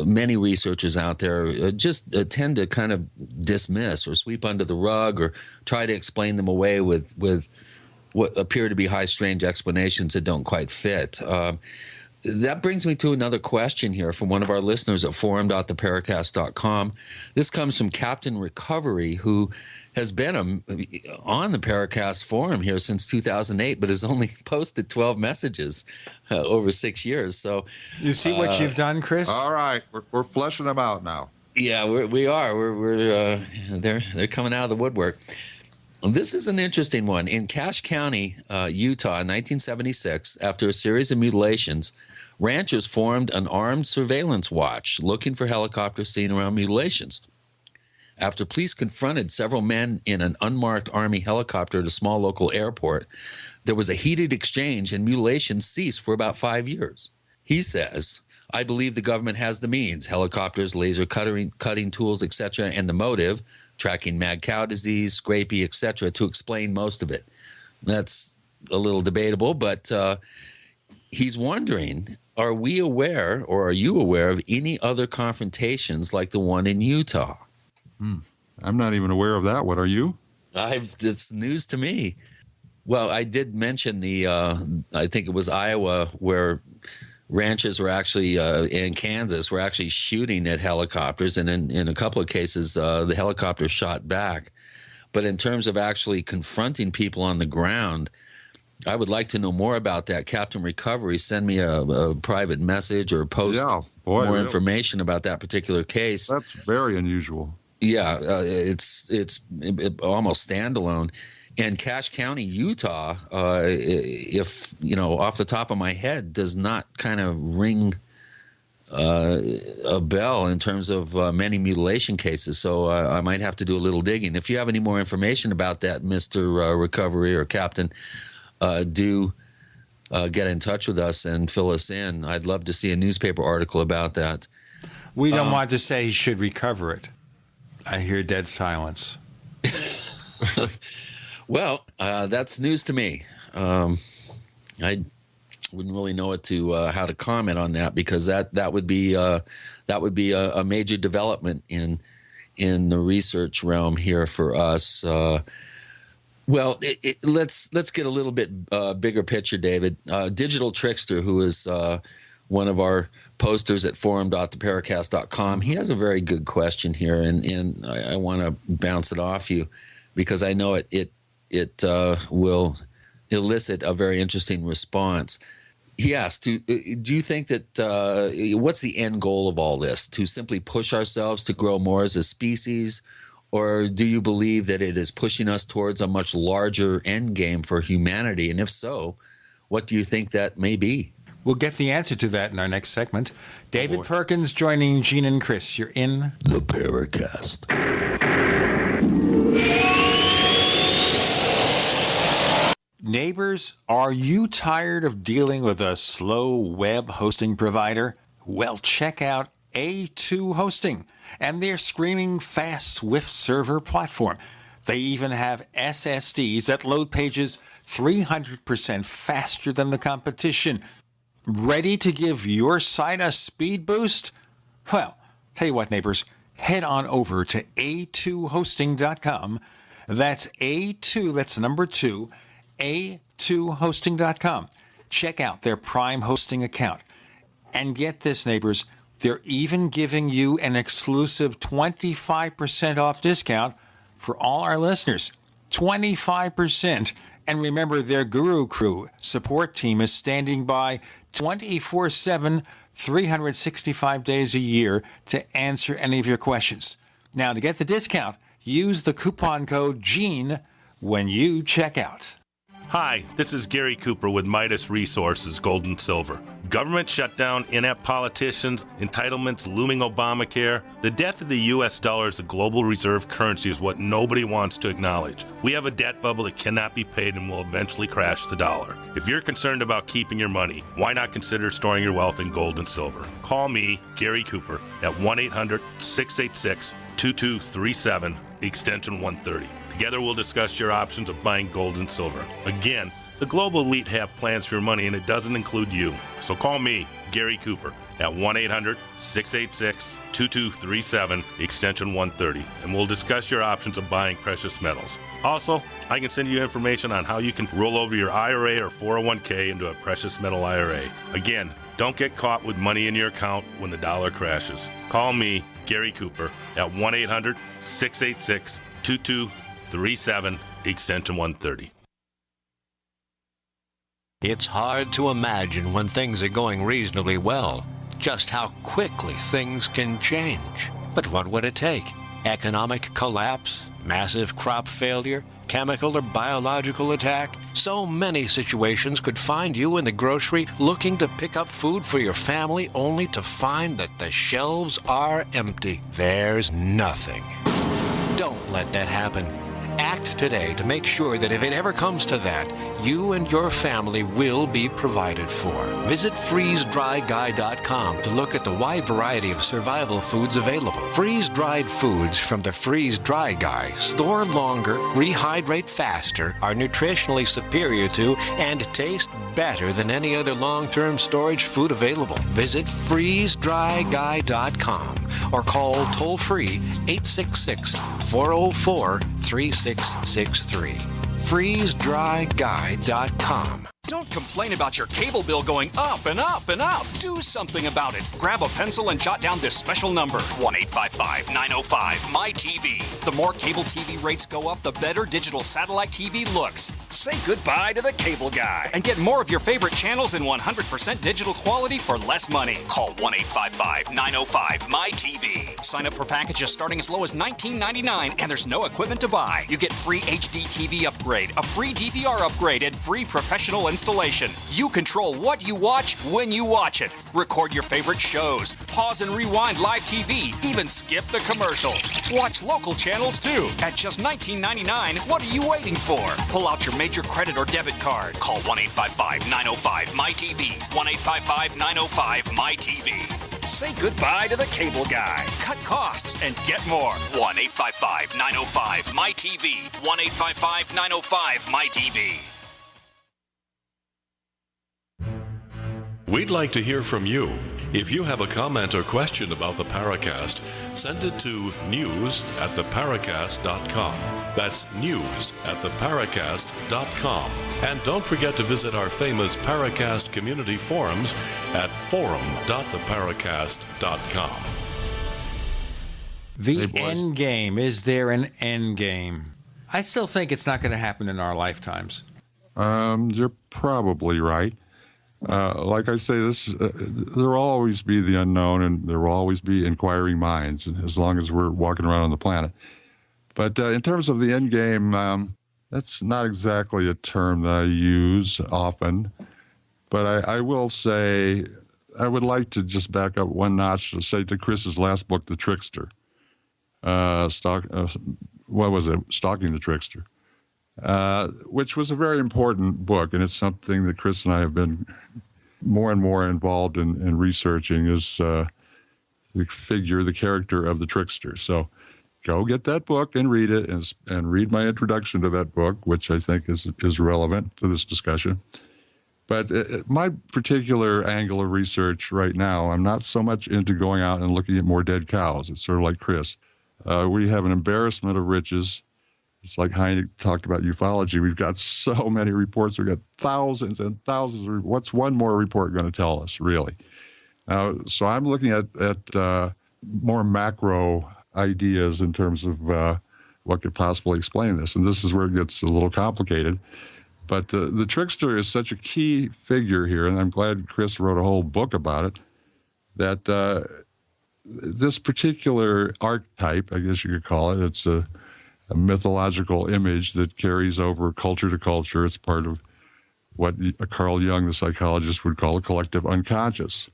many researchers out there just tend to kind of dismiss or sweep under the rug or try to explain them away with what appear to be high strange explanations that don't quite fit. That brings me to another question here from one of our listeners at forum.theparacast.com. This comes from Captain Recovery, who has been on the Paracast forum here since 2008, but has only posted 12 messages over 6 years. So
you see what you've done, Chris?
All right, we're fleshing them out now.
Yeah, we are. They're coming out of the woodwork. This is an interesting one. In Cache County, Utah, in 1976, after a series of mutilations, ranchers formed an armed surveillance watch looking for helicopters seen around mutilations. After police confronted several men in an unmarked Army helicopter at a small local airport, there was a heated exchange and mutilations ceased for about 5 years. He says, I believe the government has the means, helicopters, laser cutting tools, etc., and the motive, tracking mad cow disease, scrapie, etc., to explain most of it. That's a little debatable, but he's wondering, are we aware, or are you aware of any other confrontations like the one in Utah?
I'm not even aware of that. What are you?
It's news to me. Well, I did mention I think it was Iowa, where ranchers were actually, in Kansas, were actually shooting at helicopters. And in a couple of cases, the helicopter shot back. But in terms of actually confronting people on the ground, I would like to know more about that. Captain Recovery, send me a private message or post more information about that particular case.
That's very unusual.
Yeah, it's almost standalone. And Cache County, Utah, if, off the top of my head, does not kind of ring a bell in terms of many mutilation cases. So I might have to do a little digging. If you have any more information about that, Mr. Recovery or Captain, do get in touch with us and fill us in. I'd love to see a newspaper article about that.
We don't want to say he should recover it. I hear dead silence.
Well, that's news to me. I wouldn't really know how to comment on that, because that would be a major development in the research realm here for us. Well, let's get a little bit bigger picture, David. Digital Trickster, who is one of our posters at forum.theparacast.com, he has a very good question here, and I want to bounce it off you, because I know it will elicit a very interesting response. He asked, do you think that what's the end goal of all this? To simply push ourselves to grow more as a species? Or do you believe that it is pushing us towards a much larger end game for humanity? And if so, what do you think that may be?
We'll get the answer to that in our next segment. David Perkins joining Gene and Chris. You're in
the Paracast.
Neighbors, are you tired of dealing with a slow web hosting provider? Well, check out A2 Hosting and their screaming fast Swift server platform. They even have SSDs that load pages 300% faster than the competition. Ready to give your site a speed boost? Well, tell you what, neighbors, head on over to a2hosting.com. That's A2, that's number 2, a2hosting.com. Check out their Prime hosting account. And get this, neighbors, they're even giving you an exclusive 25% off discount for all our listeners. 25%. And remember, their Guru Crew support team is standing by 24/7, 365 days a year to answer any of your questions. Now, to get the discount, use the coupon code GENE when you check out.
Hi, this is Gary Cooper with Midas Resources, Gold and Silver. Government shutdown, inept politicians, entitlements, looming Obamacare. The death of the U.S. dollar as a global reserve currency is what nobody wants to acknowledge. We have a debt bubble that cannot be paid and will eventually crash the dollar. If you're concerned about keeping your money, why not consider storing your wealth in gold and silver? Call me, Gary Cooper, at 1-800-686-2237, extension 130. Together we'll discuss your options of buying gold and silver. Again, the global elite have plans for your money and it doesn't include you. So call me, Gary Cooper, at 1-800-686-2237, extension 130, and we'll discuss your options of buying precious metals. Also, I can send you information on how you can roll over your IRA or 401k into a precious metal IRA. Again, don't get caught with money in your account when the dollar crashes. Call me, Gary Cooper, at 1-800-686-2237, extension 130.
It's hard to imagine when things are going reasonably well, just how quickly things can change. But what would it take? Economic collapse? Massive crop failure? Chemical or biological attack? So many situations could find you in the grocery looking to pick up food for your family only to find that the shelves are empty. There's nothing. Don't let that happen. Act today to make sure that if it ever comes to that, you and your family will be provided for. Visit freezedryguy.com to look at the wide variety of survival foods available. Freeze-dried foods from the Freeze Dry Guy store longer, rehydrate faster, are nutritionally superior to, and taste better than any other long-term storage food available. Visit freezedryguy.com or call toll-free 866-404-3663. freezedryguy.com.
Don't complain about your cable bill going up and up and up. Do something about it. Grab a pencil and jot down this special number, 1-855-905-MY-TV. The more cable TV rates go up, the better digital satellite TV looks. Say goodbye to the cable guy and get more of your favorite channels in 100% digital quality for less money. Call 1-855-905-MY-TV. Sign up for packages starting as low as $19.99 and there's no equipment to buy. You get free HD TV upgrade, a free DVR upgrade, and free professional installation. You control what you watch when you watch it. Record your favorite shows, pause and rewind live TV, even skip the commercials. Watch local channels too. At just $19.99, what are you waiting for? Pull out your major credit or debit card. Call 1-855-905-MY-TV. 1-855-905-MY-TV. Say goodbye to the cable guy. Cut costs and get more. 1-855-905-MY-TV. 1-855-905-MY-TV.
We'd like to hear from you. If you have a comment or question about the Paracast, send it to news@theparacast.com. That's news@theparacast.com. And don't forget to visit our famous Paracast community forums at forum.theparacast.com.
The end game. Is there an end game? I still think it's not going to happen in our lifetimes.
You're probably right. Like I say, there will always be the unknown, and there will always be inquiring minds, as long as we're walking around on the planet. But in terms of the end game, that's not exactly a term that I use often. But I will say, I would like to just back up one notch to say to Chris's last book, The Trickster. What was it? Stalking the Trickster. Which was a very important book, and it's something that Chris and I have been more and more involved in researching, is the character of the trickster. So go get that book and read it, and read my introduction to that book, which I think is relevant to this discussion. But my particular angle of research right now, I'm not so much into going out and looking at more dead cows. It's sort of like Chris. We have an embarrassment of riches. It's like Heine talked about ufology. We've got so many reports. We've got thousands and thousands of what's one more report going to tell us, really? So I'm looking at more macro ideas in terms of what could possibly explain this. And this is where it gets a little complicated. But the trickster is such a key figure here, and I'm glad Chris wrote a whole book about it, that this particular archetype, I guess you could call it, it's a mythological image that carries over culture to culture. It's part of what Carl Jung, the psychologist, would call a collective unconscious.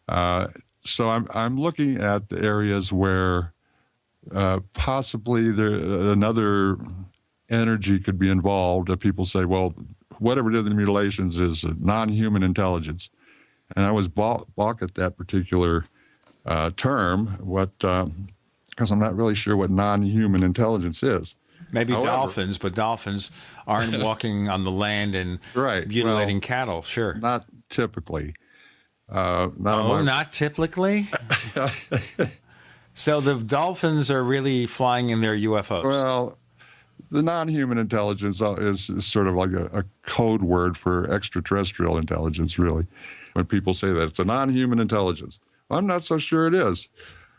So I'm looking at the areas where possibly another energy could be involved. People say, well, whatever did the mutilations is a non-human intelligence. And I always balk at that particular term, because I'm not really sure what non-human intelligence is.
Maybe
However,
dolphins, but dolphins aren't walking on the land and mutilating cattle, sure.
Not typically.
Not typically? So the dolphins are really flying in their UFOs?
Well, the non-human intelligence is sort of like a code word for extraterrestrial intelligence, really. When people say that it's a non-human intelligence, I'm not so sure it is.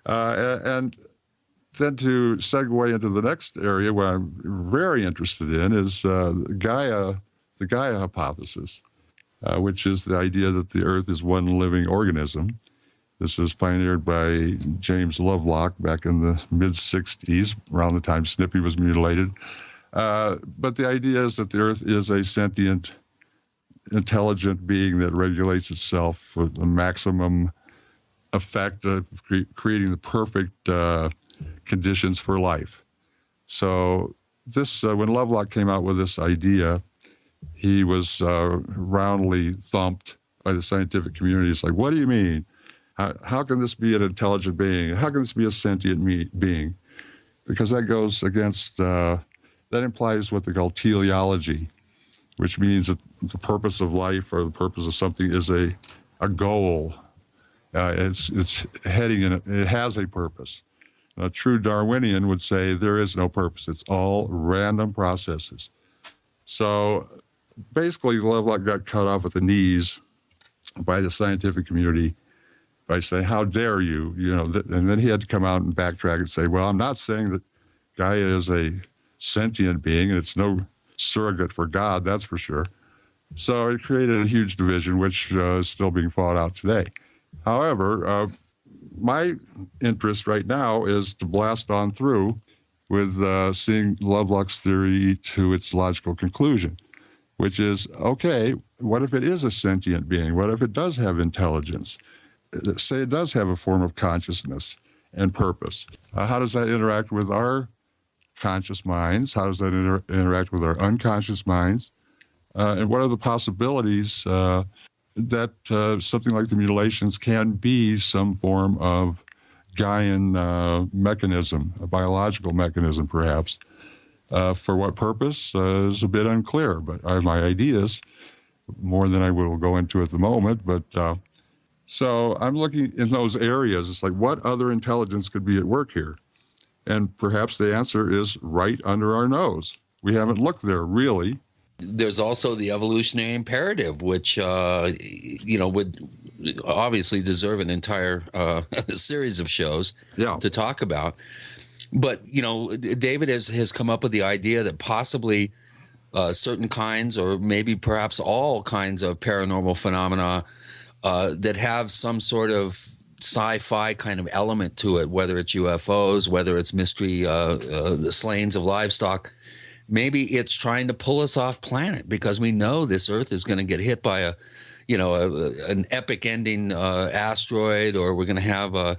And then to segue into the next area where I'm very interested in is the Gaia hypothesis, which is the idea that the Earth is one living organism. This was pioneered by James Lovelock back in the mid-'60s, around the time Snippy was mutilated. But the idea is that the Earth is a sentient, intelligent being that regulates itself with the maximum effect of creating the perfect conditions for life. So this, when Lovelock came out with this idea, he was roundly thumped by the scientific community. It's like, what do you mean? How can this be an intelligent being? How can this be a sentient being? Because that goes against, that implies what they call teleology, which means that the purpose of life or the purpose of something is a goal. It's heading in it has a purpose. A true Darwinian would say there is no purpose. It's all random processes. So basically, Lovelock got cut off at the knees by the scientific community by saying, how dare you? And then he had to come out and backtrack and say, well, I'm not saying that Gaia is a sentient being, and it's no surrogate for God, that's for sure. So it created a huge division, which is still being fought out today. However, my interest right now is to blast on through with seeing Lovelock's theory to its logical conclusion, which is, okay, what if it is a sentient being? What if it does have intelligence? Say it does have a form of consciousness and purpose. How does that interact with our conscious minds? How does that interact with our unconscious minds? And what are the possibilities that something like the mutilations can be some form of Gaian mechanism, a biological mechanism perhaps? For what purpose is a bit unclear, but I have my ideas, more than I will go into at the moment. But so I'm looking in those areas. It's like, what other intelligence could be at work here? And perhaps the answer is right under our nose. We haven't looked there, really.
There's also the evolutionary imperative, which, would obviously deserve an entire series of shows to talk about. But, David has come up with the idea that possibly certain kinds, or maybe perhaps all kinds of paranormal phenomena that have some sort of sci-fi kind of element to it, whether it's UFOs, whether it's mystery slayings of livestock, maybe it's trying to pull us off planet because we know this Earth is going to get hit by an epic ending asteroid, or we're going to have a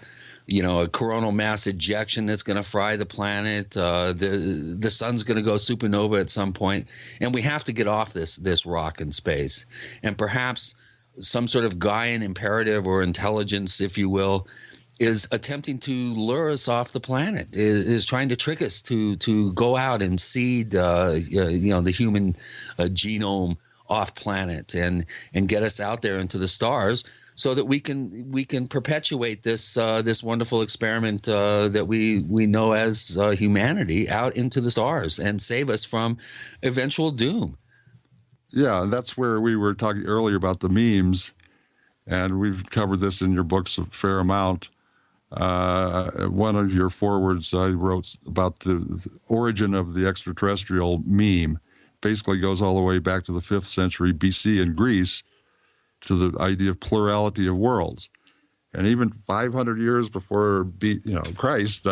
coronal mass ejection that's going to fry the planet. The sun's going to go supernova at some point, and we have to get off this rock in space. And perhaps some sort of Gaian imperative or intelligence, if you will, is attempting to lure us off the planet, is trying to trick us to go out and seed the human genome off planet and get us out there into the stars, so that we can perpetuate this wonderful experiment that we know as humanity out into the stars and save us from eventual doom.
Yeah, that's where we were talking earlier about the memes, and we've covered this in your books a fair amount. One of your forewords I wrote about the origin of the extraterrestrial meme basically goes all the way back to the 5th century BC in Greece, to the idea of plurality of worlds. And even 500 years before Christ,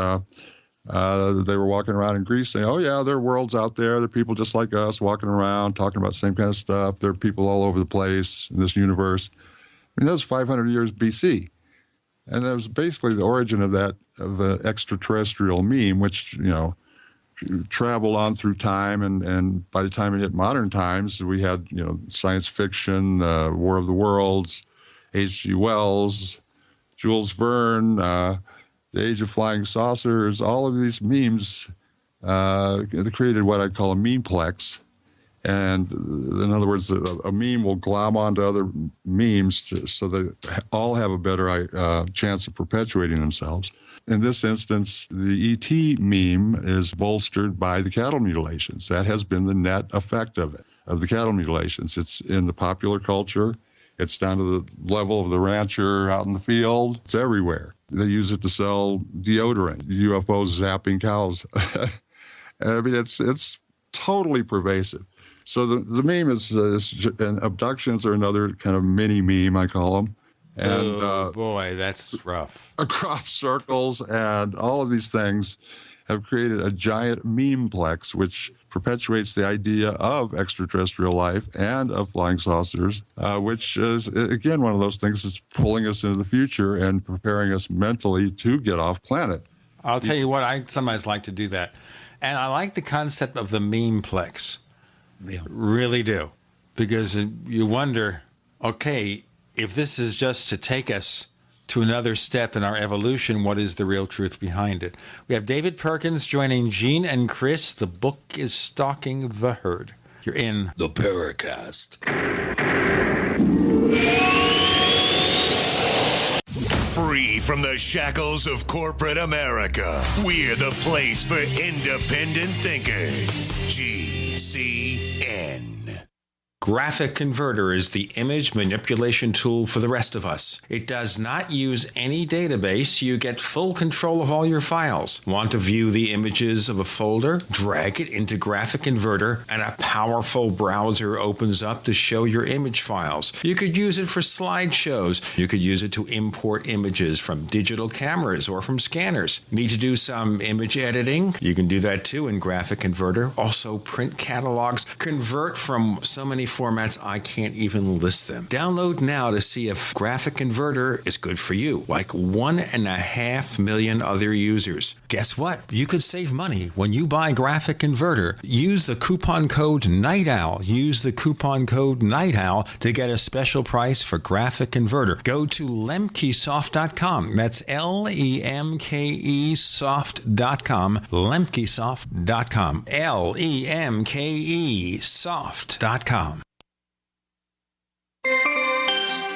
They were walking around in Greece saying, oh, yeah, there are worlds out there. There are people just like us walking around, talking about the same kind of stuff. There are people all over the place in this universe. I mean, that was 500 years BC. And that was basically the origin of that, of an extraterrestrial meme, which, traveled on through time. And by the time it hit modern times, we had, science fiction, War of the Worlds, H.G. Wells, Jules Verne, The Age of Flying Saucers. All of these memes, they created what I'd call a memeplex. And in other words, a meme will glom onto other memes so they all have a better chance of perpetuating themselves. In this instance, the ET meme is bolstered by the cattle mutilations. That has been the net effect of it, of the cattle mutilations. It's in the popular culture. It's down to the level of the rancher out in the field. It's everywhere. They use it to sell deodorant, UFOs zapping cows. I mean, it's totally pervasive. So the meme is and abductions are another kind of mini meme, I call them. And,
boy, that's rough.
Crop circles and all of these things have created a giant memeplex, which perpetuates the idea of extraterrestrial life and of flying saucers, which is, again, one of those things that's pulling us into the future and preparing us mentally to get off planet.
I'll tell you what, I sometimes like to do that. And I like the concept of the memeplex.
Yeah.
Really do. Because you wonder, okay, if this is just to take us to another step in our evolution, what is the real truth behind it? We have David Perkins joining Gene and Chris. The book is Stalking the Herd. You're in
the Paracast.
Free from the shackles of corporate America, we're the place for independent thinkers. GCN.
Graphic Converter is the image manipulation tool for the rest of us. It does not use any database. You get full control of all your files. Want to view the images of a folder? Drag it into Graphic Converter and a powerful browser opens up to show your image files. You could use it for slideshows. You could use it to import images from digital cameras or from scanners. Need to do some image editing? You can do that too in Graphic Converter. Also print catalogs. Convert from so many formats I can't even list them. Download now to see if Graphic Converter is good for you, like 1.5 million other users. Guess what? You could save money when you buy Graphic Converter. Use the coupon code Night Owl. Use the coupon code Night Owl to get a special price for Graphic Converter. Go to lemkesoft.com. That's LEMKE soft.com. lemkesoft.com. LEMKE soft.com.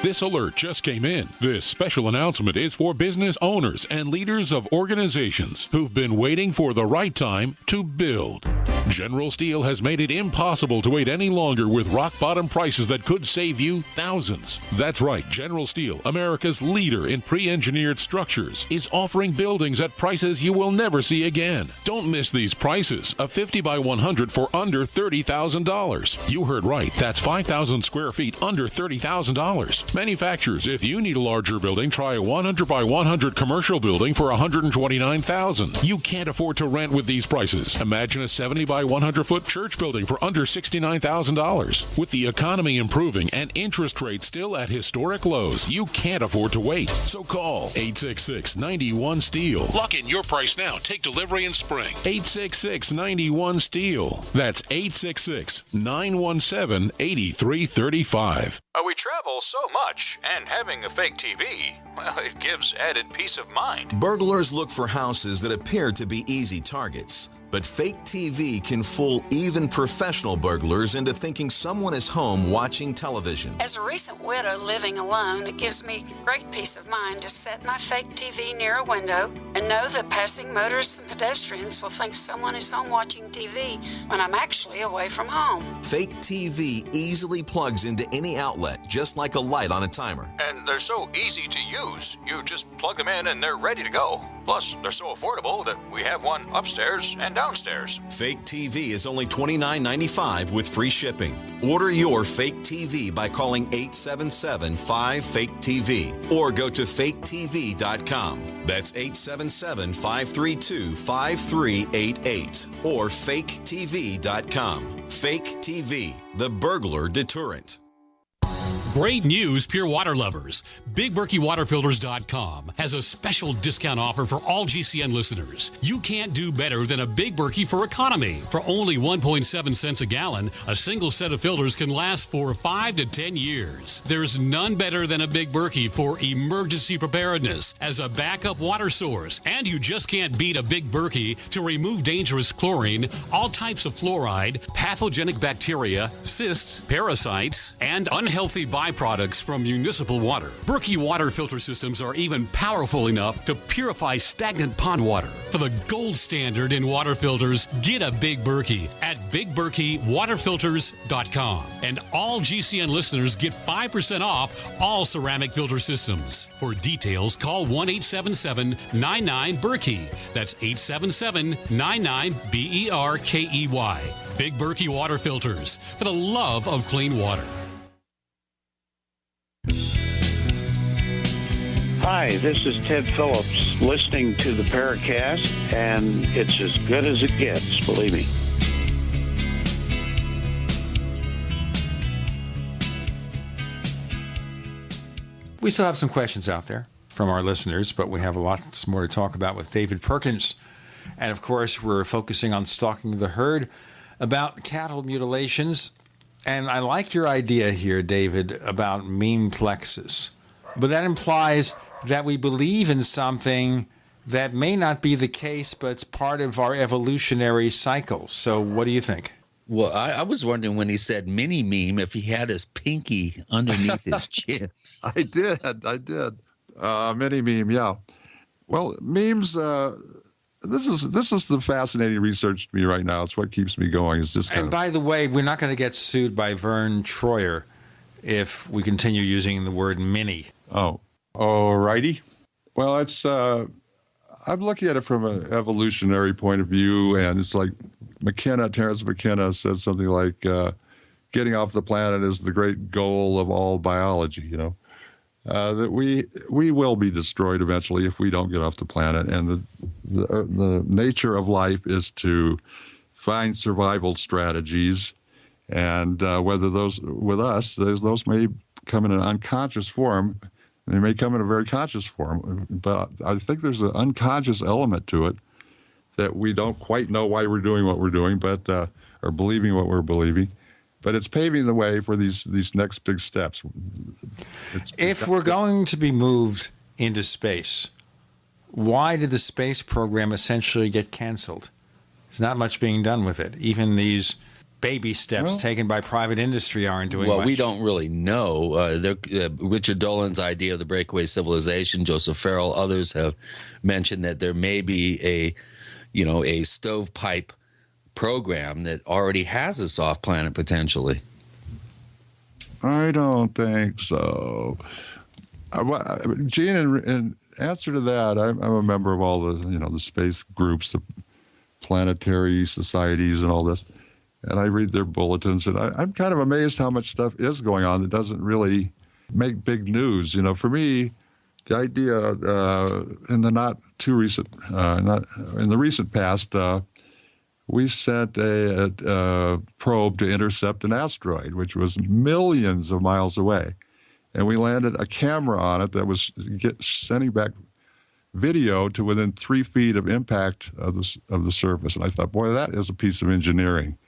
This alert just came in. This special announcement is for business owners and leaders of organizations who've been waiting for the right time to build. General Steel has made it impossible to wait any longer with rock-bottom prices that could save you thousands. That's right, General Steel, America's leader in pre-engineered structures, is offering buildings at prices you will never see again. Don't miss these prices. A 50 by 100 for under $30,000. You heard right. That's 5,000 square feet under $30,000. Manufacturers, if you need a larger building, try a 100 by 100 commercial building for $129,000. You can't afford to rent with these prices. Imagine a 70 by 100-foot church building for under $69,000. With the economy improving and interest rates still at historic lows, you can't afford to wait. So call 866-91-STEEL. Lock in your price now. Take delivery in spring. 866-91-STEEL. That's 866-917-8335.
We travel so much, and having a fake TV, well, it gives added peace of mind.
Burglars look for houses that appear to be easy targets. But fake TV can fool even professional burglars into thinking someone is home watching television.
As a recent widow living alone, it gives me great peace of mind to set my fake TV near a window and know that passing motorists and pedestrians will think someone is home watching TV when I'm actually away from home.
Fake TV easily plugs into any outlet, just like a light on a timer.
And they're so easy to use. You just plug them in and they're ready to go. Plus, they're so affordable that we have one upstairs and downstairs. downstairs.
Fake TV is only $29.95 with free shipping. Order your fake TV by calling 877-5-FAKE-TV or go to faketv.com. That's 877-532-5388 or faketv.com. Fake TV, the burglar deterrent.
Great news, pure water lovers. BigBerkeyWaterFilters.com has a special discount offer for all GCN listeners. You can't do better than a Big Berkey for economy. For only 1.7 cents a gallon, a single set of filters can last for 5 to 10 years. There's none better than a Big Berkey for emergency preparedness as a backup water source. And you just can't beat a Big Berkey to remove dangerous chlorine, all types of fluoride, pathogenic bacteria, cysts, parasites, and unhealthy byproducts from municipal water. Berkey water filter systems are even powerful enough to purify stagnant pond water. For the gold standard in water filters, get a Big Berkey at BigBerkeyWaterFilters.com. And all GCN listeners get 5% off all ceramic filter systems. For details, call 1-877-99-BERKEY. That's 877-99-BERKEY. Big Berkey Water Filters, for the love of clean water.
Hi, this is Ted Phillips listening to the Paracast, and it's as good as it gets, believe me.
We still have some questions out there from our listeners, but we have lots more to talk about with David Perkins. And of course, we're focusing on Stalking the Herd, about cattle mutilations. And I like your idea here, David, about memeplexes. But that implies that we believe in something that may not be the case, but it's part of our evolutionary cycle. So what do you think?
Well, I was wondering when he said mini meme if he had his pinky underneath his chin.
I did. Mini meme, yeah. Well, memes, this is the fascinating research to me right now. It's what keeps me going. Is this
And by the way, we're not going to get sued by Vern Troyer if we continue using the word mini.
Oh, righty. Well, it's I'm looking at it from an evolutionary point of view, and it's like Terence McKenna said something like, getting off the planet is the great goal of all biology, you know. That we will be destroyed eventually if we don't get off the planet, and the nature of life is to find survival strategies, and whether those with us, those may come in an unconscious form, they may come in a very conscious form, but I think there's an unconscious element to it that we don't quite know why we're doing what we're doing, but or believing what we're believing. But it's paving the way for these next big steps.
If we're going to be moved into space, why did the space program essentially get canceled? There's not much being done with it. Even these baby steps taken by private industry aren't doing much.
Well, we don't really know. Richard Dolan's idea of the breakaway civilization, Joseph Farrell, others have mentioned that there may be a stovepipe program that already has us off planet potentially.
I don't think so. Gene, in answer to that, I'm a member of all the space groups, the planetary societies and all this, and I read their bulletins, and I'm kind of amazed how much stuff is going on that doesn't really make big news. You know, for me, the idea in the recent past, we sent a probe to intercept an asteroid, which was millions of miles away. And we landed a camera on it that was sending back video to within 3 feet of impact of the surface. And I thought, boy, that is a piece of engineering.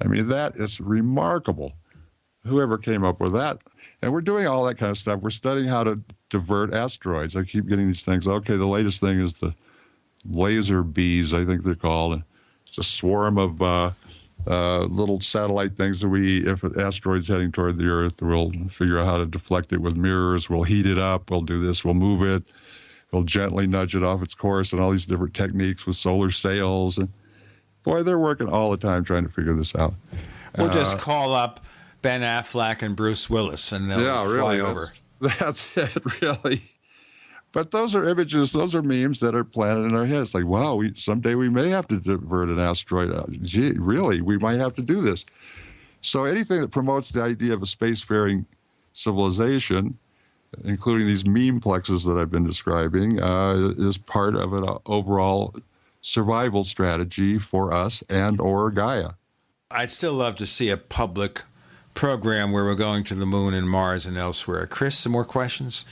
I mean, that is remarkable. Whoever came up with that. And we're doing all that kind of stuff. We're studying how to divert asteroids. I keep getting these things. Okay, the latest thing is the laser bees, I think they're called. It's a swarm of little satellite things that if an asteroid's heading toward the Earth, we'll figure out how to deflect it with mirrors. We'll heat it up. We'll do this. We'll move it. We'll gently nudge it off its course, and all these different techniques with solar sails. And boy, they're working all the time trying to figure this out.
We'll just call up Ben Affleck and Bruce Willis, and they'll fly over.
That's it, really. But those are images, those are memes that are planted in our heads. Like, wow, someday we may have to divert an asteroid. Gee, really, we might have to do this. So anything that promotes the idea of a spacefaring civilization, including these meme plexes that I've been describing, is part of an overall survival strategy for us and or Gaia.
I'd still love to see a public program where we're going to the moon and Mars and elsewhere. Chris, some more questions?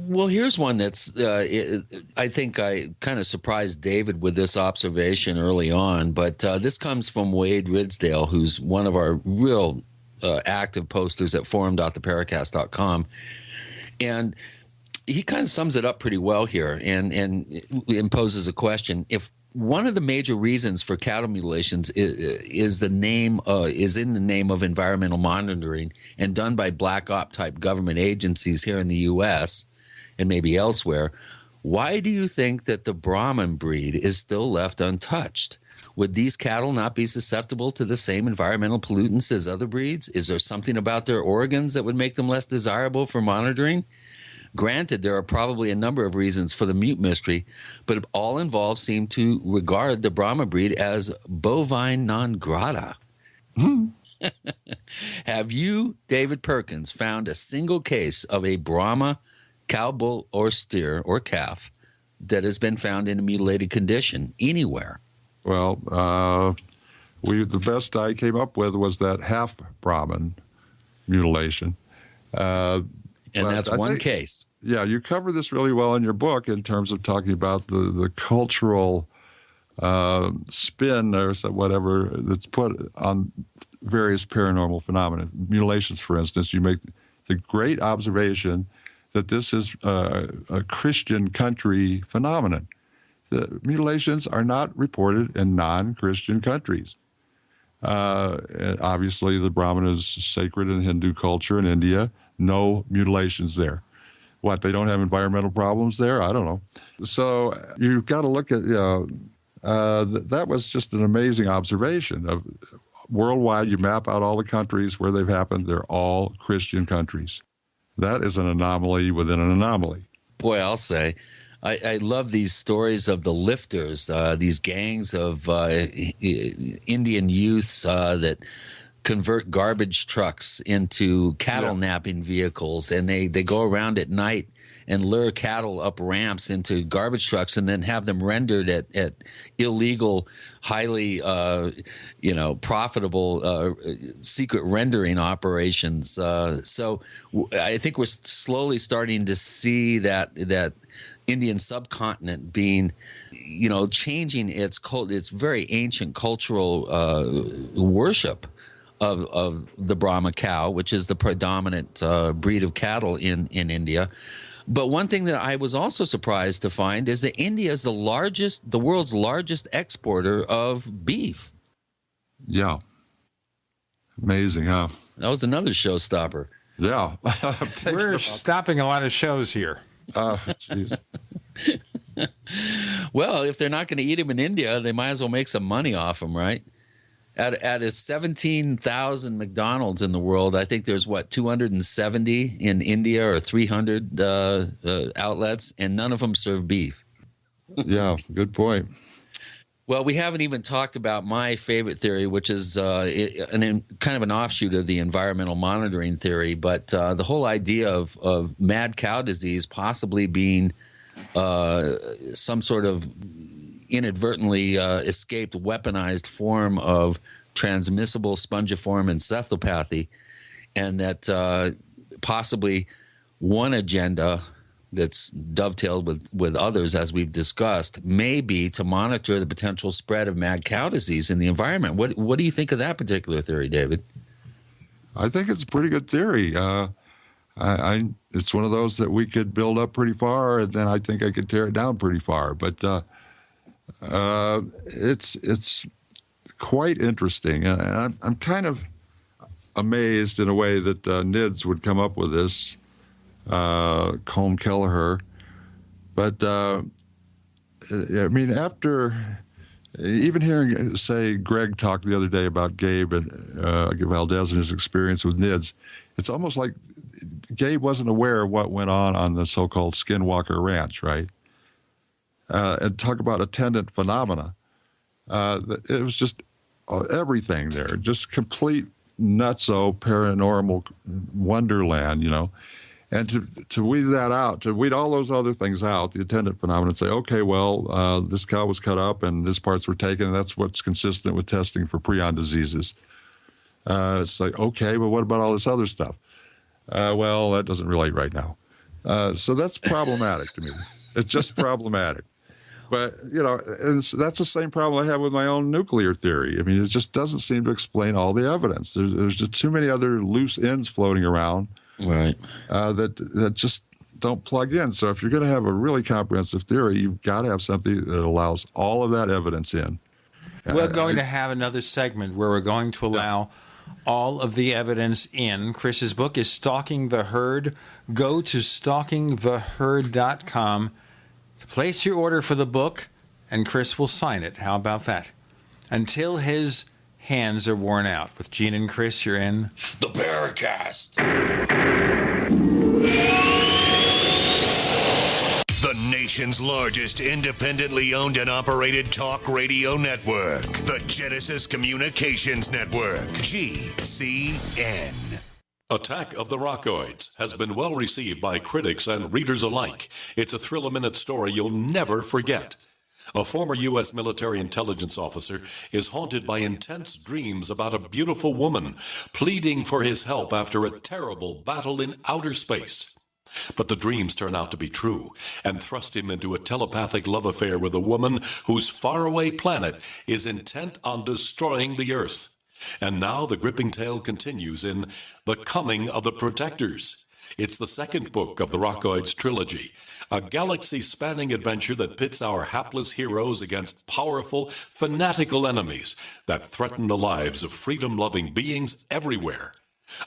Well, here's one that's, I think I kind of surprised David with this observation early on, but this comes from Wade Ridsdale, who's one of our real active posters at forum.theparacast.com. And he kind of sums it up pretty well here and imposes a question. If one of the major reasons for cattle mutilations is in the name of environmental monitoring and done by black op type government agencies here in the U.S. and maybe elsewhere, why do you think that the Brahman breed is still left untouched? Would these cattle not be susceptible to the same environmental pollutants as other breeds? Is there something about their organs that would make them less desirable for monitoring? Granted, there are probably a number of reasons for the mute mystery, but all involved seem to regard the Brahma breed as bovine non grata. Have you, David Perkins, found a single case of a Brahma cow, bull, or steer or calf that has been found in a mutilated condition anywhere?
Well, the best I came up with was that half Brahman mutilation.
And that's one case.
Yeah, you cover this really well in your book in terms of talking about the cultural spin or whatever that's put on various paranormal phenomena. Mutilations, for instance, you make the great observation that this is a Christian country phenomenon. The mutilations are not reported in non-Christian countries. Obviously, the Brahman is sacred in Hindu culture in India. No mutilations there. What, they don't have environmental problems there? I don't know. So you've got to look at, that was just an amazing observation. Of worldwide, you map out all the countries where they've happened. They're all Christian countries. That is an anomaly within an anomaly.
Boy, I'll say. I love these stories of the lifters, these gangs of Indian youths that convert garbage trucks into cattle napping vehicles, and they go around at night and lure cattle up ramps into garbage trucks and then have them rendered at illegal, highly profitable secret rendering operations. So I think we're slowly starting to see that Indian subcontinent being, changing its very ancient cultural worship of the Brahma cow, which is the predominant breed of cattle in India. But one thing that I was also surprised to find is that India is the world's largest exporter of beef.
Yeah. Amazing, huh?
That was another showstopper.
Yeah.
We're stopping a lot of shows here.
Jeez.
Well, if they're not going to eat them in India, they might as well make some money off them, right? At 17,000 McDonald's in the world, I think there's 270 in India or 300 outlets, and none of them serve beef.
Yeah, good point.
Well, we haven't even talked about my favorite theory, which is kind of an offshoot of the environmental monitoring theory, but the whole idea of mad cow disease possibly being some sort of inadvertently escaped weaponized form of transmissible spongiform encephalopathy, and that possibly one agenda that's dovetailed with others, as we've discussed, may be to monitor the potential spread of mad cow disease in the environment. What do you think of that particular theory, David?
I think it's a pretty good theory. It's one of those that we could build up pretty far, and then I think I could tear it down pretty far. But it's quite interesting, and I'm kind of amazed in a way that NIDS would come up with this, Colm Kelleher. But I mean, after even hearing, say, Greg talk the other day about Gabe and Valdez and his experience with NIDS, it's almost like Gabe wasn't aware of what went on the so-called Skinwalker Ranch, right? And talk about attendant phenomena. It was just everything there, just complete nutso paranormal wonderland, And to weed that out, to weed all those other things out, the attendant phenomena, and say, okay, well, this cow was cut up and these parts were taken, and that's what's consistent with testing for prion diseases. It's like, okay, but what about all this other stuff? Well, that doesn't relate right now. So that's problematic to me. It's just problematic. But, that's the same problem I have with my own nuclear theory. I mean, it just doesn't seem to explain all the evidence. There's just too many other loose ends floating around.
Right.
That just don't plug in. So if you're going to have a really comprehensive theory, you've got to have something that allows all of that evidence in.
We're going to have another segment where we're going to allow all of the evidence in. Chris's book is Stalking the Herd. Go to stalkingtheherd.com to place your order for the book, and Chris will sign it. How about that? Until his hands are worn out. With Gene and Chris, you're in
the Paracast. The nation's largest independently owned and operated talk radio network. The Genesis Communications Network. GCN.
Attack of the Rockoids has been well received by critics and readers alike. It's a thrill-a-minute story you'll never forget. A former U.S. military intelligence officer is haunted by intense dreams about a beautiful woman pleading for his help after a terrible battle in outer space. But the dreams turn out to be true and thrust him into a telepathic love affair with a woman whose faraway planet is intent on destroying the Earth. And now the gripping tale continues in The Coming of the Protectors. It's the second book of the Rockoids trilogy, a galaxy-spanning adventure that pits our hapless heroes against powerful, fanatical enemies that threaten the lives of freedom-loving beings everywhere.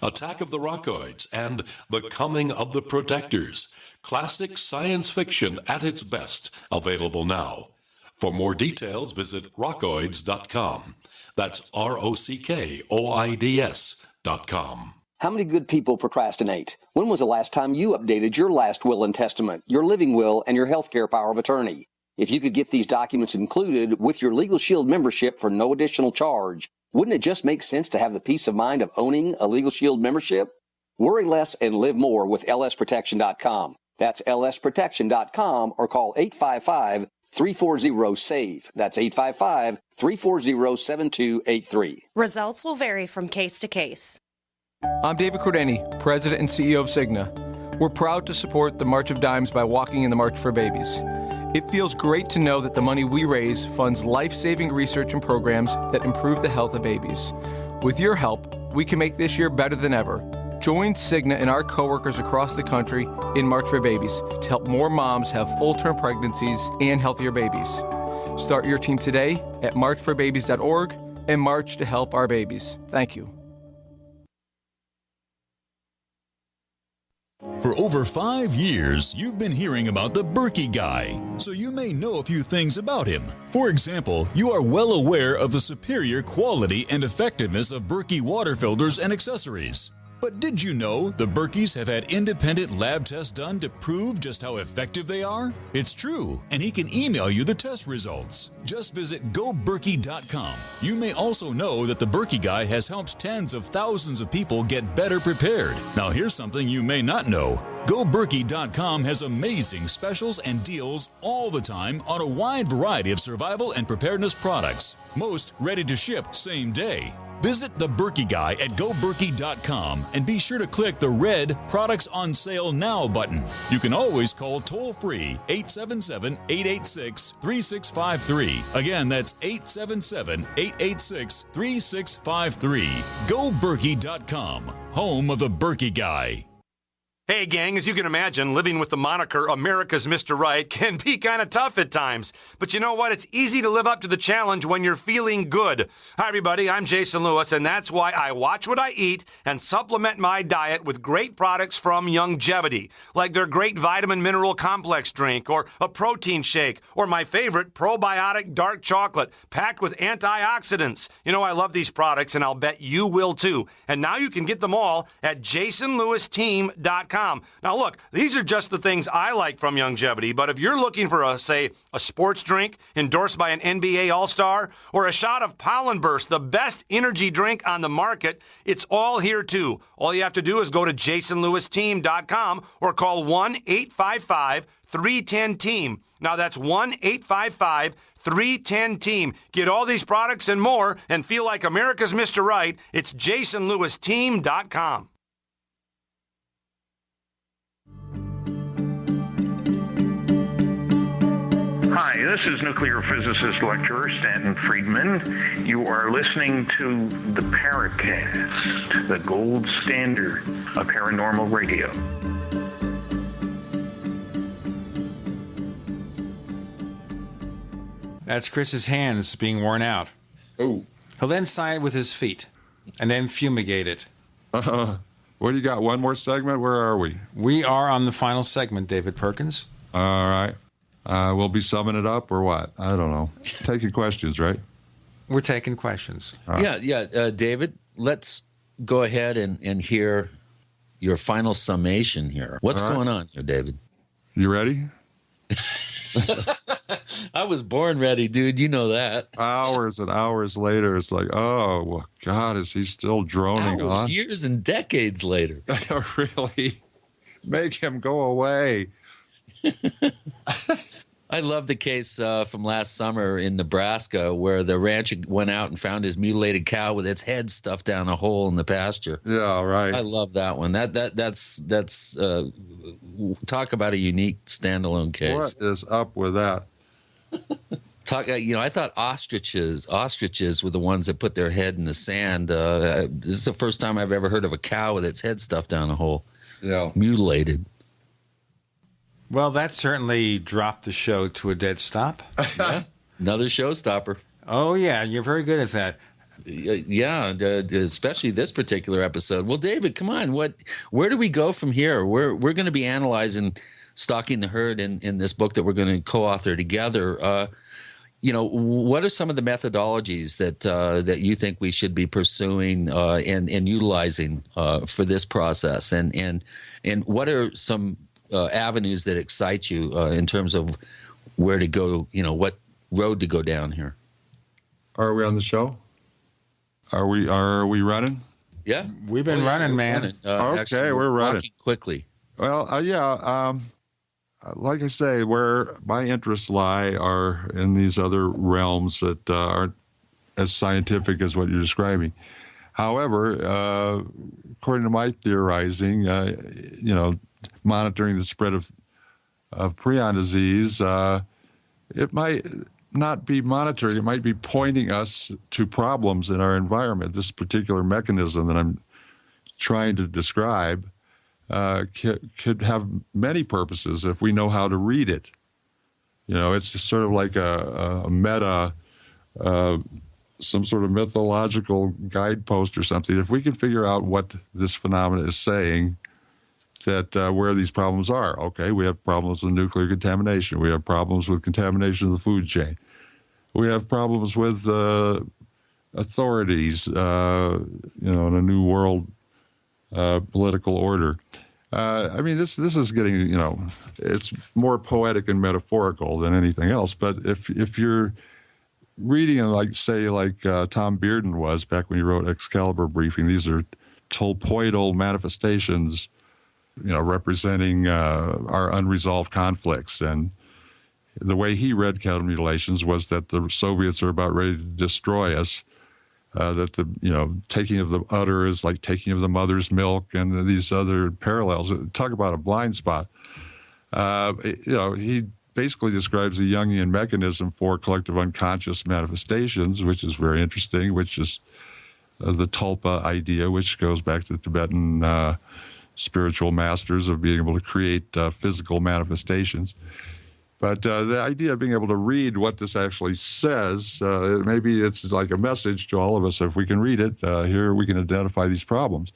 Attack of the Rockoids and The Coming of the Protectors, classic science fiction at its best, available now. For more details, visit rockoids.com. That's ROCKOIDS.com.
How many good people procrastinate? When was the last time you updated your last will and testament, your living will, and your healthcare power of attorney? If you could get these documents included with your Legal Shield membership for no additional charge, wouldn't it just make sense to have the peace of mind of owning a Legal Shield membership? Worry less and live more with lsprotection.com. That's lsprotection.com, or call 855-340-SAVE. That's 855-340-7283.
Results will vary from case to case.
I'm David Cordani, President and CEO of Cigna. We're proud to support the March of Dimes by walking in the March for Babies. It feels great to know that the money we raise funds life-saving research and programs that improve the health of babies. With your help, we can make this year better than ever. Join Cigna and our coworkers across the country in March for Babies to help more moms have full-term pregnancies and healthier babies. Start your team today at marchforbabies.org and march to help our babies. Thank you.
For over 5 years, you've been hearing about the Berkey guy, so you may know a few things about him. For example, you are well aware of the superior quality and effectiveness of Berkey water filters and accessories. But did you know the Berkeys have had independent lab tests done to prove just how effective they are? It's true, and he can email you the test results. Just visit goberkey.com. You may also know that the Berkey guy has helped tens of thousands of people get better prepared. Now here's something you may not know. GoBerkey.com has amazing specials and deals all the time on a wide variety of survival and preparedness products, most ready to ship same day. Visit the Berkey Guy at GoBerkey.com and be sure to click the red Products on Sale Now button. You can always call toll-free 877-886-3653. Again, that's 877-886-3653. GoBerkey.com, home of the Berkey Guy.
Hey, gang, as you can imagine, living with the moniker America's Mr. Right can be kind of tough at times. But you know what? It's easy to live up to the challenge when you're feeling good. Hi, everybody. I'm Jason Lewis, and that's why I watch what I eat and supplement my diet with great products from Youngevity, like their great vitamin mineral complex drink, or a protein shake, or my favorite probiotic dark chocolate packed with antioxidants. You know, I love these products, and I'll bet you will too. And now you can get them all at jasonlewisteam.com. Now, look, these are just the things I like from Youngevity, but if you're looking for a sports drink endorsed by an NBA All-Star, or a shot of Pollen Burst, the best energy drink on the market, it's all here too. All you have to do is go to jasonlewisteam.com or call 1-855-310-TEAM. Now, that's 1-855-310-TEAM. Get all these products and more and feel like America's Mr. Right. It's jasonlewisteam.com.
Hi, this is nuclear physicist lecturer Stanton Friedman. You are listening to the Paracast, the gold standard of paranormal radio.
That's Chris's hands being worn out.
Oh.
He'll then sigh it with his feet and then fumigate it.
What do you got? One more segment? Where are we?
We are on the final segment, David Perkins.
All right. We'll be summing it up or what? I don't know. Taking questions, right?
We're taking questions.
Right. Yeah. David, let's go ahead and hear your final summation here. What's going on here, David?
You ready?
I was born ready, dude. You know that.
Hours and hours later, it's like, oh, God, is he still droning on?
Years and decades later.
Really? Make him go away.
I love the case from last summer in Nebraska where the rancher went out and found his mutilated cow with its head stuffed down a hole in the pasture.
Yeah, right.
I love that one. That's talk about a unique standalone case.
What is up with that?
I thought ostriches were the ones that put their head in the sand. This is the first time I've ever heard of a cow with its head stuffed down a hole.
Yeah,
mutilated.
Well, that certainly dropped the show to a dead stop.
Yeah. Another showstopper.
Oh, yeah. You're very good at that.
Yeah, especially this particular episode. Well, David, come on. Where do we go from here? We're going to be analyzing Stalking the Herd in this book that we're going to co-author together. What are some of the methodologies that you think we should be pursuing and utilizing for this process? And what are some avenues that excite you in terms of where to go, what road to go down here?
Are we on the show? Are we running?
Yeah.
We've been running, man.
Okay, we're running.
Quickly.
Well, like I say, where my interests lie are in these other realms that aren't as scientific as what you're describing. However, according to my theorizing, monitoring the spread of prion disease, it might not be monitoring. It might be pointing us to problems in our environment. This particular mechanism that I'm trying to describe could have many purposes if we know how to read it. It's just sort of like a meta, some sort of mythological guidepost or something. If we can figure out what this phenomenon is saying, that where these problems are. Okay, we have problems with nuclear contamination. We have problems with contamination of the food chain. We have problems with authorities, in a new world political order. This is getting, it's more poetic and metaphorical than anything else. But if you're reading like Tom Bearden was back when he wrote Excalibur Briefing, these are tolpoidal manifestations, representing our unresolved conflicts. And the way he read cattle mutilations was that the Soviets are about ready to destroy us, that the, taking of the udder is like taking of the mother's milk, and these other parallels. Talk about a blind spot. He basically describes the Jungian mechanism for collective unconscious manifestations, which is very interesting, which is the tulpa idea, which goes back to Tibetan spiritual masters of being able to create physical manifestations. But the idea of being able to read what this actually says, maybe it's like a message to all of us. If we can read it, here we can identify these problems.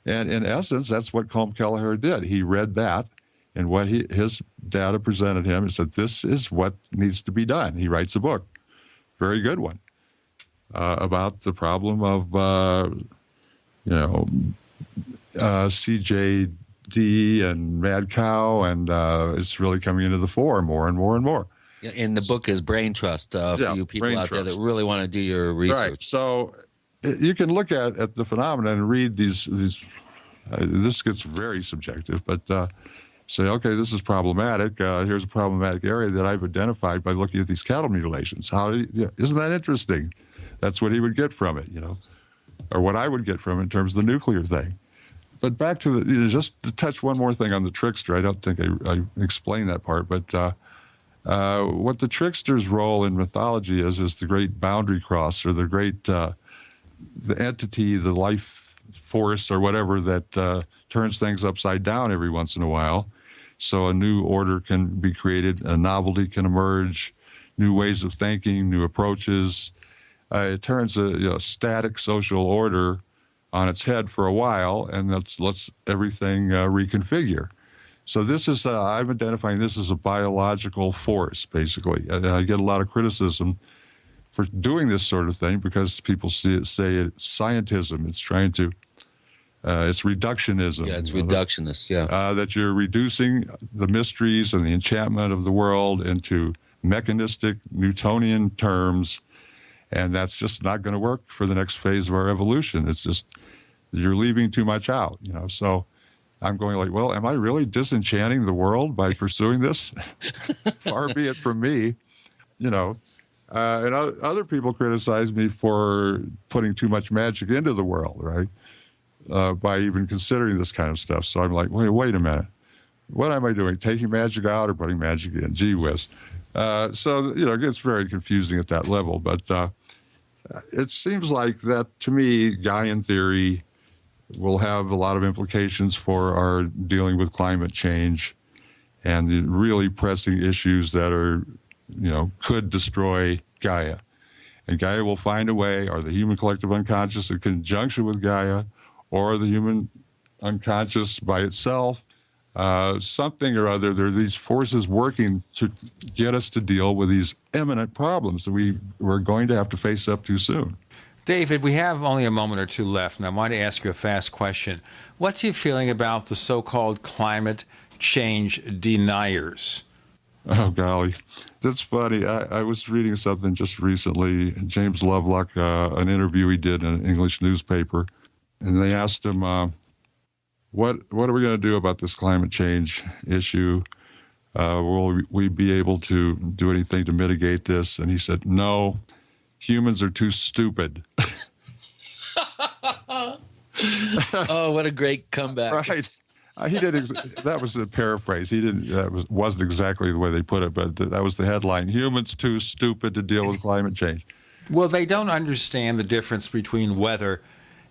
And in essence, that's what Colm Kelleher did. He read that, and what his data presented him and said, this is what needs to be done. He writes a book, very good one, about the problem of, CJD and mad cow, and it's really coming into the fore more and more and more.
And the book is Brain Trust for you people out there that really want to do your research.
Right. So you can look at the phenomenon and read these this gets very subjective, but say, okay, this is problematic. Here's a problematic area that I've identified by looking at these cattle mutilations. Isn't that interesting? That's what he would get from it, or what I would get from it in terms of the nuclear thing. But back to just to touch one more thing on the trickster. I don't think I explained that part, but what the trickster's role in mythology is the great boundary crosser, the great the entity, the life force or whatever that turns things upside down every once in a while. So a new order can be created, a novelty can emerge, new ways of thinking, new approaches. It turns a static social order on its head for a while, and lets everything reconfigure. So this is, I'm identifying this as a biological force, basically. And I get a lot of criticism for doing this sort of thing because people say it's scientism. It's trying to, it's reductionism.
Yeah, it's reductionist,
that you're reducing the mysteries and the enchantment of the world into mechanistic Newtonian terms, and that's just not going to work for the next phase of our evolution. It's just, you're leaving too much out, So I'm going like, well, am I really disenchanting the world by pursuing this? Far be it from me, And other people criticize me for putting too much magic into the world, right? By even considering this kind of stuff. So I'm like, wait a minute. What am I doing? Taking magic out or putting magic in? Gee whiz. So, it gets very confusing at that level. But it seems like that, to me, Gaian theory will have a lot of implications for our dealing with climate change and the really pressing issues that are, could destroy Gaia. And Gaia will find a way, or the human collective unconscious in conjunction with Gaia, or the human unconscious by itself, something or other. There are these forces working to get us to deal with these imminent problems that we're going to have to face up to soon.
David, we have only a moment or two left, and I want to ask you a fast question. What's your feeling about the so-called climate change deniers?
Oh, golly. That's funny. I was reading something just recently, James Lovelock, an interview he did in an English newspaper, and they asked him, what are we going to do about this climate change issue? Will we be able to do anything to mitigate this? And he said, no, humans are too stupid.
Oh, what a great comeback.
Right. He did. That was a paraphrase. Wasn't exactly the way they put it, but that was the headline. Humans too stupid to deal with climate change.
Well, they don't understand the difference between weather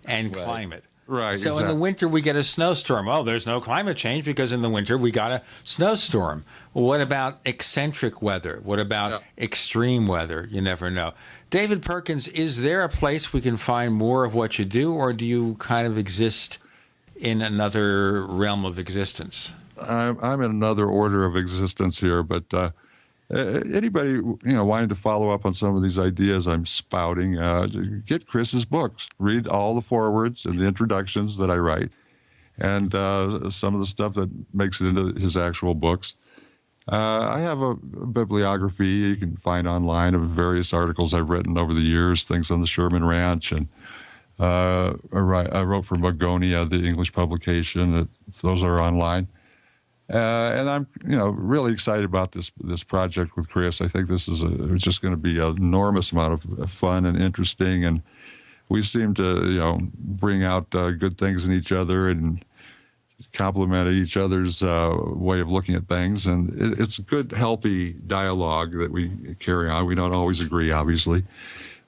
and climate.
Right.
So in the winter, we get a snowstorm. Oh, there's no climate change because in the winter we got a snowstorm. Well, what about eccentric weather? What about extreme weather? You never know. David Perkins, is there a place we can find more of what you do, or do you kind of exist in another realm of existence?
I'm in another order of existence here, but anybody wanting to follow up on some of these ideas I'm spouting, get Chris's books. Read all the forewords and the introductions that I write, and some of the stuff that makes it into his actual books. I have a bibliography you can find online of various articles I've written over the years, things on the Sherman Ranch, and I wrote for Magonia, the English publication. Those are online. And I'm, really excited about this project with Chris. I think this is just going to be an enormous amount of fun and interesting, and we seem to, bring out good things in each other and complement each other's way of looking at things. And it's a good, healthy dialogue that we carry on. We don't always agree, obviously.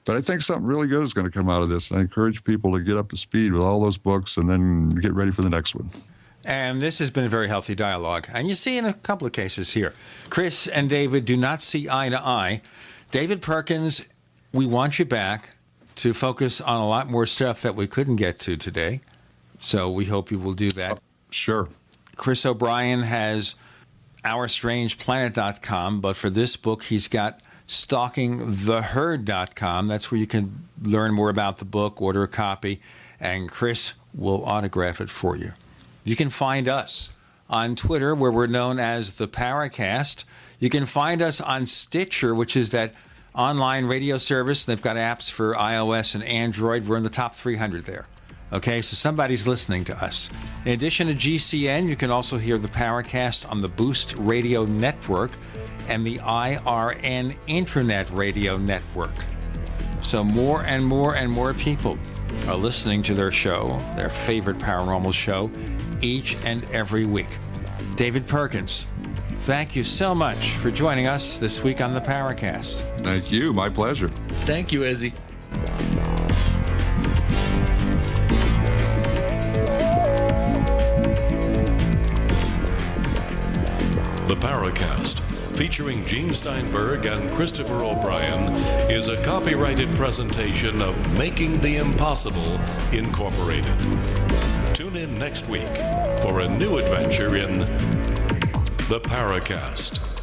But I think something really good is going to come out of this. And I encourage people to get up to speed with all those books and then get ready for the next one.
And this has been a very healthy dialogue. And you see in a couple of cases here, Chris and David do not see eye to eye. David Perkins, we want you back to focus on a lot more stuff that we couldn't get to today. So we hope you will do that.
Sure.
Chris O'Brien has OurStrangePlanet.com, but for this book, he's got StalkingTheHerd.com. That's where you can learn more about the book, order a copy, and Chris will autograph it for you. You can find us on Twitter, where we're known as the Paracast. You can find us on Stitcher, which is that online radio service. They've got apps for iOS and Android. We're in the top 300 there. Okay, so somebody's listening to us. In addition to GCN, you can also hear the Paracast on the Boost Radio Network and the IRN Internet Radio Network. So more and more and more people are listening to their show, their favorite paranormal show, each and every week. David Perkins, thank you so much for joining us this week on the Paracast.
Thank you. My pleasure.
Thank you, Izzy.
The Paracast, featuring Gene Steinberg and Christopher O'Brien, is a copyrighted presentation of Making the Impossible, Incorporated. Tune in next week for a new adventure in The Paracast.